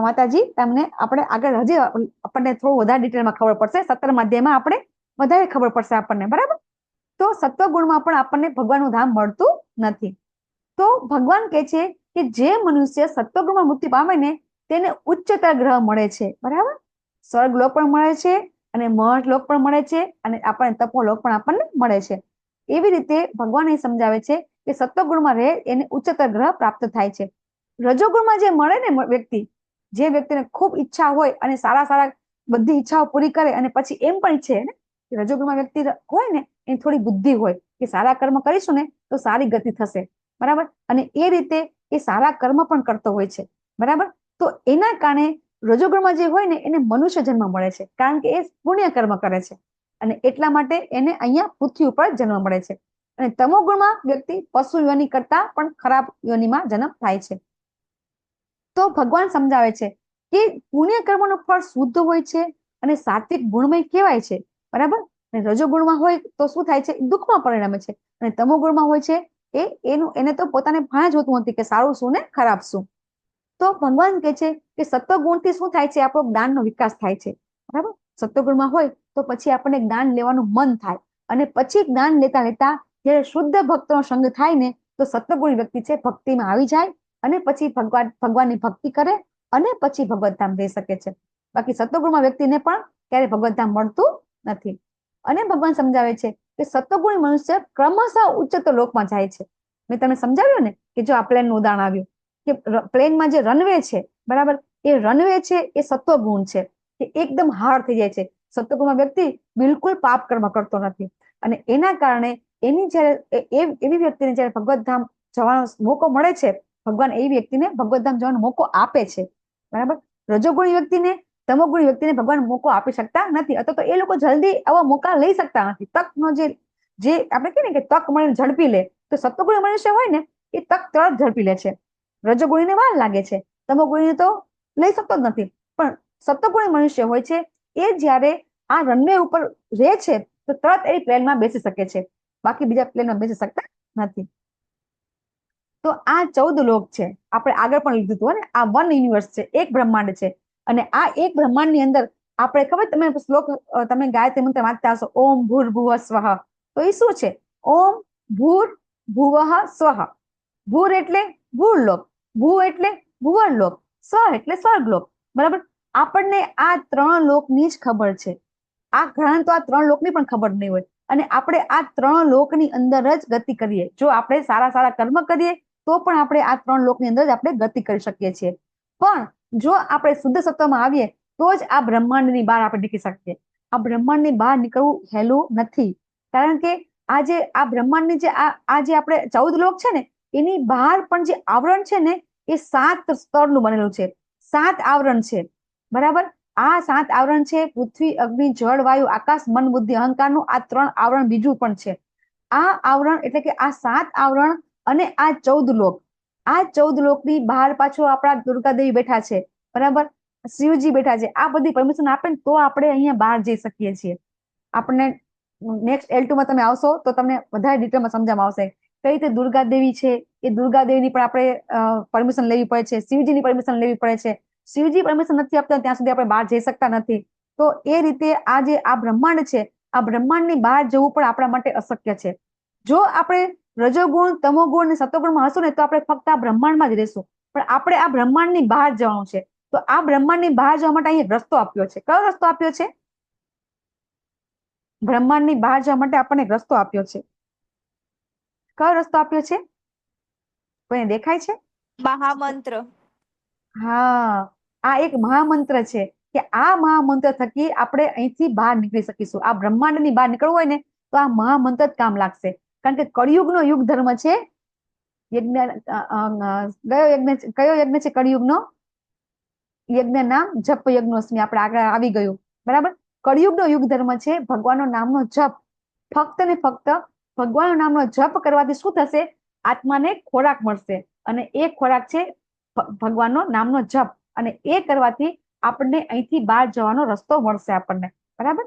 માતાજી તમને આપણે આગળ હજી આપણને થોડું વધારે ડિટેલમાં ખબર પડશે. 17મા અધ્યાયમાં આપણે વધારે ખબર પડશે આપણને. બરાબર, તો સત્વગુણમાં પણ આપણને ભગવાનનું ધામ મળતું નથી. તો ભગવાન કહે છે કે જે મનુષ્ય સત્વગુણમાં મૃત્યુ પામે ને તેને ઉચ્ચતર ગ્રહ મળે છે. બરાબર, સ્વર્ગલોક પણ મળે છે અને મહર્ષલોક પણ મળે છે અને આપણને તપોલોક પણ આપણને મળે છે. એવી રીતે ભગવાન એ સમજાવે છે કે સત્વગુણમાં રહે એને ઉચ્ચતર ગ્રહ પ્રાપ્ત થાય છે. રજોગુણમાં જે મળે ને વ્યક્તિ, જે વ્યક્તિને ખૂબ ઈચ્છા હોય અને સારા સારા બધી ઈચ્છાઓ પૂરી કરે અને પછી એમ પણ ઈચ્છે ને કે રજોગુણમાં વ્યક્તિ હોય ને એની થોડી બુદ્ધિ હોય કે સારા કર્મ કરીશું ને તો સારી ગતિ થશે. બરાબર, અને એ રીતે એ સારા કર્મ પણ કરતો હોય છે. બરાબર, તો એના કારણે રજોગુણમાં જે હોય ને એને મનુષ્ય જન્મ મળે છે, કારણ કે એ પુણ્ય કર્મ કરે છે અને એટલા માટે એને અહીંયા પૃથ્વી ઉપર જન્મ મળે છે. અને તમોગુણમાં વ્યક્તિ પશુ યોનિ કરતા પણ ખરાબ યોનિમાં જન્મ થાય છે. તો ભગવાન સમજાવે છે કે પુણ્ય કર્મનું ફળ શુદ્ધ હોય છે અને સાત્વિક ગુણમય કહેવાય છે. બરાબર, અને રજોગુણમાં હોય તો શું થાય છે, દુઃખમાં પરિણમે છે. અને તમોગુણમાં હોય છે એને તો પોતાને ભાન જ હોતું નથી કે સારું શું ને ખરાબ શું. તો ભગવાન કહે છે કે સત્વગુણથી શું થાય છે, આપણો જ્ઞાનનો વિકાસ થાય છે. બરાબર, સત્વગુણમાં હોય તો પછી આપણને જ્ઞાન લેવાનું મન થાય અને પછી જ્ઞાન લેતા લેતા જ્યારે શુદ્ધ ભક્તનો સંગ થાય ને તો સત્વગુણી વ્યક્તિ છે ભક્તિમાં આવી જાય અને પછી ભગવાનની ભક્તિ કરે અને પછી ભગવત ધામ જઈ શકે છે. બાકી સત્વગુણમાં વ્યક્તિને પણ ક્યારે ભગવત ધામ મળતું નથી. અને ભગવાન સમજાવે છે કે સત્વગુણી મનુષ્ય ક્રમશઃ ઉચ્ચતર લોકમાં જાય છે. મેં તમને સમજાવ્યું ને કે જો આ પ્લેનનું ઉદાહરણ આવ્યું કે પ્લેનમાં જે રનવે છે, બરાબર, એ રનવે છે એ સત્વગુણ છે, એ એકદમ હાર્ડ થઈ જાય છે. સત્વગુણમાં વ્યક્તિ બિલકુલ પાપ કર્મ કરતો નથી અને એના કારણે એની જયારે એવી વ્યક્તિને જયારે ભગવત ધામ જવાનો મોકો મળે છે, ભગવાન એવી વ્યક્તિને ભગવત ધામ જવાનો મોકો આપે છે. બરાબર, રજોગુણી વ્યક્તિને તમોગુણી વ્યક્તિને ભગવાન મોકો આપી શકતા નથી, અથવા તો એ લોકો જલ્દી આવા મોકા લઈ શકતા નથી. તકનો જે આપણે કહીએ ને કે તક મળીને ઝડપી લે, તો સત્વગુણી મનુષ્ય હોય ને એ તક તરત ઝડપી લે છે. રજોગુણીને વાર લાગે છે, તમોગુણીને તો લઈ શકતો જ નથી. પણ સત્વગુણી મનુષ્ય હોય છે એ જ્યારે આ રનવે ઉપર રહે છે તો તરત એ પ્લેનમાં બેસી શકે છે, બાકી બીજા પ્લેનમાં બેસી શકતા નથી. તો આ 14 લોક છે, આપણે આગળ પણ લીધું હતું ને, આ 1 યુનિવર્સ છે, એક બ્રહ્માંડ છે. અને આ એક બ્રહ્માંડ ની અંદર આપણે ખબર, તમે શ્લોક તમે ગાયત્રી મંત્ર વાંચતા હશો, ઓમ ભૂર્ભુવઃ સ્વઃ. તો એ શું છે? ઓમ ભૂર્ભુવઃ સ્વઃ. ભૂર એટલે ભૂલોક, ભૂ એટલે ભુવનલોક, સ્વ એટલે સ્વર્ગલોક. બરાબર, આપણને આ 3 લોકની જ ખબર છે. આ ઘણા તો આ 3 લોકની પણ ખબર નહીં હોય અને આપણે આ 3 લોકની અંદર જ ગતિ કરીએ. જો આપણે સારા સારા કર્મ કરીએ તો પણ આપણે આ 3 લોકની અંદર જ આપણે ગતિ કરી શકીએ છીએ. પણ જો આપણે શુદ્ધ સત્વમાં આવીએ તો જ આ બ્રહ્માંડની બહાર આપણે નીકળી શકીએ. આ બ્રહ્માંડની બહાર નીકળવું સહેલું નથી, કારણ કે આ બ્રહ્માંડની જે જે આપણે 14 લોક છે ને એની બહાર પણ જે આવરણ છે ને એ 7 સ્તરનું બનેલું છે. 7 આવરણ છે. બરાબર, આ 7 આવરણ છે પૃથ્વી, અગ્નિ, જળ, વાયુ, આકાશ, મન, બુદ્ધિ, અહંકારનું. આ 3 આવરણ બીજું પણ છે. આ આવરણ એટલે કે આ 7 આવરણ અને આ 14 લોક, આ 14 લોકની બહાર પાછો આપણા દુર્ગાદેવી બેઠા છે. બરાબર, શિવજી બેઠા છે. આ બધી પરમિશન આપે ને તો આપણે અહીંયા બહાર જઈ શકીએ છીએ. આપણને નેક્સ્ટ L2 માં તમે આવશો તો તમને વધારે ડિટેલમાં સમજવામાં આવશે કઈ રીતે દુર્ગા દેવી છે, એ દુર્ગા દેવીની પણ આપણે પરમિશન લેવી પડે છે, શિવજીની પરમિશન લેવી પડે છે. શિવજી પરમિશન નથી આપતા ત્યાં સુધી આપણે બહાર જઈ શકતા નથી. તો એ રીતે આ જે આ બ્રહ્માંડ છે, આ બ્રહ્માંડની બહાર જવું પણ આપણા માટે અશક્ય છે. જો આપણે રજોગુણ, તમોગુણ અને સતોગુણમાં હશું ને તો આપણે ફક્ત આ બ્રહ્માંડમાં જ રહેશું. પણ આપણે આ બ્રહ્માંડની બહાર જવાનું છે. તો આ બ્રહ્માંડની બહાર જવા માટે અહીંયા રસ્તો આપ્યો છે. કયો રસ્તો આપ્યો છે? બ્રહ્માંડની બહાર જવા માટે આપણને એક રસ્તો આપ્યો છે. કયો રસ્તો આપ્યો છે? કોઈને દેખાય છે? મહામંત્ર. હા, આ એક મહામંત્ર છે કે આ મહામંત્ર થકી આપણે અહીંથી બહાર નીકળી શકીશું. આ બ્રહ્માંડની બહાર નીકળવું હોય ને તો આ મહામંત્ર જ કામ લાગશે. કારણ કે કળિયુગનો યુગ ધર્મ છે યજ્ઞ. કયો યજ્ઞ છે કળિયુગનો? યજ્ઞ નામ જપ યજ્ઞોસ્મી. આપણે આગળ આવી ગયું, બરાબર. કળિયુગનો યુગ ધર્મ છે ભગવાનનો નામનો જપ. ફક્ત ને ફક્ત ભગવાનનો નામનો જપ કરવાથી શું થશે? આત્માને ખોરાક મળશે, અને એ ખોરાક છે ભગવાનનો નામનો જપ. અને એ કરવાથી આપણને અહીંથી બહાર જવાનો રસ્તો મળશે આપણને, બરાબર.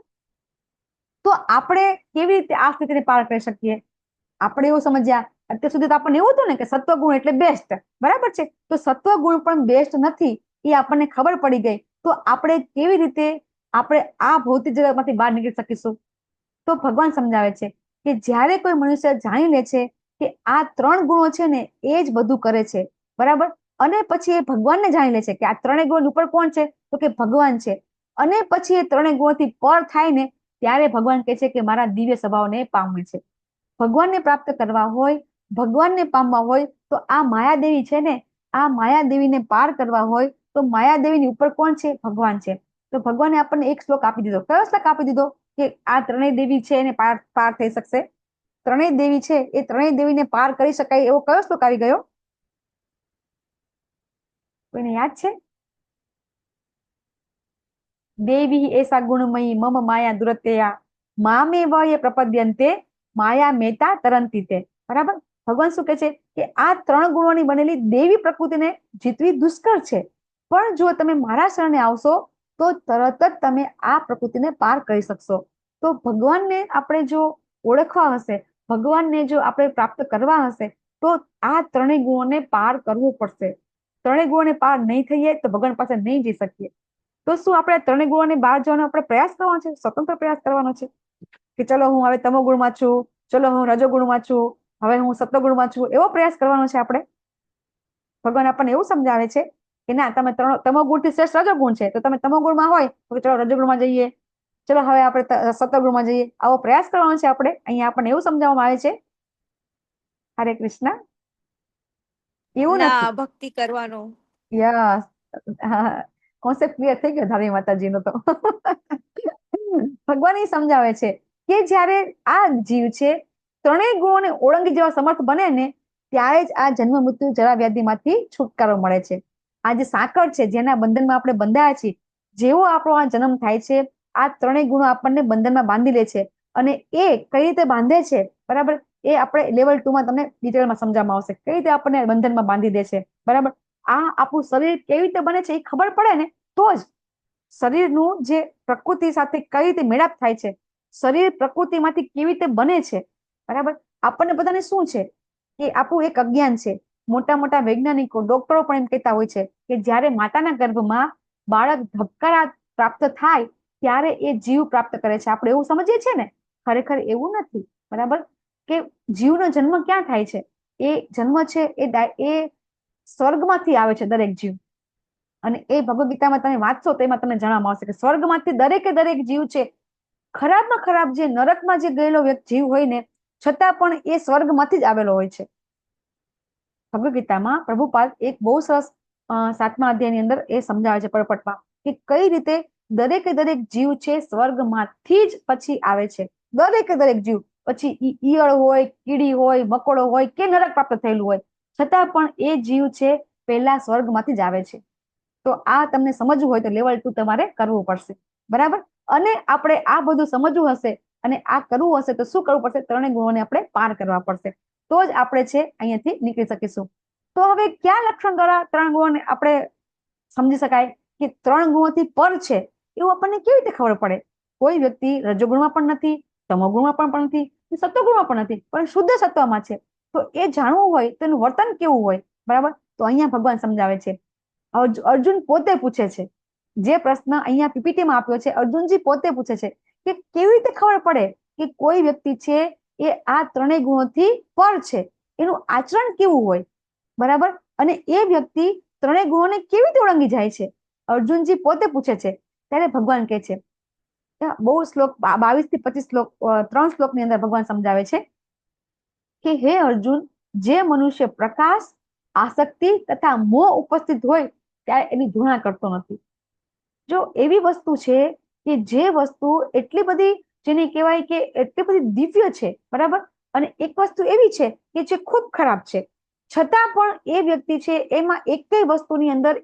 તો આપણે કેવી રીતે આ સ્થિતિને પાર કરી શકીએ? આપણે એવું સમજ્યા અત્યાર સુધી તો આપણને એવું હતું ને કે સત્વગુણ એટલે બેસ્ટ, બરાબર છે. તો સત્વગુણ પણ બેસ્ટ નથી, એ આપણને ખબર પડી ગઈ. તો આપણે કેવી રીતે આપણે આ ભૌતિક જગતમાંથી બહાર નીકળી શકીશું? તો ભગવાન સમજાવે છે કે જ્યારે કોઈ મનુષ્ય જાણી લે છે કે આ 3 ગુણો છે ને એ જ બધું કરે છે, બરાબર. અને પછી એ ભગવાનને જાણી લે છે કે આ 3 ગુણ ઉપર કોણ છે? તો કે ભગવાન છે. અને પછી એ 3 ગુણોથી પર થાય ને ત્યારે ભગવાન કહે છે કે મારા દિવ્ય સ્વભાવને પામે છે. ભગવાનને પ્રાપ્ત કરવા હોય, ભગવાનને પામવા હોય તો આ માયાદેવી છે ને, આ માયાદેવીને પાર કરવા હોય તો માયાદેવીની ઉપર કોણ છે? ભગવાન છે. તો ભગવાને આપણને એક શ્લોક આપી દીધો. કયો શ્લોક આપી દીધો? કે આ 3 દેવી છે એને પાર થઈ શકશે. 3 દેવી છે એ 3 દેવીને પાર કરી શકાય એવો કયો શ્લોક આવી ગયો? કોઈને યાદ છે? દેવી એસા ગુણમયી મમ માયા દુરત્યયા મામે વય પ્રપદ્યંતે માયા મેતા તરંતી તે. બરાબર. ભગવાન શું કહે છે કે આ 3 ગુણોની બનેલી દેવી પ્રકૃતિને જીતવી દુષ્કર છે, પણ જો તમે મારા શરણે આવશો તો તરત જ તમે આ પ્રકૃતિને પાર કરી શકશો. તો ભગવાનને આપણે જો ઓળખવા હશે, ભગવાનને જો આપણે પ્રાપ્ત કરવા હશે તો આ 3 ગુણોને પાર કરવું પડશે. 3 ગુણોને પાર નહીં થઈએ તો ભગવાન પાસે નહીં જઈ શકીએ. તો શું આપણે 3 ગુણોને બહાર જવાનો આપણે પ્રયાસ કરવાનો છે? સ્વતંત્ર પ્રયાસ કરવાનો છે કે ચલો હું હવે તમોગુણમાં છું, ચલો હું રજોગુણમાં છું, હવે હું સત્વગુણમાં છું, એવો પ્રયાસ કરવાનો છે આપણે? ભગવાન આપણને એવું સમજાવે છે કે ના, તમે તમોગુણથી શ્રેષ્ઠ રજોગુણ છે તો તમે તમોગુણમાં હોય તો ચલો રજોગુણમાં જઈએ, ચલો હવે આપણે સત્વગુણમાં જઈએ. આવો પ્રયાસ કરવાનો છે આપણે. અહીંયા આપણને એવું સમજાવવામાં આવે છે. હરે કૃષ્ણ. એવું નથી. ભક્તિ કરવાનું. યસ, કોન્સેપ્ટ ક્લિયર થઈ ગયો ધારી માતાજીનો. તો ભગવાન એ સમજાવે છે કે જ્યારે આ જીવ છે 3 ગુણોને ઓળંગી જેવા સમર્થ બને ને ત્યારે જ આ જન્મ મૃત્યુ જરા વ્યાધિમાંથી છુટકારો મળે છે. આ જે સાંકળ છે, જેના બંધનમાં આપણે બંધાયા છીએ, જેવો આપણો આ જન્મ થાય છે, આ 3 ગુણો આપણને બંધનમાં બાંધી લે છે. અને એ કઈ રીતે બાંધે છે, બરાબર, એ આપણે લેવલ 2 માં તમને ડિટેલમાં સમજાવવામાં આવશે. કઈ રીતે આપણને બંધનમાં બાંધી દે છે, બરાબર. આ આપણું શરીર કેવી રીતે બને છે એ ખબર પડે ને તો જ શરીરનું જે પ્રકૃતિ સાથે કઈ રીતે મેળાપ થાય છે, શરીર પ્રકૃતિમાંથી કેવી રીતે બને છે, બરાબર. આપણને બધાને શું છે કે આપણું એક અજ્ઞાન છે. મોટા મોટા વૈજ્ઞાનિકો, ડોક્ટરો પણ એમ કહેતા હોય છે કે જ્યારે માતાના ગર્ભમાં બાળક ધબકારા પ્રાપ્ત થાય ત્યારે એ જીવ પ્રાપ્ત કરે છે. આપણે એવું સમજીએ છીએ ને, ખરેખર એવું નથી, બરાબર. કે જીવનો જન્મ ક્યાં થાય છે? એ જન્મ છે એ સ્વર્ગમાંથી આવે છે દરેક જીવ. અને એ ભગવદ ગીતામાં તમે વાંચશો તો એમાં તમને જાણવામાં આવશે કે સ્વર્ગમાંથી દરેક જીવ છે. ખરાબમાં ખરાબ જે નરકમાં જે ગયેલો જીવ હોય ને છતાં પણ એ સ્વર્ગમાંથી જ આવેલો હોય છે. ભગવદ ગીતામાં પ્રભુપાદ એક બહુ સરસ 7મા અધ્યાયની અંદર એ સમજાવે છે પરપટમાં કે કઈ રીતે દરેક જીવ છે સ્વર્ગમાંથી જ પછી આવે છે. દરેક જીવ, પછી ઈયળ હોય, કીડી હોય, મકોડો હોય કે નરક પ્રાપ્ત થયેલું હોય, છતાં પણ એ જીવ છે પહેલા સ્વર્ગમાંથી જ આવે છે. તો આ તમને સમજવું હોય તો લેવલ 2 તમારે કરવું પડશે, બરાબર. અને આપણે આ બધું સમજવું હશે અને આ કરવું હશે તો શું કરવું પડશે? 3 ગુણોને આપણે પાર કરવા પડશે. તો જ આપણે છે અહીંયાથી નીકળી શકીશું. તો હવે કયા લક્ષણ દ્વારા 3 ગુણોને આપણે સમજી શકાય કે 3 ગુણોથી પર છે એવું આપણને કેવી રીતે ખબર પડે? કોઈ વ્યક્તિ રજોગુણમાં પણ નથી, તમોગુણમાં પણ નથી, સત્વગુણમાં પણ નથી, પણ શુદ્ધ સત્વમાં છે. તો એ જાણવું હોય તો એનું વર્તન કેવું હોય, બરાબર? તો અહીંયા ભગવાન સમજાવે છે. અર્જુન પોતે પૂછે છે જે પ્રશ્ન અહીંયા પીપીટીમાં આપ્યો છે, અર્જુનજી પોતે પૂછે છે કે કેવી રીતે ખબર પડે કે કોઈ વ્યક્તિ છે એ આ ત્રણેય ગુણોથી પર છે, એનું આચરણ કેવું હોય, બરાબર? અને એ વ્યક્તિ ત્રણેય ગુણોને કેવી રીતે ઓળંગી જાય છે, અર્જુનજી પોતે પૂછે છે. ત્યારે ભગવાન કહે છે, બહુ શ્લોક 22 થી 25 શ્લોક, 3 શ્લોકની અંદર ભગવાન સમજાવે છે કે હે અર્જુન, જે મનુષ્ય પ્રકાશ, આસક્તિ તથા મોહ ઉપસ્થિત હોય ત્યારે એની ધૂણા કરતો નથી. જો એવી વસ્તુ છે કે જે વસ્તુ એટલી બધી, જેને કહેવાય કે એટલી બધી દિવ્ય છે, બરાબર, અને એક વસ્તુ એવી છે કે જે ખૂબ ખરાબ છે, છતાં પણ એ વ્યક્તિ છે એમાં એકેય વસ્તુની અંદર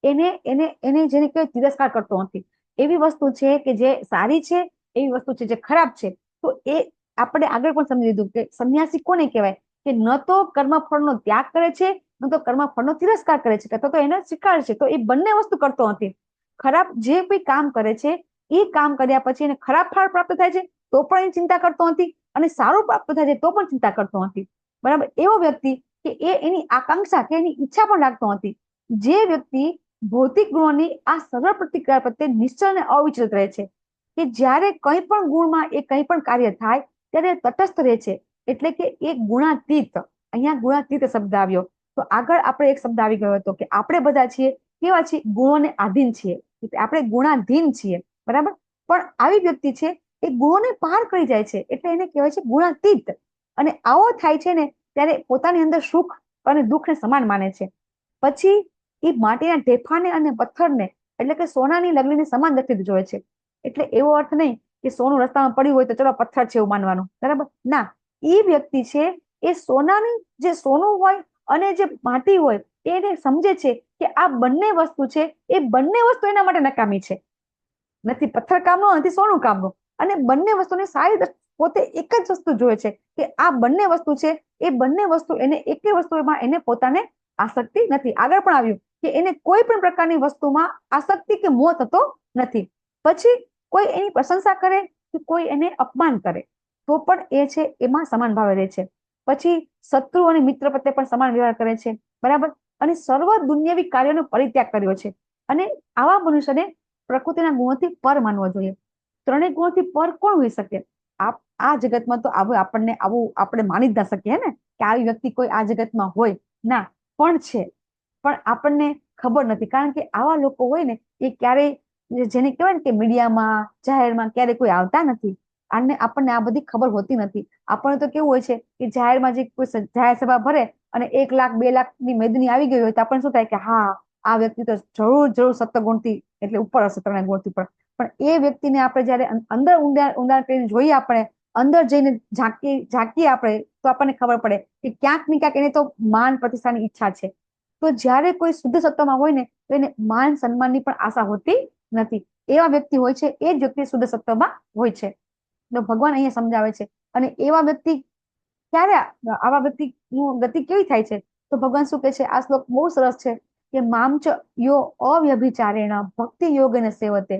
એને એને એને જેને કહેવાય તિરસ્કાર કરતો નથી. એવી વસ્તુ છે કે જે સારી છે, એવી વસ્તુ છે જે ખરાબ છે. તો એ આપણે આગળ પણ સમજી લીધું કે સંન્યાસી કોને કહેવાય કે ન તો કર્મફળનો ત્યાગ કરે છે, ન તો કર્મફળનો તિરસ્કાર કરે છે, તો એને સ્વીકાર છે. તો એ બંને વસ્તુ કરતો નથી. ખરાબ જે કોઈ કામ કરે છે એ કામ કર્યા પછી એને ખરાબ ફળ પ્રાપ્ત થાય છે તો પણ એની ચિંતા કરતો નથી, અને સારું પ્રાપ્ત થાય છે તો પણ ચિંતા કરતો નથી, બરાબર? એવો વ્યક્તિ કે એની આકાંક્ષા કે એની ઈચ્છા પણ રાખતો નથી. જે વ્યક્તિ ભૌતિક ગુણોની આ સરળ પ્રતિક્રિયા પ્રત્યે નિશ્ચળ અને અવિચલિત રહે છે, કે જ્યારે કંઈ પણ ગુણમાં એ કંઈ પણ કાર્ય થાય ત્યારે તટસ્થ રહે છે, એટલે કે એ ગુણાતીત. અહીંયા ગુણાતીત શબ્દ આવ્યો. તો આગળ આપણે એક શબ્દ આવી ગયો હતો કે આપણે બધા છીએ કેવા છીએ? ગુણોને આધીન છીએ, આપણે ગુણાધીન છીએ, બરાબર? પણ આવી વ્યક્તિ છે એ ગુણોને પાર કરી જાય છે, એટલે એને કહેવાય છે ગુણાતીત. અને આવો થાય છે ને ત્યારે પોતાની અંદર સુખ અને દુઃખને સમાન માને છે. પછી એ માટીના ઢેફાને અને પથ્થરને, એટલે કે સોનાની લગડીને સમાન દ્રષ્ટિથી જોવે છે. એટલે એવો અર્થ નહીં કે સોનું રસ્તામાં પડ્યું હોય તો ચલો પથ્થર છે એવું માનવાનું, બરાબર? ના, એ વ્યક્તિ છે એ સોનાની, જે સોનું હોય અને જે માટી હોય એને સમજે છે કે આ બંને વસ્તુ છે, એ બંને વસ્તુ એના માટે નકામી છે. નથી પથ્થર કામનો, નથી સોનું કામનો. અને બંને વસ્તુને સારી પોતે એક જ વસ્તુ જોવે છે કે આ બંને વસ્તુ છે, એ બંને વસ્તુ એને એક વસ્તુમાં એને પોતાને આસક્તિ નથી. આગળ પણ આવ્યું કે એને કોઈ પણ પ્રકારની વસ્તુમાં આસક્તિ કે મોહ થતો નથી. પછી કોઈ એની પ્રશંસા કરે કે કોઈ એને અપમાન કરે તો પણ એ છે એમાં સમાન ભાવે રહે છે. પછી શત્રુ અને મિત્ર પ્રત્યે પણ સમાન વ્યવહાર કરે છે, બરાબર? અને સર્વ દુન્યવી કાર્યોનો પરિત્યાગ કર્યો છે. અને આવા મનુષ્યને પ્રકૃતિના ગુણોથી પર માનવો જોઈએ. ત્રણેય ગુણોથી પર કોણ હોઈ શકે? આ જગતમાં તો આવું આપણે માની જ ના શકીએ ને કે આવી વ્યક્તિ કોઈ આ જગતમાં હોય. ના, પણ છે, પણ આપણને ખબર નથી. કારણ કે આવા લોકો હોય ને એ ક્યારેય, જેને કહેવાય ને કે મીડિયામાં, જાહેરમાં ક્યારેય કોઈ આવતા નથી, અને આપણને આ બધી ખબર હોતી નથી. આપણને તો કેવું હોય છે કે જાહેરમાં જે કોઈ જાહેર સભા ભરે અને 1 લાખ 2 લાખની મેદની આવી ગઈ હોય તો આપણને શું થાય કે હા, આ વ્યક્તિ તો જરૂર સત્વગુણથી એટલે ઉપર હશે, ત્રણેય ગુણથી ઉપર. પણ એ વ્યક્તિને આપણે જયારે અંદર ઊંડાણ કરીને જોઈએ, આપણે અંદર જઈને ઝાંકીએ આપણે, તો આપણને ખબર પડે કે ક્યાંક ને ક્યાંક એને તો માન પ્રતિષ્ઠાની ઈચ્છા છે. તો જ્યારે કોઈ શુદ્ધ સત્વમાં હોય ને તો એને માન સન્માનની પણ આશા હોતી નથી. એવા વ્યક્તિ હોય છે, એ જ વ્યક્તિ શુદ્ધ સત્વમાં હોય છે. તો ભગવાન અહીંયા સમજાવે છે. અને એવા વ્યક્તિ ક્યારે, આવા વ્યક્તિનું ગતિ કેવી થાય છે? તો ભગવાન શું કહે છે? આ શ્લોક બહુ સરસ છે કે મામચ યો અવ્યભિચારેણ ભક્તિ યોગેન સેવતે.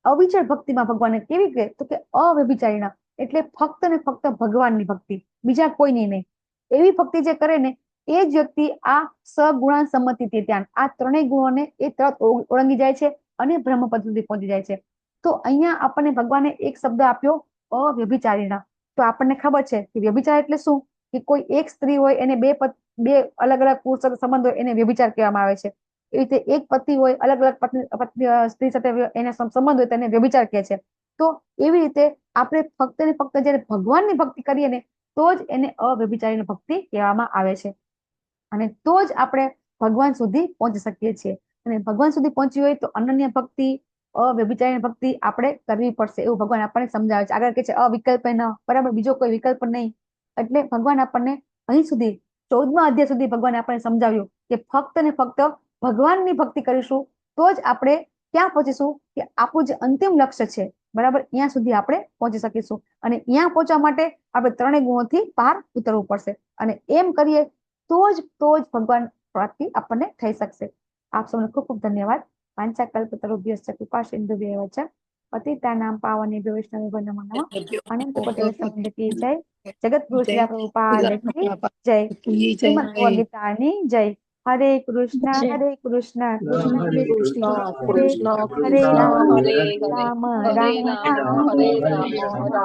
અવિચળ ભક્તિમાં ભગવાને કેવી કહે? તો કે અવ્યભિચારીણ, એટલે ફક્ત ને ફક્ત ભગવાનની ભક્તિ, બીજા કોઈની નહીં. એવી ભક્તિ જે કરે ને એ જ વ્યક્તિ આ સગુણાન સંમતિ ધ્યાન, આ ત્રણેય ગુણોને એ તરત ઓળંગી જાય છે અને બ્રહ્મપદ સુધી પહોંચી જાય છે. તો અહીંયા આપણને ભગવાને એક શબ્દ આપ્યો, અવ્યભિચારીણ. તો આપણને ખબર છે કે વ્યભિચાર એટલે શું? કે કોઈ એક સ્ત્રી હોય એને બે અલગ અલગ પુરુષ સાથે સંબંધ હોય એને વ્યભિચાર કહેવામાં આવે છે. એવી રીતે એક પતિ હોય, અલગ અલગ પત્ની સ્ત્રી સાથે એને સંબંધ હોય તેને વ્યભિચાર કહે છે. તો એવી રીતે આપણે ફક્ત ને ફક્ત જયારે ભગવાનની ભક્તિ કરીએ ને તો જ એને અવ્યભિચારીની ભક્તિ કહેવામાં આવે છે. અને તો જ આપણે ભગવાન સુધી પહોંચી શકીએ છીએ. અને ભગવાન સુધી પહોંચી હોય તો અનન્ય ભક્તિ, અવ્યભિચારીની ભક્તિ આપણે કરવી પડશે, એવું ભગવાન આપણને સમજાવે છે. આગળ કહે છે અવિકલ્પ ન, બરાબર, બીજો કોઈ વિકલ્પ નહીં. એટલે ભગવાન આપણને અહીં સુધી 14મા અધ્યાય સુધી ભગવાન આપણને સમજાવ્યું કે ફક્ત ને ફક્ત ભગવાનની ભક્તિ કરીશું તો જ આપણે ક્યાં પહોંચીશું? કે આપણું જે અંતિમ લક્ષ્ય છે, બરાબર, ત્યાં સુધી આપણે પહોંચી શકીશું. અને ત્યાં પહોંચવા માટે આપણે ત્રણેય ગુણોથી પાર ઉતરવું પડશે. અને એમ કરીએ તો જ ભગવાન પ્રાપ્તિ આપણને થઈ શકશે. આપ સૌને ખૂબ ખૂબ ધન્યવાદ. પાંચાકલ્પતરુભ્યશ્ચ કૃપા સિંધુભ્યૈવ ચ પતિતાનાं પાવનેભ્યો વૈષ્ણવેભ્યો નમો નમઃ. અનંત કોટિ વૈષ્ણવ કી જય. જગતગુરુ શ્રી પ્રભુપાદ કી જય. શ્રીમદ ભગવદ ગીતાની જય. હરે કૃષ્ણ કૃષ્ણ હરે કૃષ્ણ કૃષ્ણ હરે કૃષ્ણ હરે કૃષ્ણ રામ હરે રામ હરે રામ રામ રામ હરે હરે રામ હરે.